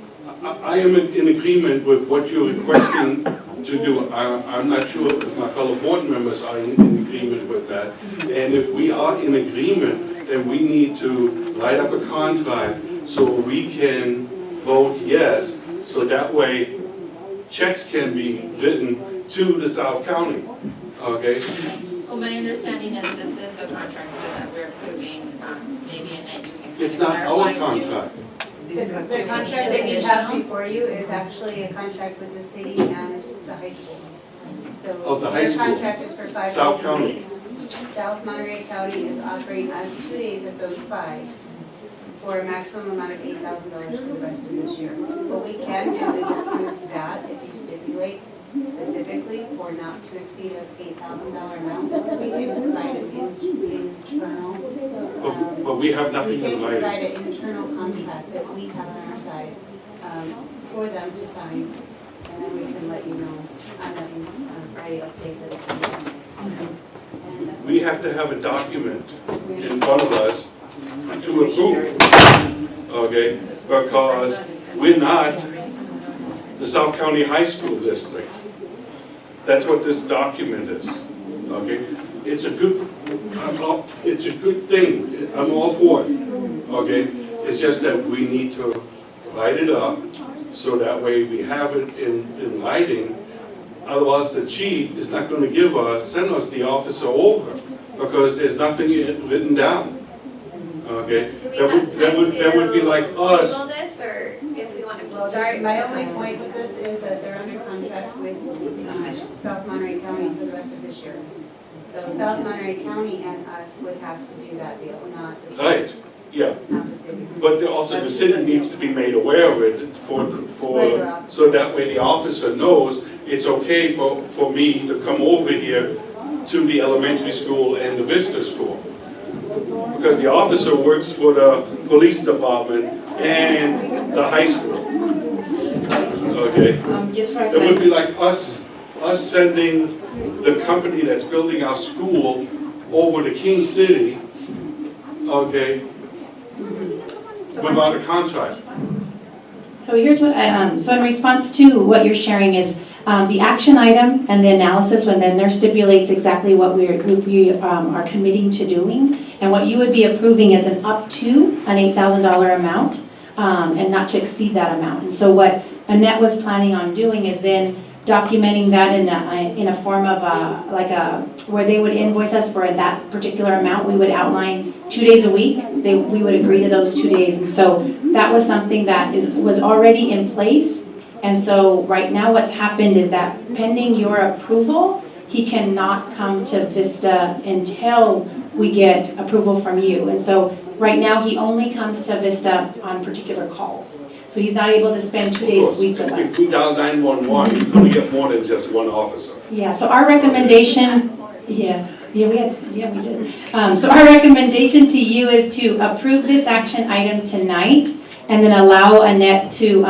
I am in agreement with what you're requesting to do. I'm not sure if my fellow board members are in agreement with that. And if we are in agreement, then we need to write up a contract so we can vote yes, so that way checks can be written to the South County, okay? Well, my understanding is this is the contract that we're approving, maybe in that you can. It's not our contract. The contract that you have before you is actually a contract with the city and the high school. So Of the high their school. contract is for 5 days South a County. week. South Monterey County is offering us 2 days of those 5 for a maximum amount of $8,000 for the rest of this year. What we can do is approve that if you stipulate specifically for not to exceed an $8,000 amount. We can provide an internal. But we have nothing We in can provide writing. an internal contract that we have on our side for them to sign, and then we can let you know on a Friday update that it's been signed. We have to have a document in front of us to approve, okay? Because we're not the South County High School District. That's what this document is, okay? It's a good thing, I'm all for it, okay? It's just that we need to write it up, so that way we have it in writing. Otherwise, the chief is not going to send us the officer over, because there's nothing written down, okay? Do we have time That would be like us. table this, or if we want to Well, start? my only point with this is that they're under contract with South Monterey County for the rest of this year. So South Monterey County and us would have to do that deal, not the city. Right, yeah. Not the city. But also the city needs to be made aware of it so that way the officer knows it's okay for me to come over here to the elementary school and the Vista school. Because the officer works for the police department and the high school. Okay? Just for It would be like us sending the company that's building our school over to King City, okay, without a contract. So here's what so in response to what you're sharing is the action item and the analysis when then there stipulates exactly what we are committing to doing, and what you would be approving is an up to an $8,000 amount and not to exceed that amount. And so what Annette was planning on doing is then documenting that in a form of where they would invoice us for that particular amount. We would outline 2 days a week. We would agree to those 2 days. And so that was something that was already in place. And so right now what's happened is that pending your approval, he cannot come to Vista until we get approval from you. And so right now he only comes to Vista on particular calls. So he's not able to spend 2 days a week with us. If we dial 911, you're going to get more than just one officer. Yeah, so our recommendation, we did. So our recommendation to you is to approve this action item tonight, and then allow Annette to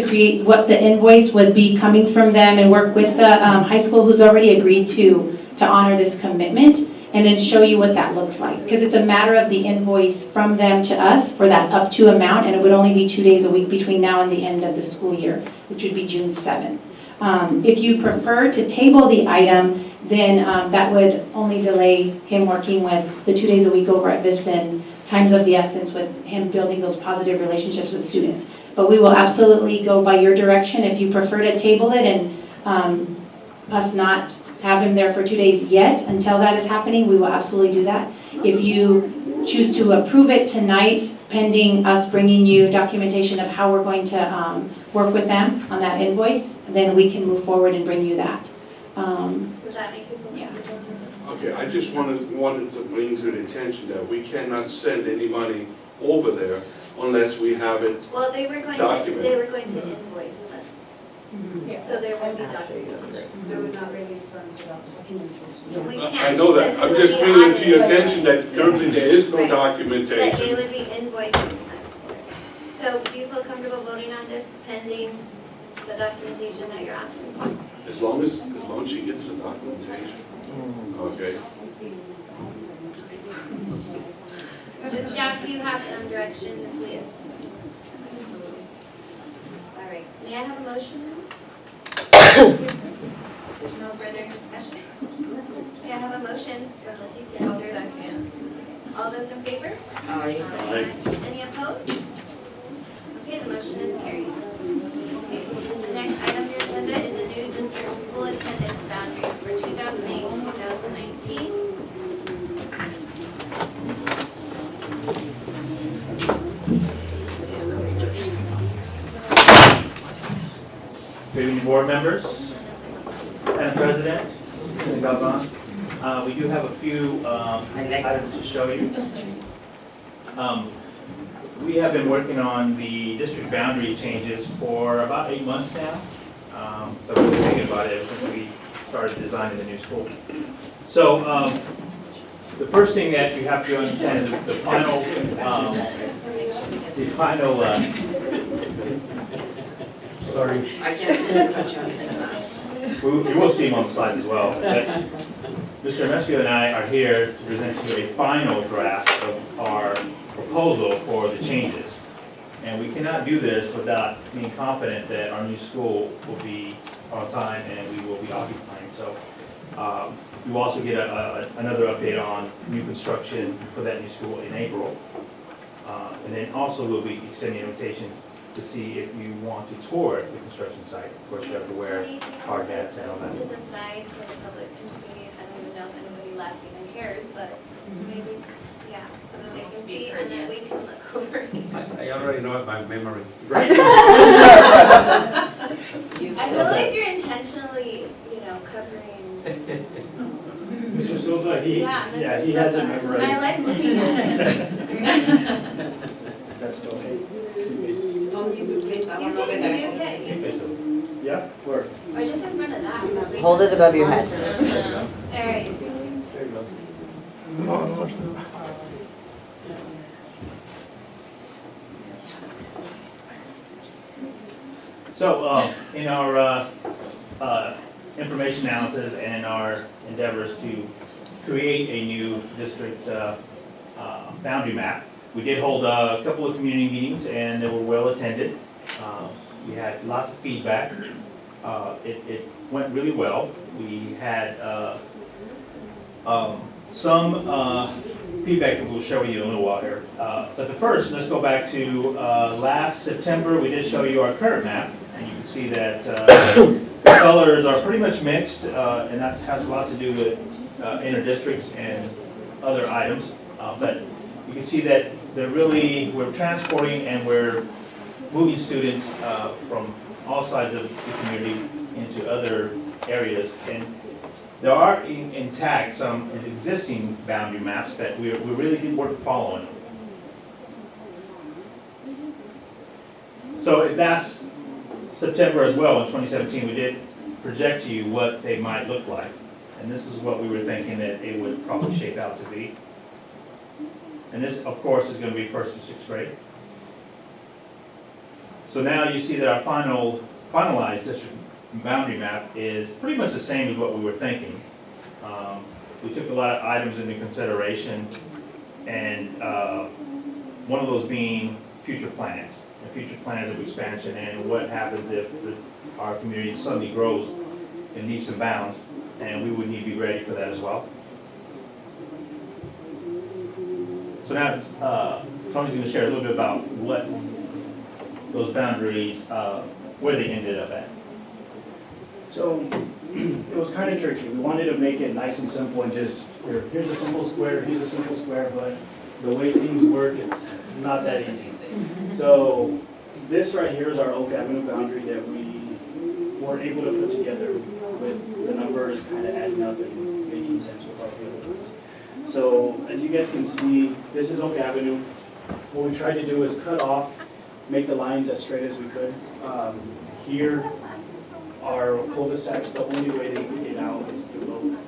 create what the invoice would be coming from them, and work with the high school who's already agreed to honor this commitment, and then show you what that looks like. Because it's a matter of the invoice from them to us for that up to amount, and it would only be 2 days a week between now and the end of the school year, which would be June 7th. If you prefer to table the item, then that would only delay him working with the 2 days a week over at Vista, and times of the essence with him building those positive relationships with students. But we will absolutely go by your direction. If you prefer to table it and us not have him there for 2 days yet until that is happening, we will absolutely do that. If you choose to approve it tonight, pending us bringing you documentation of how we're going to work with them on that invoice, then we can move forward and bring you that. Does that make you feel comfortable? Okay, I just wanted to bring to the attention that we cannot send any money over there unless we have it Well, they were going to invoice us. So there would be documentation. They would not release funds without documentation. We can't. I know that. I'm just bringing it to your attention that currently there is no Right. But documentation. they would be invoicing us for it. So do you feel comfortable voting on this pending the documentation that you're asking for? As long as she gets the documentation. Okay. The staff, do you have direction, please? All right, may I have a motion now? There's no further discussion? May I have a motion from Leticia? I'll second. All those in favor? Aye. Any opposed? Okay, the motion is carried. Okay, the next item on your agenda is the new district school attendance boundaries for 2008-2019. Good evening, board members. Superintendent Galvan. We do have a few items to show you. We have been working on the district boundary changes for about 8 months now. But we've been thinking about it ever since we started designing the new school. So the first thing that you have to understand is the final, sorry. I can't see the You will see them on the slides as well. But Mr. Mescu and I are here to present to you a final draft of our proposal for the changes. And we cannot do this without being confident that our new school will be on time and we will be occupying. So you will also get another update on new construction for that new school in April. And then also we'll be extending invitations to see if you want to tour the construction site. Of course, you have to wear hard hats and all that. To the side so the public can see. I don't even know if anybody left even cares, but maybe, yeah, so that they can see and then we can look over here. I already know it by memory. I feel like you're intentionally, covering. Mr. Silva, he has it memorized. And I like looking at it. That's still okay. Yeah, where? or just in front of that. Hold it above your head. All right. There you go. So in our information analysis and our endeavors to create a new district boundary map, we did hold a couple of community meetings and they were well attended. We had lots of feedback. It went really well. We had some feedback that we'll show you in a little while here. But the first, let's go back to last September. We did show you our current map, and you can see that the colors are pretty much mixed, and that has a lot to do with inter-districts and other items. But you can see that we're transporting and we're moving students from all sides of the community into other areas. And there are intact some existing boundary maps that we really did work following. So last September as well, in 2017, we did project to you what they might look like. And this is what we were thinking that it would probably shape out to be. And this, of course, is going to be 1st to 6th grade. So now you see that our finalized district boundary map is pretty much the same as what we were thinking. We took a lot of items into consideration, and one of those being future plans of expansion, and what happens if our community suddenly grows in leaps and bounds, and we would need to be ready for that as well. So now Tony's going to share a little bit about what those boundaries, where they ended up at. So it was kind of tricky. We wanted to make it nice and simple and just, here's a simple square, here's a simple square, but the way things work, it's not that easy. So this right here is our Oak Avenue boundary that we were able to put together with the numbers kind of adding up and making sense with all the other ones. So as you guys can see, this is Oak Avenue. What we tried to do is cut off, make the lines as straight as we could. Here, our cul-de-sacs, the only way they can get out is through Oak.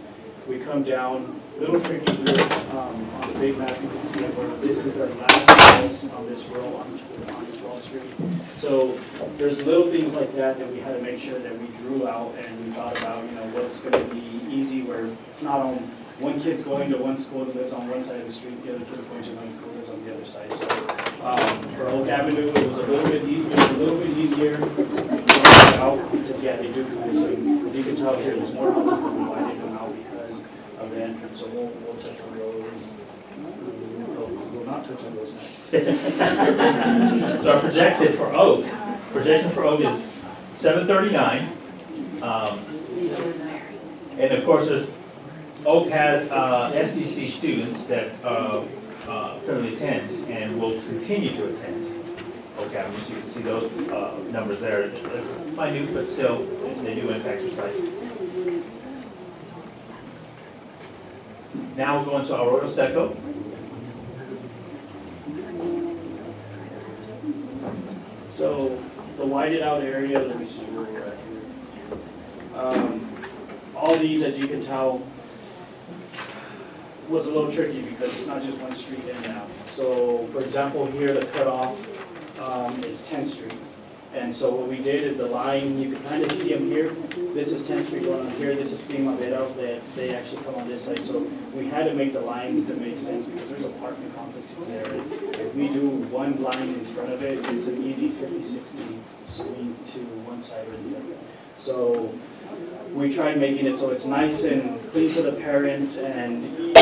We come down, little tricky here, on the big map you can see where this is the last house on this row on 12th Street. So there's little things like that that we had to make sure that we drew out and we thought about, what's going to be easy where it's not on one kid's going to one school that lives on one side of the street, the other kid's going to one school that lives on the other side. So for Oak Avenue, it was a little bit easier out because they do come in. So as you can tell here, there's more houses, but we widened them out because of the entrance. So we'll touch on those. We'll not touch on those next. So our projection for Oak is 739. And of course, Oak has SDC students that currently attend and will continue to attend Oak Avenue. So you can see those numbers there. It's minute, but still, they do impact the site. Now we'll go into Arroyo Seco. So the whited out area, let me see where we're at here. All these, as you can tell, was a little tricky because it's not just one street in and out. So for example, here the cutoff is 10th Street. And so what we did is the line, you can kind of see them here. This is 10th Street going on here, this is Primavera, they actually come on this side. So we had to make the lines to make sense because there's apartment complexes there. If we do one line in front of it, it's an easy 50-60 swing to one side or the other. So we tried making it so it's nice and clean for the parents, and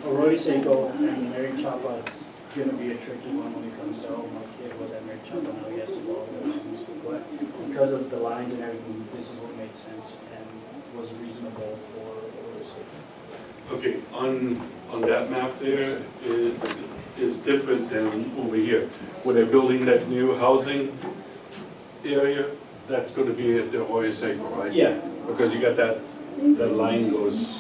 Arroyo Seco and Mary Chapa, it's gonna be a tricky one when it comes to, oh, my kid was at Mary Chapa, now he has to go all the way to East. But because of the lines and everything, this is what made sense and was reasonable for Arroyo Seco. Okay, on that map there, it is different than over here. Where they're building that new housing area, that's going to be at the Arroyo Seco, right? Yeah. Because you got that line goes,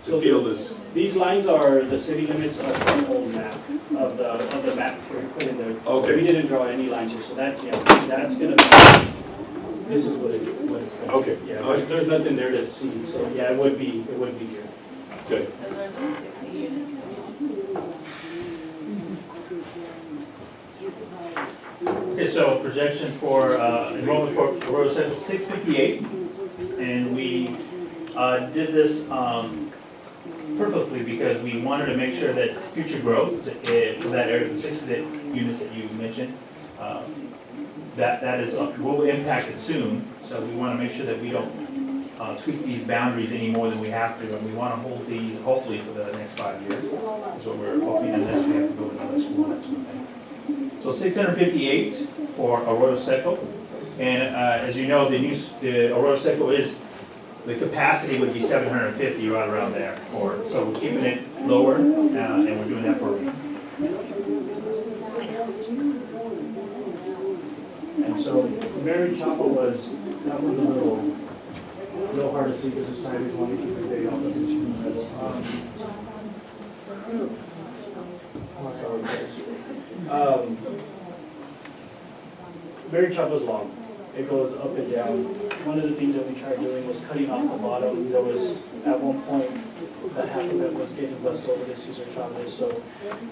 the field is. These lines are the city limits of the old map, of the map we put in there. Okay. We didn't draw any lines here, so that's, yeah, that's gonna be, this is what it's gonna be. Okay. Yeah, there's nothing there to see, so yeah, it would be here. Good. Those are those 60 units. Okay, so projection for enrollment for Arroyo Seco 658, and we did this perfectly because we wanted to make sure that future growth for that area, the 60 units that you mentioned, that is will impact it soon. So we want to make sure that we don't tweak these boundaries any more than we have to, and we want to hold these hopefully for the next 5 years. That's what we're hoping, unless we have to go to another school, that sort of thing. So 658 for Arroyo Seco, and as you know, the Arroyo Seco is, the capacity would be 750, right around there. So we're keeping it lower, and we're doing that for a reason. And so Mary Chapa was, that was a little hard to see because the side is one to keep it big off of this in the middle. Mary Chapa is long. It goes up and down. One of the things that we tried doing was cutting off the bottom. There was, at one point, that half of it was getting bussed over to Cesar Chavez, so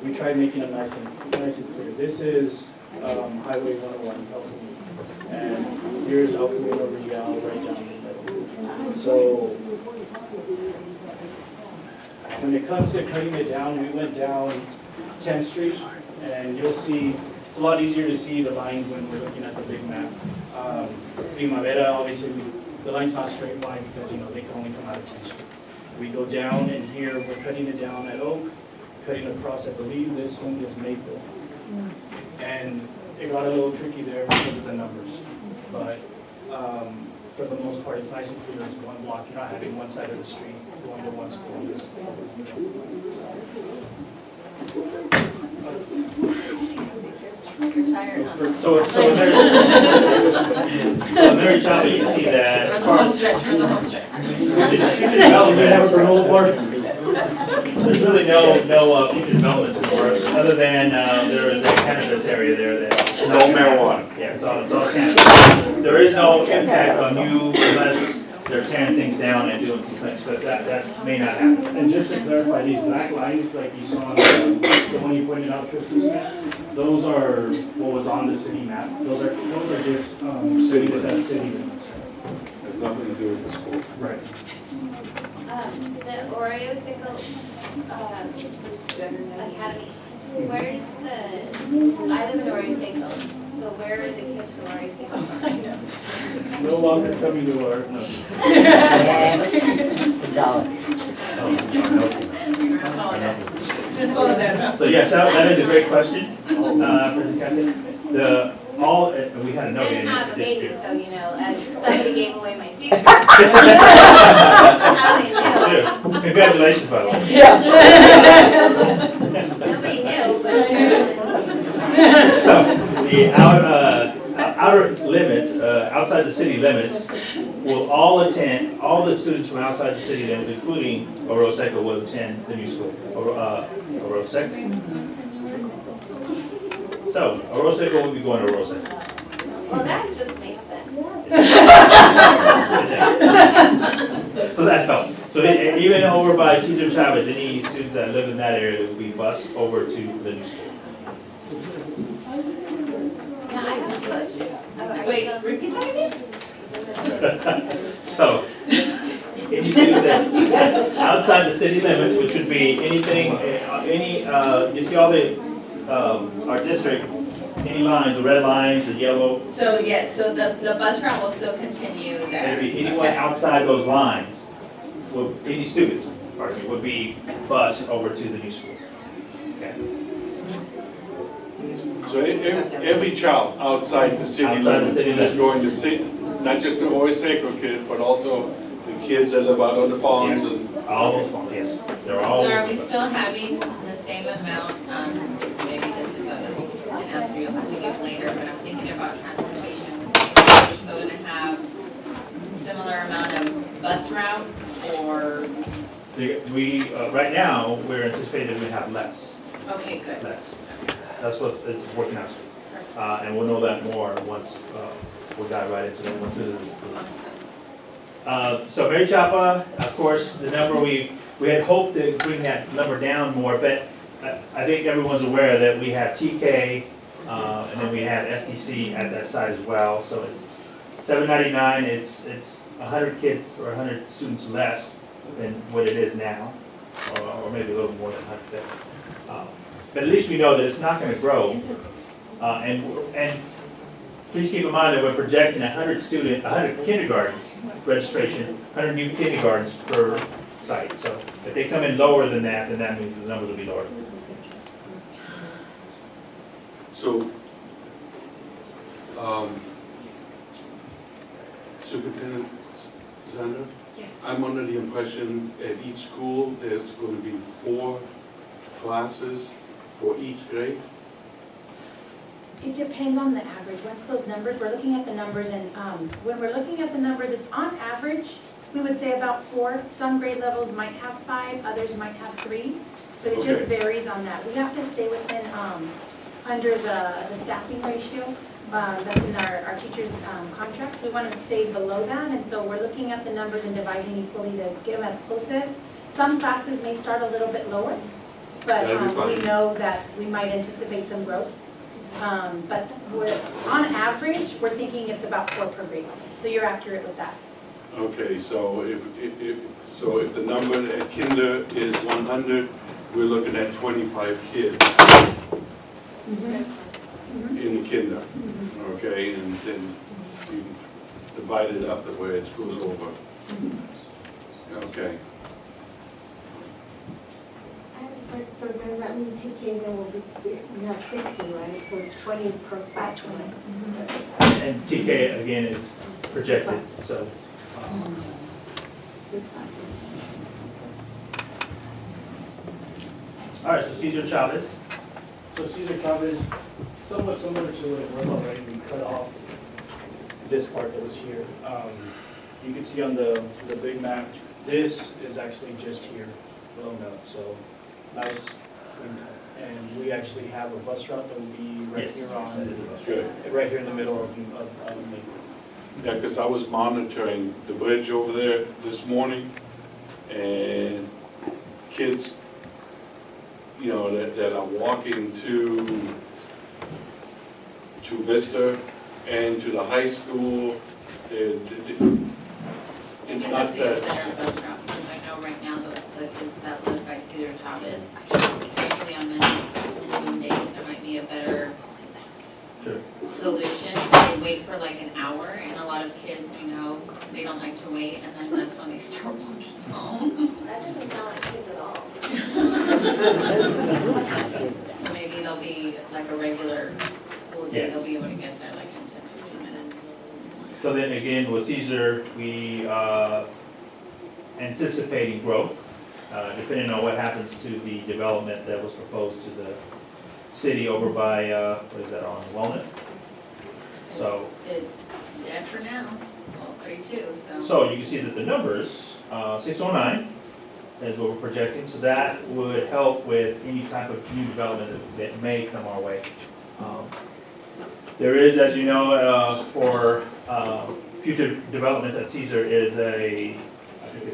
we tried making it nice and clear. This is Highway 101, El Camino. And here's El Camino Real right down the middle. So when it comes to cutting it down, we went down 10th Street, and you'll see, it's a lot easier to see the lines when we're looking at the big map. Primavera, obviously, the line's not straight line because, you know, they can only come out of 10th Street. We go down, and here we're cutting it down at Oak, cutting across, I believe this one is Maple. And it got a little tricky there because of the numbers. But for the most part, it's nice and clear. It's one block. You're not having one side of the street going to one school. So Mary Chapa, you can see that. We're the home stretch, we're the home stretch. There's really no future developments in the works, other than there's a cannabis area there that. It's all marijuana. Yeah, it's all cannabis. There is no impact on you unless they're tearing things down and doing some things, but that may not happen. And just to clarify, these black lines, like you saw on the one you pointed out, Trustee Smith, those are what was on the city map. Those are just city within city limits. Has nothing to do with the school. Right. The Arroyo Seco Academy, where's the, I live in Arroyo Seco, so where are the kids from Arroyo Seco? No longer coming to our, no. So yes, that is a great question, President Captain. We had a note I in didn't have a this baby, year. so, you know, as somebody gave away my secret. That's true. Congratulations, by the way. Nobody knew, but. So, the outer limits, outside the city limits, will all attend, all the students from outside the city limits, including Oroseco, will attend the new school. Oroseco? So, Oroseco will be going to Oroseco. Well, that just makes sense. So that's helped. So even over by Cesar Chavez, any students that live in that area will be bused over to the new school. Now, I have a question. Wait, repeat that again? So, any student that's outside the city limits, which would be anything, you see all the, our district, any lines, the red lines, the yellow, So, yeah, so the bus route will still continue there. it'd be anyone outside those lines, any students, pardon me, would be bused over to the new school. Okay. So every child outside the city Outside the limits city is limits. going to see, not just the Oroseco kids, but also the kids that live out on the farms Yes, and. all those ones, yes. They're all. So are we still having the same amount, maybe this is an answer you'll have to give later, but I'm thinking about transportation. Are we still gonna have similar amount of bus routes or, We, right now, we're anticipating we have less. okay, good. Less. That's what's, it's working out. And we'll know that more once, we got right into that, once it is. So Mary Chapa, of course, the number we had hoped to bring that number down more, but I think everyone's aware that we have TK, and then we have SDC at that side as well, so it's $7.99, it's 100 kids or 100 students less than what it is now, or maybe a little more than 100. But at least we know that it's not gonna grow, and please keep in mind that we're projecting 100 kindergartens registration, 100 new kindergartens per site. So if they come in lower than that, then that means the numbers will be lower. So, Superintendent Zander? Yes. I'm under the impression at each school, there's going to be 4 classes for each grade? It depends on the average. Once those numbers, we're looking at the numbers, and when we're looking at the numbers, it's on average, we would say about 4. Some grade levels might have 5, others might have 3, but it just varies on that. We have to stay within, under the staffing ratio. That's in our teachers' contracts. We want to stay below that, and so we're looking at the numbers and dividing equally to get them as close as. Some classes may start a little bit lower, but we know that we might anticipate some growth. But on average, we're thinking it's about 4 per grade level. So you're accurate with that. Okay, so if the number at kinder is 100, we're looking at 25 kids in the kinder. Okay, and then you divide it up the way it goes over. Okay. So does that mean TK then will be, we have 60, right? So it's 20 per class. 20. And TK again is projected, so. All right, so Cesar Chavez. So Cesar Chavez, somewhat similar to what it was already, we cut off this part that was here. You can see on the big map, this is actually just here, blown up, so nice clean cut. And we actually have a bus route that will be right here on, right here in the middle of Maple. Yeah, because I was monitoring the bridge over there this morning, and kids, you know, that are walking to Vista and to the high school, it's not that. I know right now the kids that live by Cedar Chavez, especially on many days, there might be a better solution. They wait for like an hour, and a lot of kids, we know, they don't like to wait, and then that's when they start walking home. That doesn't sound like kids at all. Maybe they'll be like a regular school day, Yes. they'll be able to get there like in 10, 15 minutes. So then again, with Cesar, we anticipating growth, depending on what happens to the development that was proposed to the city over by, what is that, on Walnut? So, It's dead for now. Well, 32, so. So you can see that the numbers, 609 is what we're projecting, so that would help with any type of new development that may come our way. There is, as you know, for future developments at Caesar is I think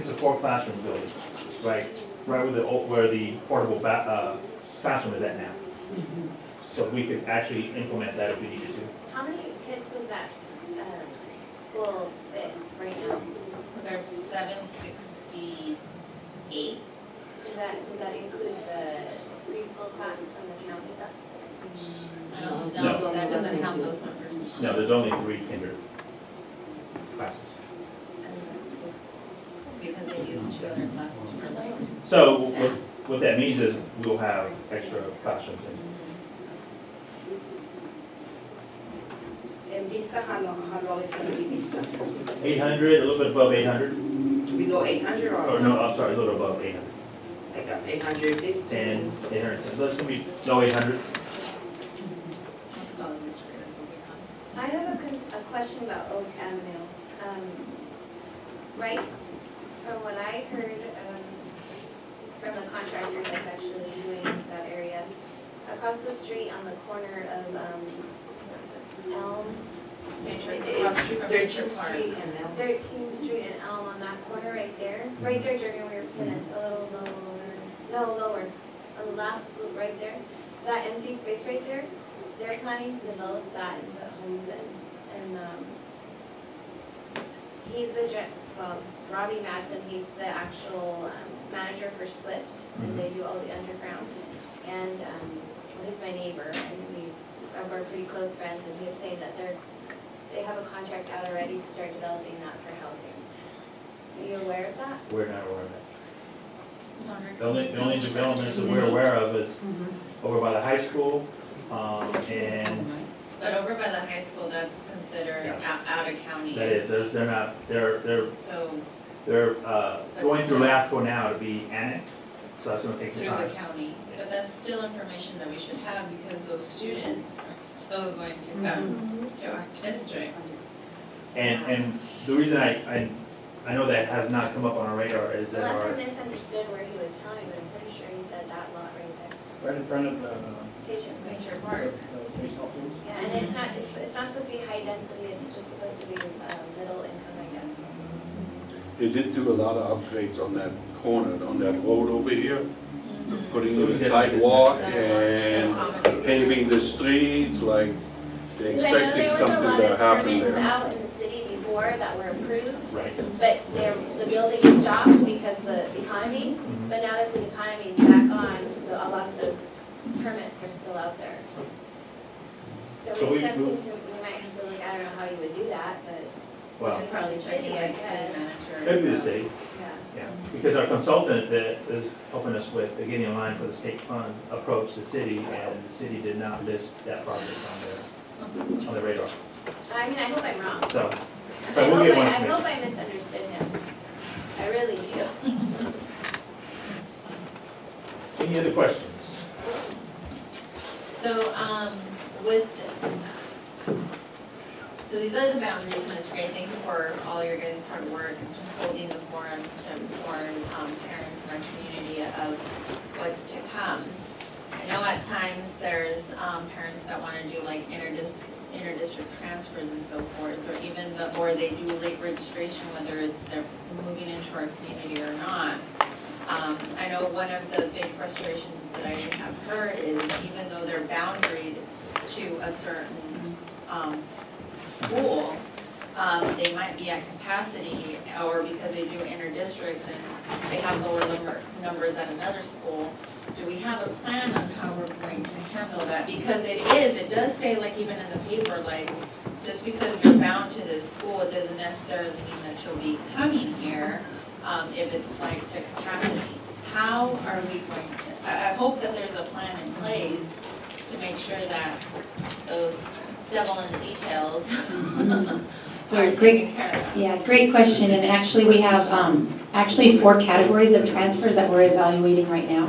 it's a 4 classroom building, right where the portable classroom is at now. So we could actually implement that if we needed to. How many kids does that school fit right now? There's 768. Does that include the preschool class from the county? No. No, that doesn't count those numbers. No, there's only 3 kinder classes. Because they use 2 other classes for like. So what that means is we'll have extra classrooms. And Vista, how long is going to be Vista? 800, a little bit above 800. Below 800 or? Or no, I'm sorry, a little above 800. Like 850? And 800, so that's gonna be, no, 800. I have a question about Oak Avenue. Right, from what I heard from the contractor that's actually doing that area, across the street on the corner of Elm, 13th Street and Elm. 13th Street and Elm on that corner right there, Jordan, where your pin is, a little lower, on the last loop right there, that empty space right there, they're planning to develop that and put homes in. And he's Robbie Madsen, he's the actual manager for Swift, and they do all the underground. And he's my neighbor, and we're pretty close friends, and he was saying that they have a contract out already to start developing that for housing. Are you aware of that? We're not aware of that. The only developments that we're aware of is over by the high school, and. But over by the high school, that's considered out of county. That is, they're So. They're going through LAFCO now to be annexed, so that's gonna take some time. Through the county, but that's still information that we should have because those students are still going to come to our district. And the reason I know that has not come up on our radar is that Unless our. I misunderstood where he was telling me, but I'm pretty sure he said that lot right there. Right in front of the Nature Park. baseball fields. Yeah, and it's not supposed to be high density, it's just supposed to be middle income, I guess. They did do a lot of upgrades on that corner, on that road over here. Putting in a sidewalk and paving the streets, like they're Because I know expecting there was a something lot to of happen permits there. out in the city before that were approved, Right. but the building stopped because the economy, but now that the economy is back on, a lot of those permits are still out there. So So it's something we might have to look, I don't know how you would do that, but. Well, We'd probably check City, in I with city guess. manager. It'd be the city, Yeah. yeah, because our consultant that is helping us with getting in line for the state funds approached the city, and the city did not list that project on their radar. I mean, I hope I'm wrong. So, I but we'll get more hope information. I misunderstood him. I really do. Any other questions? So, so these are the boundaries, and it's great. Thank you for all your guys' hard work and holding the forums to inform parents in our community of what's to come. I know at times there's parents that want to do like interdistrict transfers and so forth, or even or they do late registration, whether it's they're moving into our community or not. I know one of the big frustrations that I have heard is even though they're boundaried to a certain school, they might be at capacity, or because they do interdistrict and they have lower numbers at another school. Do we have a plan on how we're going to handle that? Because it does say, like even in the paper, like just because you're bound to this school, it doesn't necessarily mean that you'll be coming here if it's like to capacity. How are we going to, I hope that there's a plan in place to make sure that those devil in the details So are great, taken care of. yeah, great question. And actually, we have actually 4 categories of transfers that we're evaluating right now.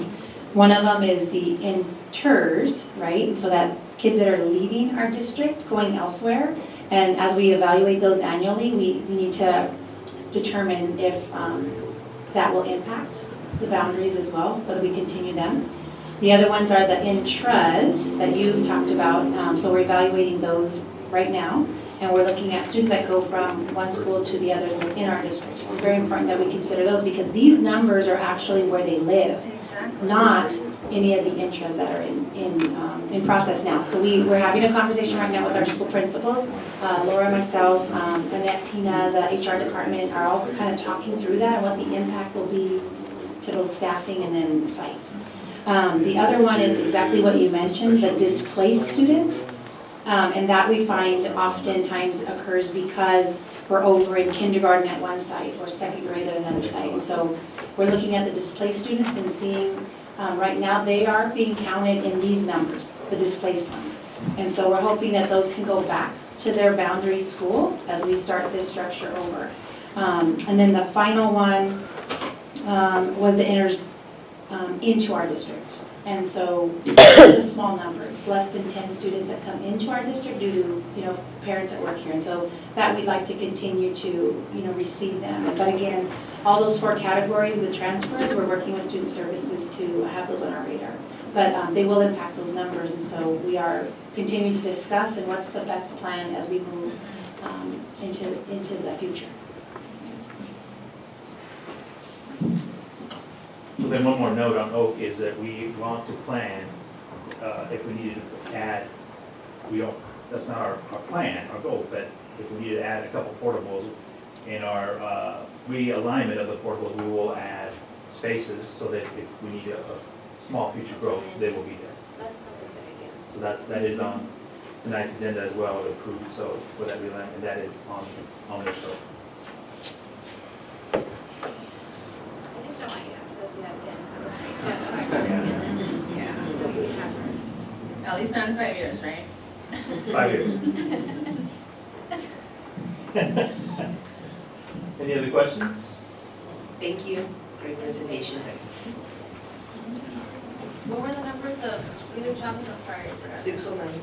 One of them is the inters, right? So that kids that are leaving our district, going elsewhere. And as we evaluate those annually, we need to determine if that will impact the boundaries as well, whether we continue them. The other ones are the intras that you talked about, so we're evaluating those right now, and we're looking at students that go from one school to the other within our district. It's very important that we consider those because these numbers are actually where they live, not any of the intras that are in process now. So we're having a conversation right now with our school principals. Laura, myself, Annette, Tina, the HR department are all kind of talking through that and what the impact will be to both staffing and then sites. The other one is exactly what you mentioned, the displaced students. And that we find oftentimes occurs because we're over in kindergarten at one site or second grade at another site. And so we're looking at the displaced students and seeing right now they are being counted in these numbers, the displaced ones. And so we're hoping that those can go back to their boundary school as we start this structure over. And then the final one was the enters into our district. And so it's a small number. It's less than 10 students that come into our district due to, parents that work here. And so that we'd like to continue to, receive them. But again, all those 4 categories, the transfers, we're working with student services to have those on our radar. But they will impact those numbers. And so we are continuing to discuss and what's the best plan as we move into the future. So then one more note on Oak is that we want to plan, if we needed to add, that's not our plan, our goal, but if we need to add a couple portables in our realignment of the portables, we will add spaces so that if we need a small future growth, they will be there. So that is on tonight's agenda as well to approve, so for that realignment, that is on their scope. I just don't want you to have to go through that again. Yeah. At least not in 5 years, right? 5 years. Any other questions? Thank you. Great presentation. What were the numbers of senior jobs? I'm sorry, I forgot. 609.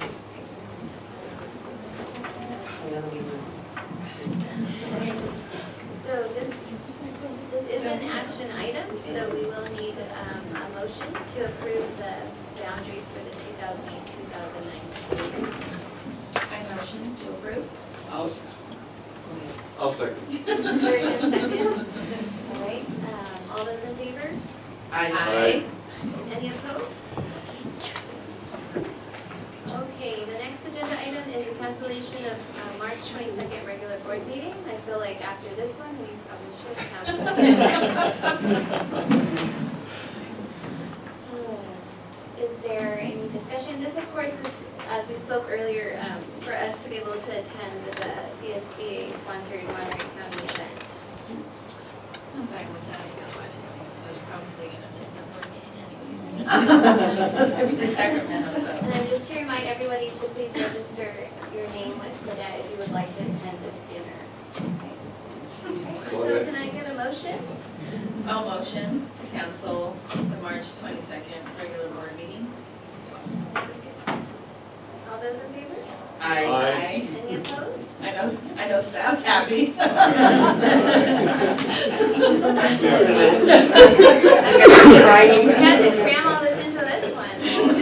So this is an action item, so we will need a motion to approve the boundaries for the 2008-2009 school year. I motion to approve. I'll second. Third and second. All right, all those in favor? Aye. Any opposed? Okay, the next agenda item is the cancellation of March 22nd regular board meeting. I feel like after this one, we probably should cancel it. Is there any discussion? This, of course, is, as we spoke earlier, for us to be able to attend the CSBA-sponsored Monterey County event. I'm fine with that. I was probably going to miss the board meeting anyways. That's going to be in Sacramento, so. And then just to remind everybody to please register your name with Lynette if you would like to attend this dinner. Okay. So can I get a motion? I'll motion to cancel the March 22nd regular board meeting. All those in favor? Aye. Any opposed? I know staff's happy. We had to cram all this into this one.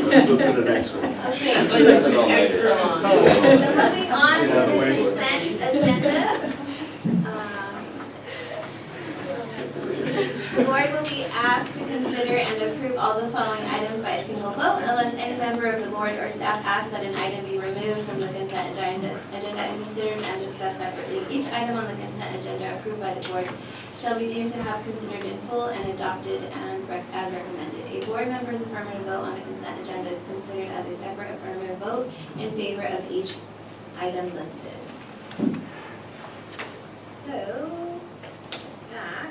Let's go to the next one. Okay. So it's just extra long. So moving on to the consent agenda. The board will be asked to consider and approve all the following items by a single vote unless any member of the board or staff asks that an item be removed from the consent agenda and considered and discussed separately. Each item on the consent agenda approved by the board shall be deemed to have considered in full and adopted and as recommended. A board member's affirmative vote on a consent agenda is considered as a separate affirmative vote in favor of each item listed. So, that.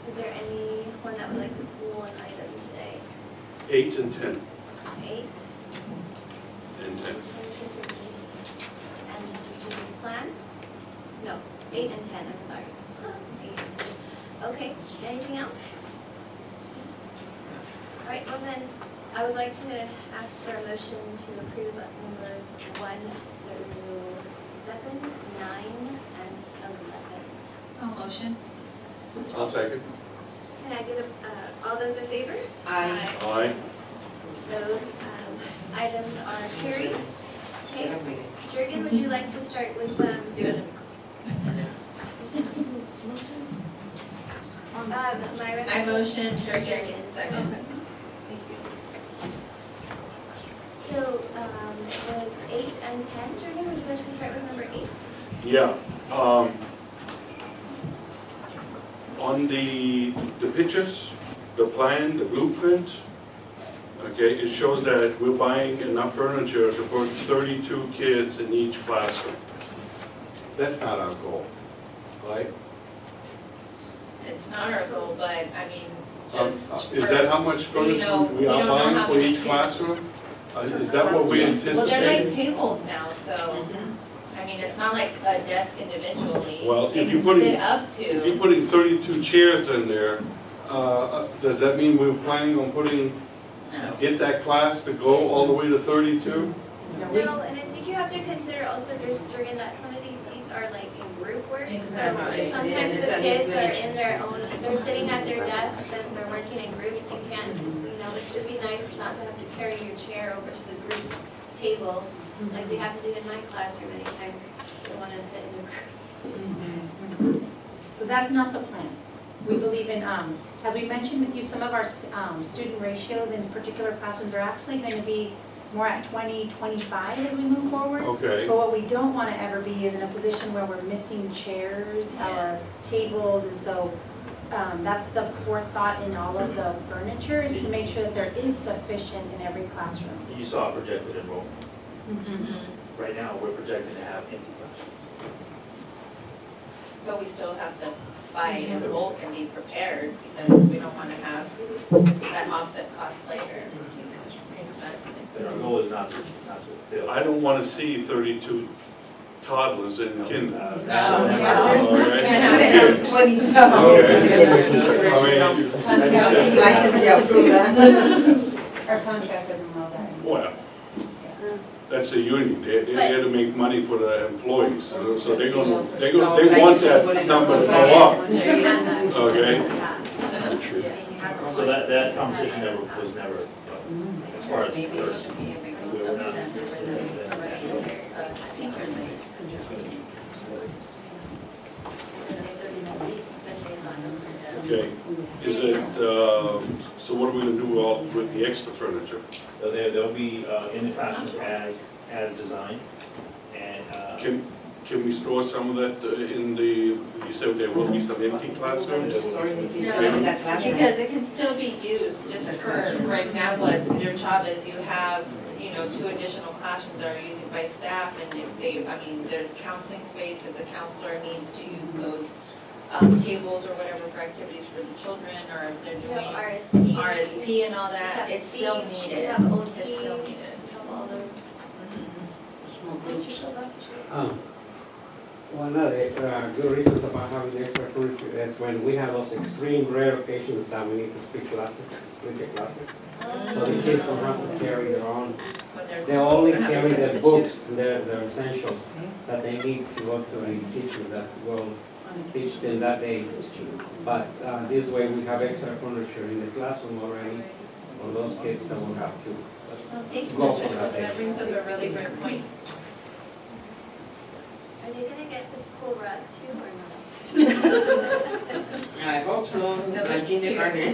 Is there anyone that would like to pull an item today? 8 and 10. 8 And 10. and strategic plan? No, 8 and 10, I'm sorry. 8 and 10. Okay, anything else? All right, well then, I would like to ask for a motion to approve numbers 1 through 7, 9, and 11. Motion? I'll second. Can I get all those in favor? Aye. Aye. Those items are carried. Okay, Jurgen, would you like to start with Myra? I motion, Jurgen, second. Thank you. So, it was 8 and 10, Jurgen, would you like to start with number 8? Yeah. On the pictures, the plan, the blueprint, okay, it shows that we're buying enough furniture to put 32 kids in each classroom. That's not our goal, right? It's not our goal, but I mean, just Is for- that how much furniture we are buying for each classroom? Is that what we anticipate? Well, they're like tables now, so, I mean, it's not like a desk individually. Well, They if you're can putting, sit up to. if you're putting 32 chairs in there, does that mean we're planning on get that class to go all the way to 32? No, and I think you have to consider also, Jurgen, that some of these seats are like in group work. Exactly. So sometimes the kids are in their own, they're sitting at their desks and they're working in groups. You can't, it should be nice not to have to carry your chair over to the group table, like they have to do in my classroom anytime they want to sit in a group. So that's not the plan. We believe in, as we mentioned with you, some of our student ratios in particular classrooms are actually going to be more at 20, 25 as we move forward. Okay. But what we don't want to ever be is in a position where we're missing chairs or tables, and so that's the forethought in all of the furniture, is to make sure that there is sufficient in every classroom. You saw projected enrollment. Right now, we're projected to have empty classrooms. But we still have to buy in bulk and be prepared, because we don't want to have that offset cost later. But our goal is not to fill. I don't want to see 32 toddlers in kinder. No. Can't have 20. Our contract doesn't allow that. Well, that's a union, they're there to make money for the employees, so they want that number to go up, okay? So that conversation was never, as far as Maybe it should be if it goes up to that number, then teachers. Okay, is it, so what are we gonna do with the extra furniture? So they'll be in the classrooms as designed, and Can we store some of that in the, you said there will be some empty classrooms? Because it can still be used, just for example, at Cedar Chavez, you have, 2 additional classrooms that are used by staff, and if there's counseling space, if the counselor needs to use those tables or whatever for activities for the children, or if they're doing RSP and all that, it's still needed. It's still needed. All those. One of the good reasons about having the extra furniture is when we have those extreme rare occasions that we need to split the classes. So the kids don't have to carry their own. They only carry the books, their essentials that they need to go to the teacher that will teach them that day. But this way we have extra furniture in the classroom already for those kids that will have to Thank you, go Mr. for that That day. brings up a really great point. Are they gonna get this cool rug too or not? I hope so. Like kindergarten.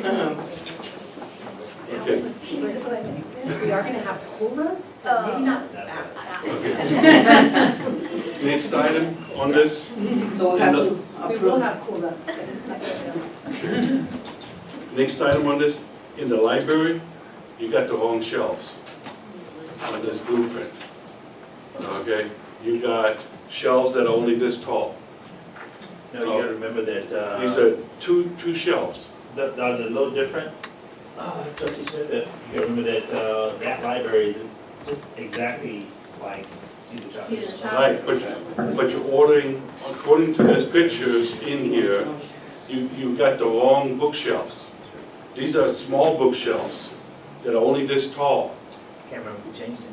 Okay. We are going to have cool rugs, but maybe not that. Next item on this? So we have to We will have cool rugs. Next item on this, in the library, you got the wrong shelves on this blueprint. Okay, you got shelves that are only this tall. no, you gotta remember that. These are two shelves. That was a little different. Trustee Smith, you gotta remember that that library is just exactly like Cedar Chavez. Right, but you're ordering, according to these pictures in here, you got the wrong bookshelves. These are small bookshelves, that are only this tall. Can't remember if we changed it.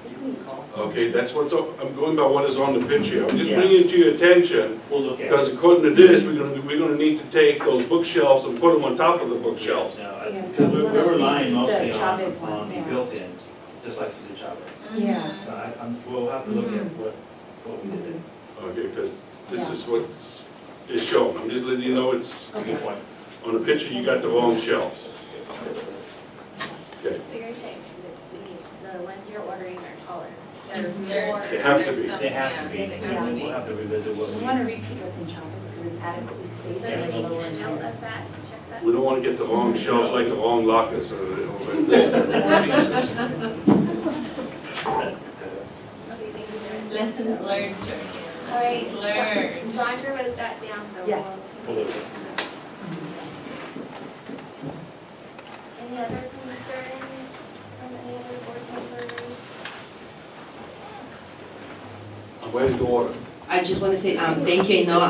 You can recall? Okay, that's what's, I'm going by what is on the picture. I'm just Yeah. bringing it to your attention, We'll look at it. because according to this, we're gonna need to take those bookshelves and put them on top of the bookshelves. Because we're relying mostly The on Chavez one, the yeah. built-ins, just like you said, Chavez. Yeah. So we'll have to look at what we did. Okay, because this is what is shown. I'm just letting you know it's, That's a good point. on the picture, you got the wrong shelves. Okay. So you're saying the ones you're ordering are taller? They're- They have to be. They have to be, Yeah, they have to be. we'll have to revisit what We we. want to repeat what's in Chavez because it's adequately spaced Yeah. and lower and I'll higher. let that to check that. We don't want to get the wrong shelves like the wrong lockers over this. Okay, thank you very much. Lessons learned, All right, Lessons learned. Roger wrote that down, so Yes. We'll look at it. Any other concerns from any other board members? I'm ready to order. I just want to say, thank you. I know,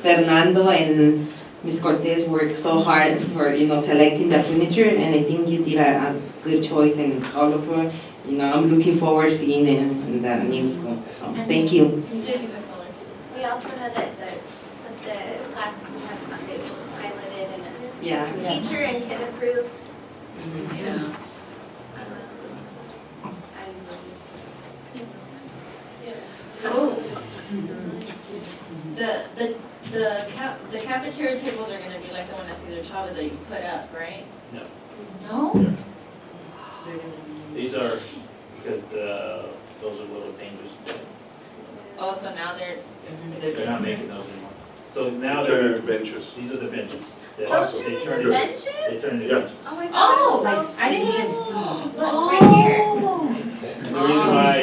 Fernando and Ms. Cortez worked so hard for, selecting the furniture, and I think you did a good choice in all of her. I'm looking forward to seeing it in the new school. So, thank you. You did get the colors. We also know that the classes have Monday was piloted and Yeah. teacher and kid approved. Yeah. Oh. The cafeteria tables are gonna be like the one that's either Chavez that you put up, right? No. No? These are, because those are little dangerous. Oh, so now They're not making those anymore. So now Turning they're, the benches. these are the benches. They- Those they turn into turn into- benches? They turn into Yeah. benches. Oh my God. Oh, that's Like, so I didn't even sweet. see. Look, right here. The reason why.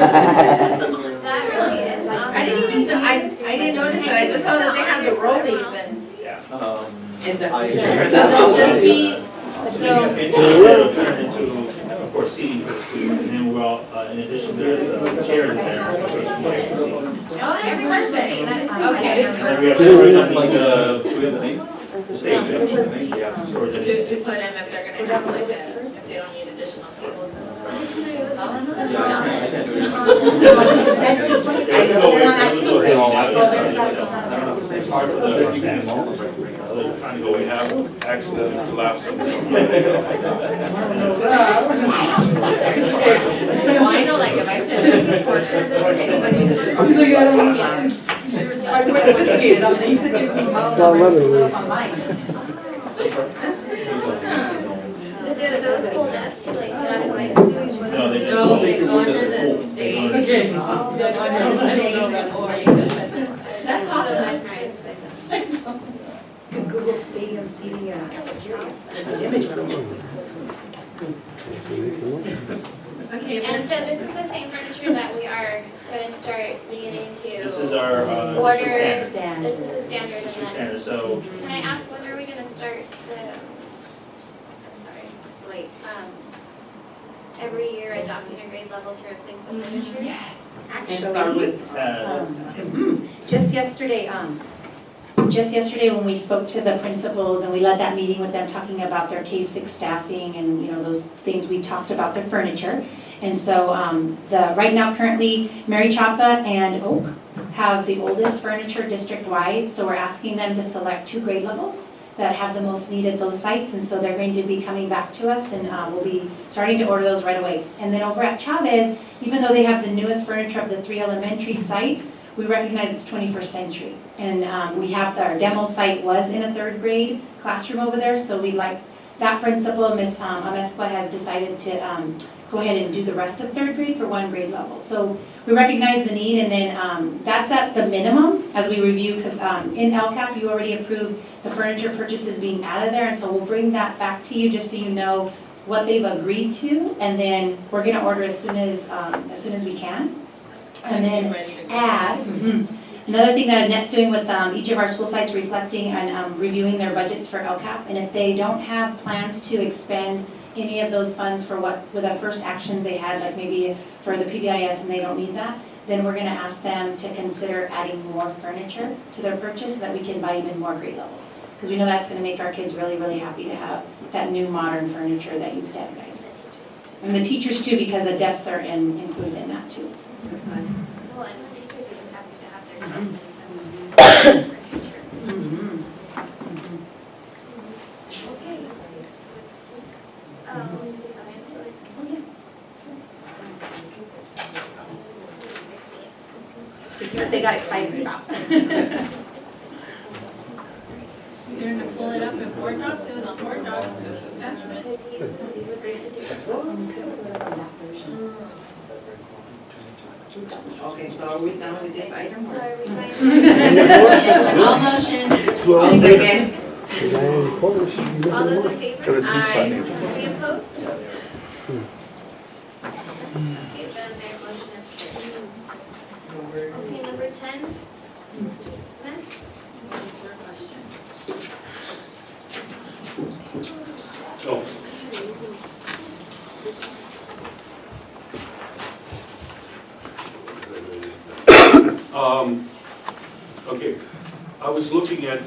That really is awesome. I didn't notice that, I just saw that they had the rollies and. Yeah. In the So they'll just be, So it'll turn into, of course, seating for the students, and then we're all, in addition, there's chairs there. in case we have to see. Oh, that's perfect. That is so Okay. And then we have storage on do we have the name? The stage, yeah, storage. to put them if they're gonna have like if they don't need additional tables and stuff. I can't do it. It's hard for the staff. They're trying to go We in. have accidents, lapses. Well, I know, like, if I said, anybody says. I participated on these and you can Online. Did those hold up to like get out of my No, they just. No, they go under the stage. Okay. They go under the stage, or you can put them. That's awesome. That's nice. Could Google stadium seating cafeteria, the image would Okay, And so this is the same furniture that we are going to start beginning to This is our, order. this is standard. This is the standard, This is and then standard, so, can I ask when are we going to start the? I'm sorry, it's late. Every year adopting a grade level to replace the furniture. Yes. And start with, Just yesterday when we spoke to the principals and we led that meeting with them talking about their K-6 staffing and, those things, we talked about their furniture. And so right now currently Mary Chapa and Oak have the oldest furniture district-wide. So we're asking them to select 2 grade levels that have the most need at those sites. And so they're going to be coming back to us and we'll be starting to order those right away. And then over at Chavez, even though they have the newest furniture of the 3 elementary sites, we recognize it's 21st century. And we have, our demo site was in a 3rd grade classroom over there, so we'd like, that principal, Ms. Amezcua, has decided to go ahead and do the rest of 3rd grade for 1 grade level. So we recognize the need, and then that's at the minimum as we review, because in LCAP, you already approved the furniture purchases being added there, and so we'll bring that back to you just so you know what they've agreed to, and then we're gonna order as soon as we can. And then add, another thing that Annette's doing with each of our school sites, reflecting and reviewing their budgets for LCAP, and if they don't have plans to expend any of those funds for with the first actions they had, like maybe for the PBIS and they don't need that, then we're gonna ask them to consider adding more furniture to their purchase so that we can buy even more grade levels. Because we know that's going to make our kids really, really happy to have that new modern furniture that you said, guys. And the teachers too, because the desks are included in that too. Well, and the teachers are just happy to have their kids in some furniture. Okay. It's what they got excited about. You're gonna pull it up in board docs, it was on board docs, attachment. Okay, so are we done with this item? So are we going All motion. I'll second. All those in favor? Aye. Any opposed? Okay, then their motion is carried. Okay, number 10, Mr. Smith. Your question. Okay, I was looking at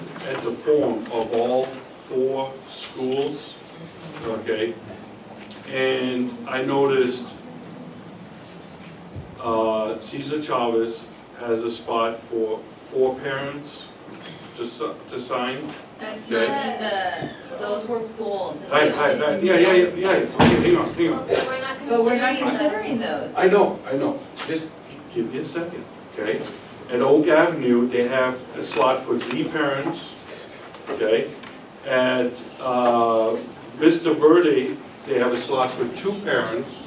the form of all 4 schools, okay? And I noticed Cesar Chavez has a spot for 4 parents to sign. That's Okay. not those were pulled. Yeah, okay, hang on. But we're not considering those. I know, just give me a second, okay? At Oak Avenue, they have a slot for 3 parents, okay? At Vista Verde, they have a slot for 2 parents.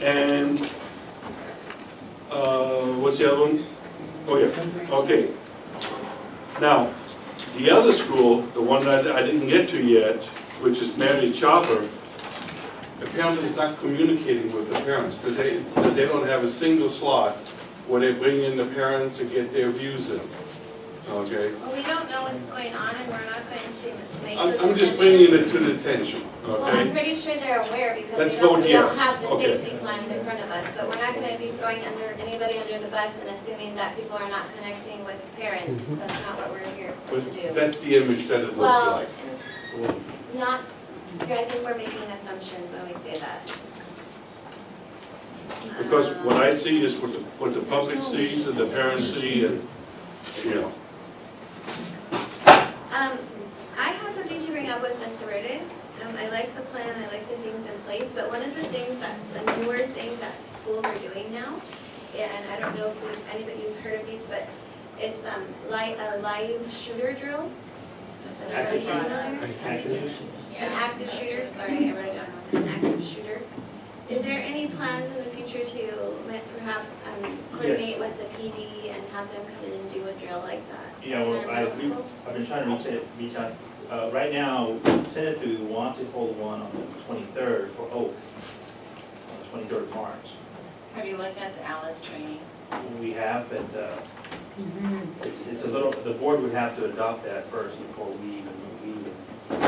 And, what's the other one? Oh, yeah, okay. Now, the other school, the one that I didn't get to yet, which is Mary Chopper, apparently is not communicating with the parents, because they don't have a single slot where they bring in the parents and get their views in, okay? Well, we don't know what's going on, and we're not going to make I'm those just decisions. bringing it to the attention, Well, I'm okay? pretty sure they're aware because Let's we don't vote yes. have the Okay. safety plans in front of us, but we're not gonna be throwing anybody under the bus and assuming that people are not connecting with parents. That's not what we're here to But do. that's the image that it looks Well, like. not, I think we're making assumptions when we say that. Because what I see is what the public sees and the parents see, and, you know. I had something to bring up with Mr. Verde. I like the plan, I like the things in place, but one of the things that's a newer thing that schools are doing now, and I don't know if anybody's heard of these, but it's live shooter drills. Is everybody familiar? An active shooter, sorry, I wrote it down wrong, an active shooter. Is there any plans in the future to perhaps coordinate with the PD and have them come in and do a drill like that? Yeah, well, in our middle school? I've been trying to reach out. Right now, we tended to want to hold one on the 23rd for Oak, on the 23rd of March. Have you looked at the Alice training? We have, but it's a little, the board would have to adopt that first before we even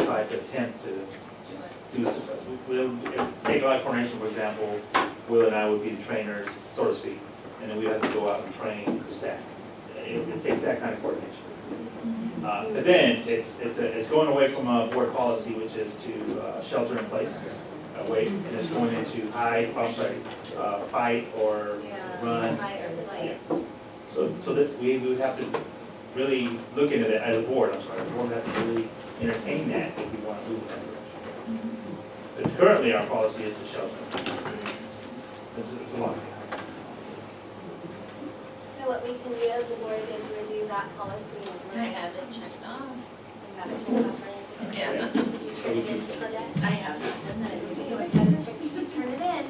try to attempt to do this. Take a lot of coordination, for example, Will and I would be the trainers, so to speak, and then we have to go out and train the staff. It takes that kind of coordination. But then it's going away from a board policy, which is to shelter in place, wait, and it's going into fight or run. So that we would have to really look into that as a board. The board would have to really entertain that if we want to move in that direction. But currently, our policy is to shelter. It's a lot. So what we can do as a board is review that policy and I have it checked off. we have it checked off for anything. Yeah. You turn it into the deck. I have it. And then we can turn it in.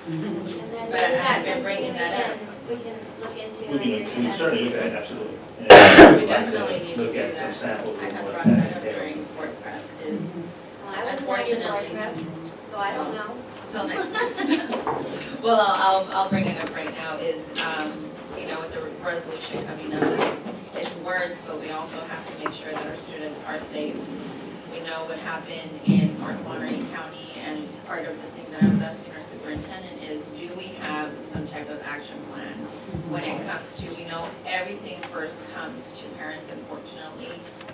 And then But I when we have have been bringing that something we can look into. We can certainly look at it, absolutely. We definitely need to Look do at some that. samples I of have what brought that that up entails. during board prep is Well, I wasn't at your board prep, so I don't know. till next time. Well, I'll bring it up right now is, with the resolution coming up, it's words, but we also have to make sure that our students are safe. We know what happened in North Monterey County, and part of the thing that I was asking our superintendent is, do we have some type of action plan when it comes to, we know everything first comes to parents, unfortunately,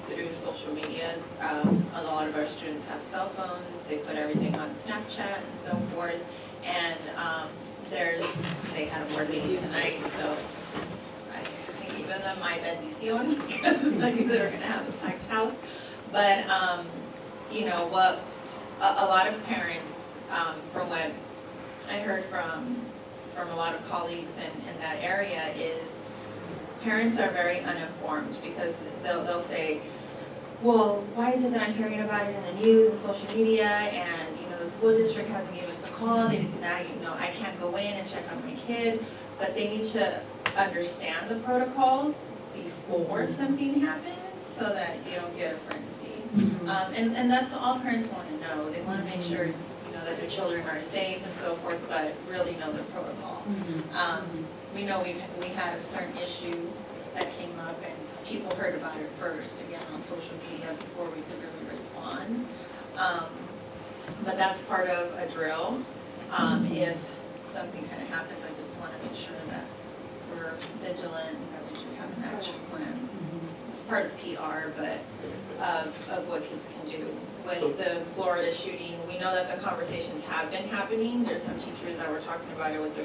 through social media. A lot of our students have cell phones, they put everything on Snapchat and so forth, and they had a board meeting tonight, so I think even them my bendición, because I knew they were gonna have a packed house. But, you know, what a lot of parents, from what I heard from a lot of colleagues in that area, is parents are very uninformed, because they'll say, well, why is it that I'm hearing about it in the news and social media, and, you know, the school district hasn't given us a call, now, you know, I can't go in and check on my kid, but they need to understand the protocols before something happens, so that you don't get a frenzy. And that's all parents want to know. They want to make sure, you know, that their children are safe and so forth, but really know the protocol. We know we had a certain issue that came up, and people heard about it first, again, on social media before we could really respond. But that's part of a drill. If something kind of happens, I just want to make sure that we're vigilant and that we do have an action plan. It's part of PR, but of what kids can do. With the Florida shooting, we know that the conversations have been happening. There's some teachers that were talking about it with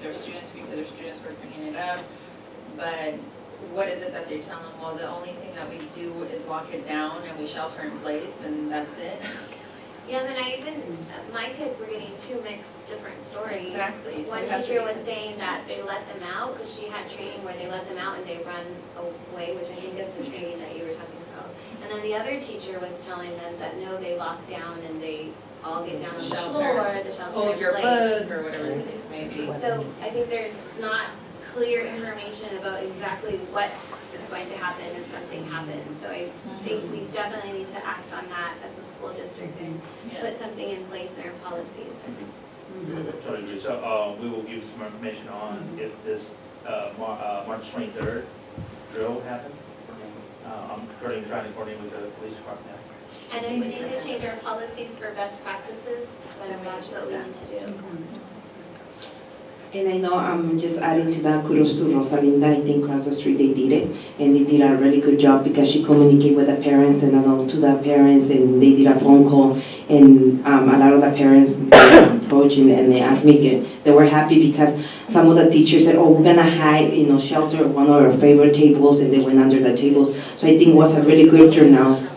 their students, because their students were bringing it up. But what is it that they tell them? Well, the only thing that we do is lock it down and we shelter in place, and that's it. Yeah, and then my kids were getting two mixed different stories. Exactly. So One teacher was saying that they let them out, because she had training where they let them out and they run away, which I think is the training that you were talking about. And then the other teacher was telling them that no, they lock down and they all get down on the floor, the shelter hold in your place. bug, or whatever the case may be. So I think there's not clear information about exactly what is going to happen if something happens. So I think we definitely need to act on that as a school district and put something in place in our policies. Totally agree. So we will give some information on if this March 23rd drill happens. I'm currently trying to coordinate with the police department. And then we need to change our policies for best practices, then that's what we need to do. And I know I'm just adding to that, kudos to Rosalinda. I think across the street they did it, and they did a really good job, because she communicated with the parents and to the parents, and they did a phone call, and a lot of the parents approached and they asked me, they were happy, because some of the teachers said, oh, we're gonna hide, you know, shelter one of our favorite tables, and they went under the tables. So I think it was a really good turnout.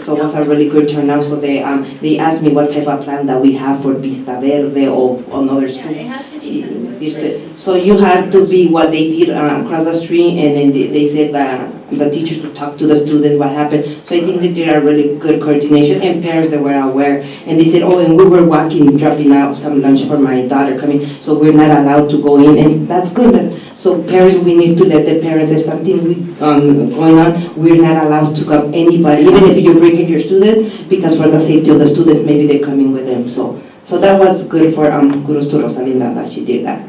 So it was a really good turnout. So they asked me what type of plan that we have for Vista Verde or another school. Yeah, it has to be consistent. So you have to be what they did across the street, and then they said that the teachers would talk to the student what happened. So I think they did a really good coordination, and parents that were aware. And they said, oh, and we were walking, dropping out some lunch for my daughter coming, so we're not allowed to go in, and that's good. So parents, we need to let the parents, there's something going on, we're not allowed to come anybody, even if you're bringing your student, because for the safety of the students, maybe they're coming with them. So that was good for kudos to Rosalinda that she did that.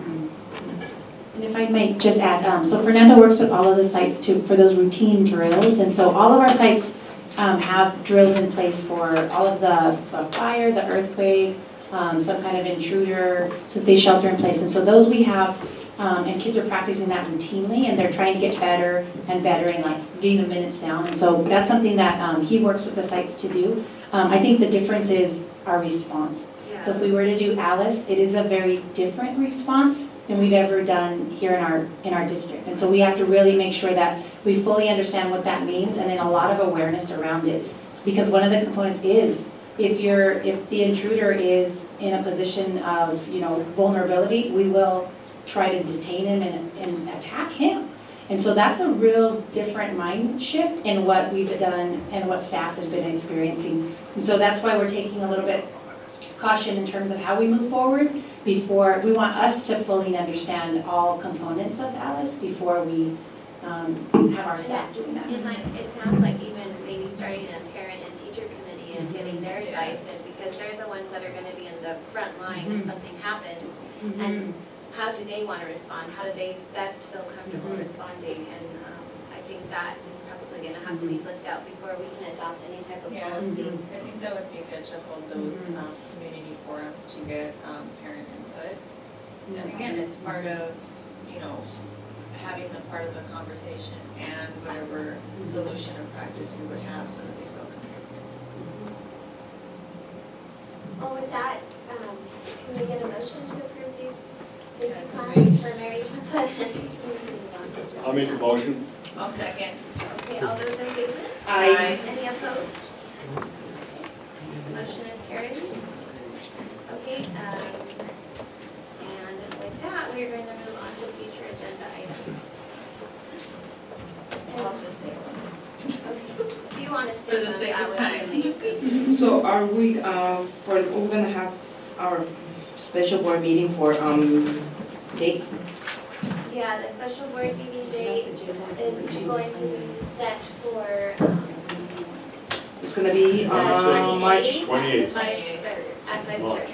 And if I might just add, so Fernando works with all of the sites for those routine drills, and so all of our sites have drills in place for all of the fire, the earthquake, some kind of intruder, so they shelter in place. And so those we have, and kids are practicing that routinely, and they're trying to get better and better and like getting the minutes down. And so that's something that he works with the sites to do. I think the difference is our response. So if we were to do Alice, it is a very different response than we've ever done here in our district. And so we have to really make sure that we fully understand what that means, and then a lot of awareness around it. Because one of the components is, if the intruder is in a position of, you know, vulnerability, we will try to detain him and attack him. And so that's a real different mind shift in what we've done and what staff has been experiencing. And so that's why we're taking a little bit caution in terms of how we move forward. Before, we want us to fully understand all components of Alice before we have our staff doing that. And like, it sounds like even maybe starting a parent and teacher committee and getting their advice, because they're the ones that are going to be in the front line if something happens. And how do they want to respond? How do they best feel comfortable responding? And I think that is probably going to have to be looked at before we can adopt any type of policy. I think that would be good to hold those community forums to get parent input. And again, it's part of, you know, part of the conversation and whatever solution or practice we would have so that they feel comfortable. Well, with that, can we get a motion to approve these safety plans for Mary to put in? I'll make a motion. I'll second. Okay, all those in favor? Aye. Any opposed? Motion is carried. Okay, and with that, we are going to move on to future agenda items. I'll just say one. Okay, do you want to For say the sake of time. So are we, we're gonna have our special board meeting for, date? Yeah, the special board meeting date is going to be set for It's gonna be, March 28th. At 5:30.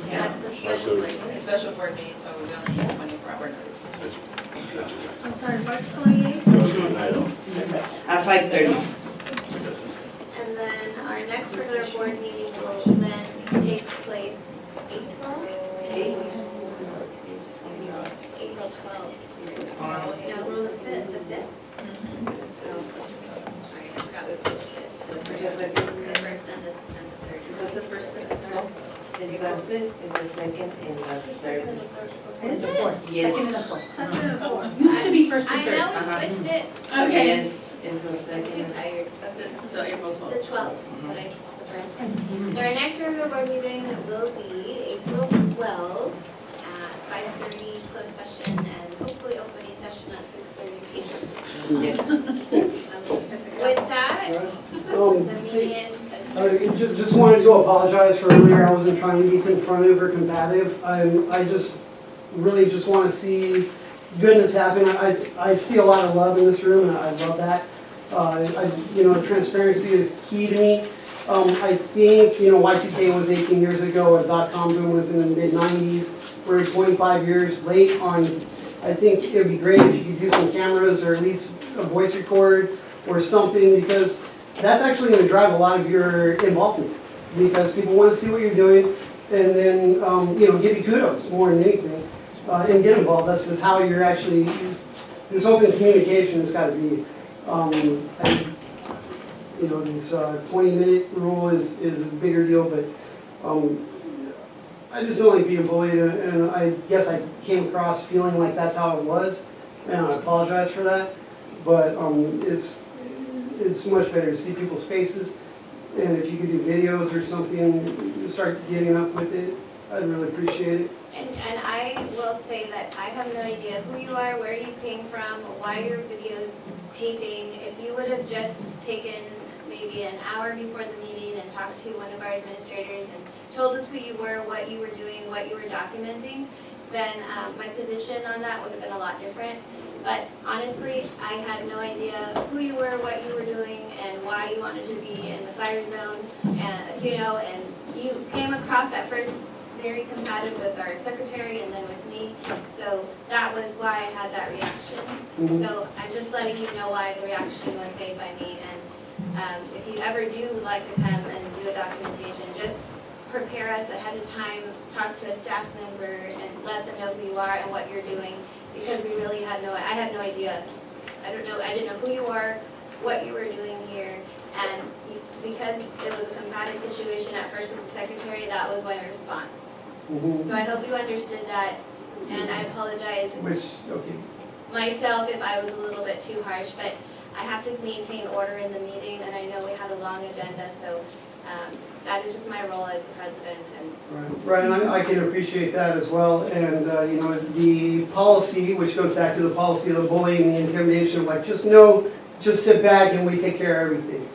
Yeah, That's the March special board. A special board meeting, so we only need 24-hour notice. I'm sorry, March 28th? at 5:30. And then our next regular board meeting will then take place April 12th. No, the 5th. So, sorry, I forgot we switched it to the first and the third. That's the first thing. Then you got the fifth, and the second, and the third. And the fourth. Yes. Second and the fourth. Second and the fourth. Used to be first I and third. know we switched it. Okay. Yes, it's the I'm too second. tired. So April The 12th. 12th, but I saw the first one. So our next regular board meeting will be April 12th at 5:30 closed session and hopefully opening session at 6:30 p.m. Yes. With that, the meeting is I just wanted to apologize for earlier. I wasn't trying to be confrontive or combative. I just really just want to see goodness happen. I see a lot of love in this room, and I love that. Transparency is key to me. I think, Y2K was 18 years ago, and .com boom was in the mid-90s. We're 25 years late on, I think it'd be great if you could do some cameras or at least a voice record or something, because that's actually going to drive a lot of your involvement, because people want to see what you're doing and then, give you kudos more than anything, and get involved. That's just how you're actually, this open communication has got to be, this 20-minute rule is a bigger deal, but I just don't like being bullied, and I guess I came across feeling like that's how it was, and I apologize for that, but it's much better to see people's faces, and if you could do videos or something, start getting up with it, I'd really appreciate it. And I will say that I have no idea who you are, where you came from, why you're videotaping. If you would have just taken maybe an hour before the meeting and talked to one of our administrators and told us who you were, what you were doing, what you were documenting, then my position on that would have been a lot different. But honestly, I had no idea who you were, what you were doing, and why you wanted to be in the fire zone. And you came across at first very compatible with our secretary and then with me. So that was why I had that reaction. So I'm just letting you know why the reaction was made by me. And if you ever do like to come and do a documentation, just prepare us ahead of time, talk to a staff member, and let them know who you are and what you're doing. Because we really I had no idea. I didn't know who you are, what you were doing here, and because it was a combative situation at first with the secretary, that was my response. So I hope you understood that, and I apologize myself if I was a little bit too harsh, but I have to maintain order in the meeting, and I know we had a long agenda, so that is just my role as president. And Right, and I can appreciate that as well. And, the policy, which goes back to the policy of the bullying and the intimidation, like just sit back and we take care of everything.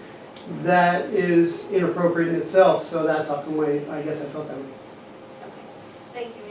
That is inappropriate in itself, so that's how come I guess I felt that way. thank you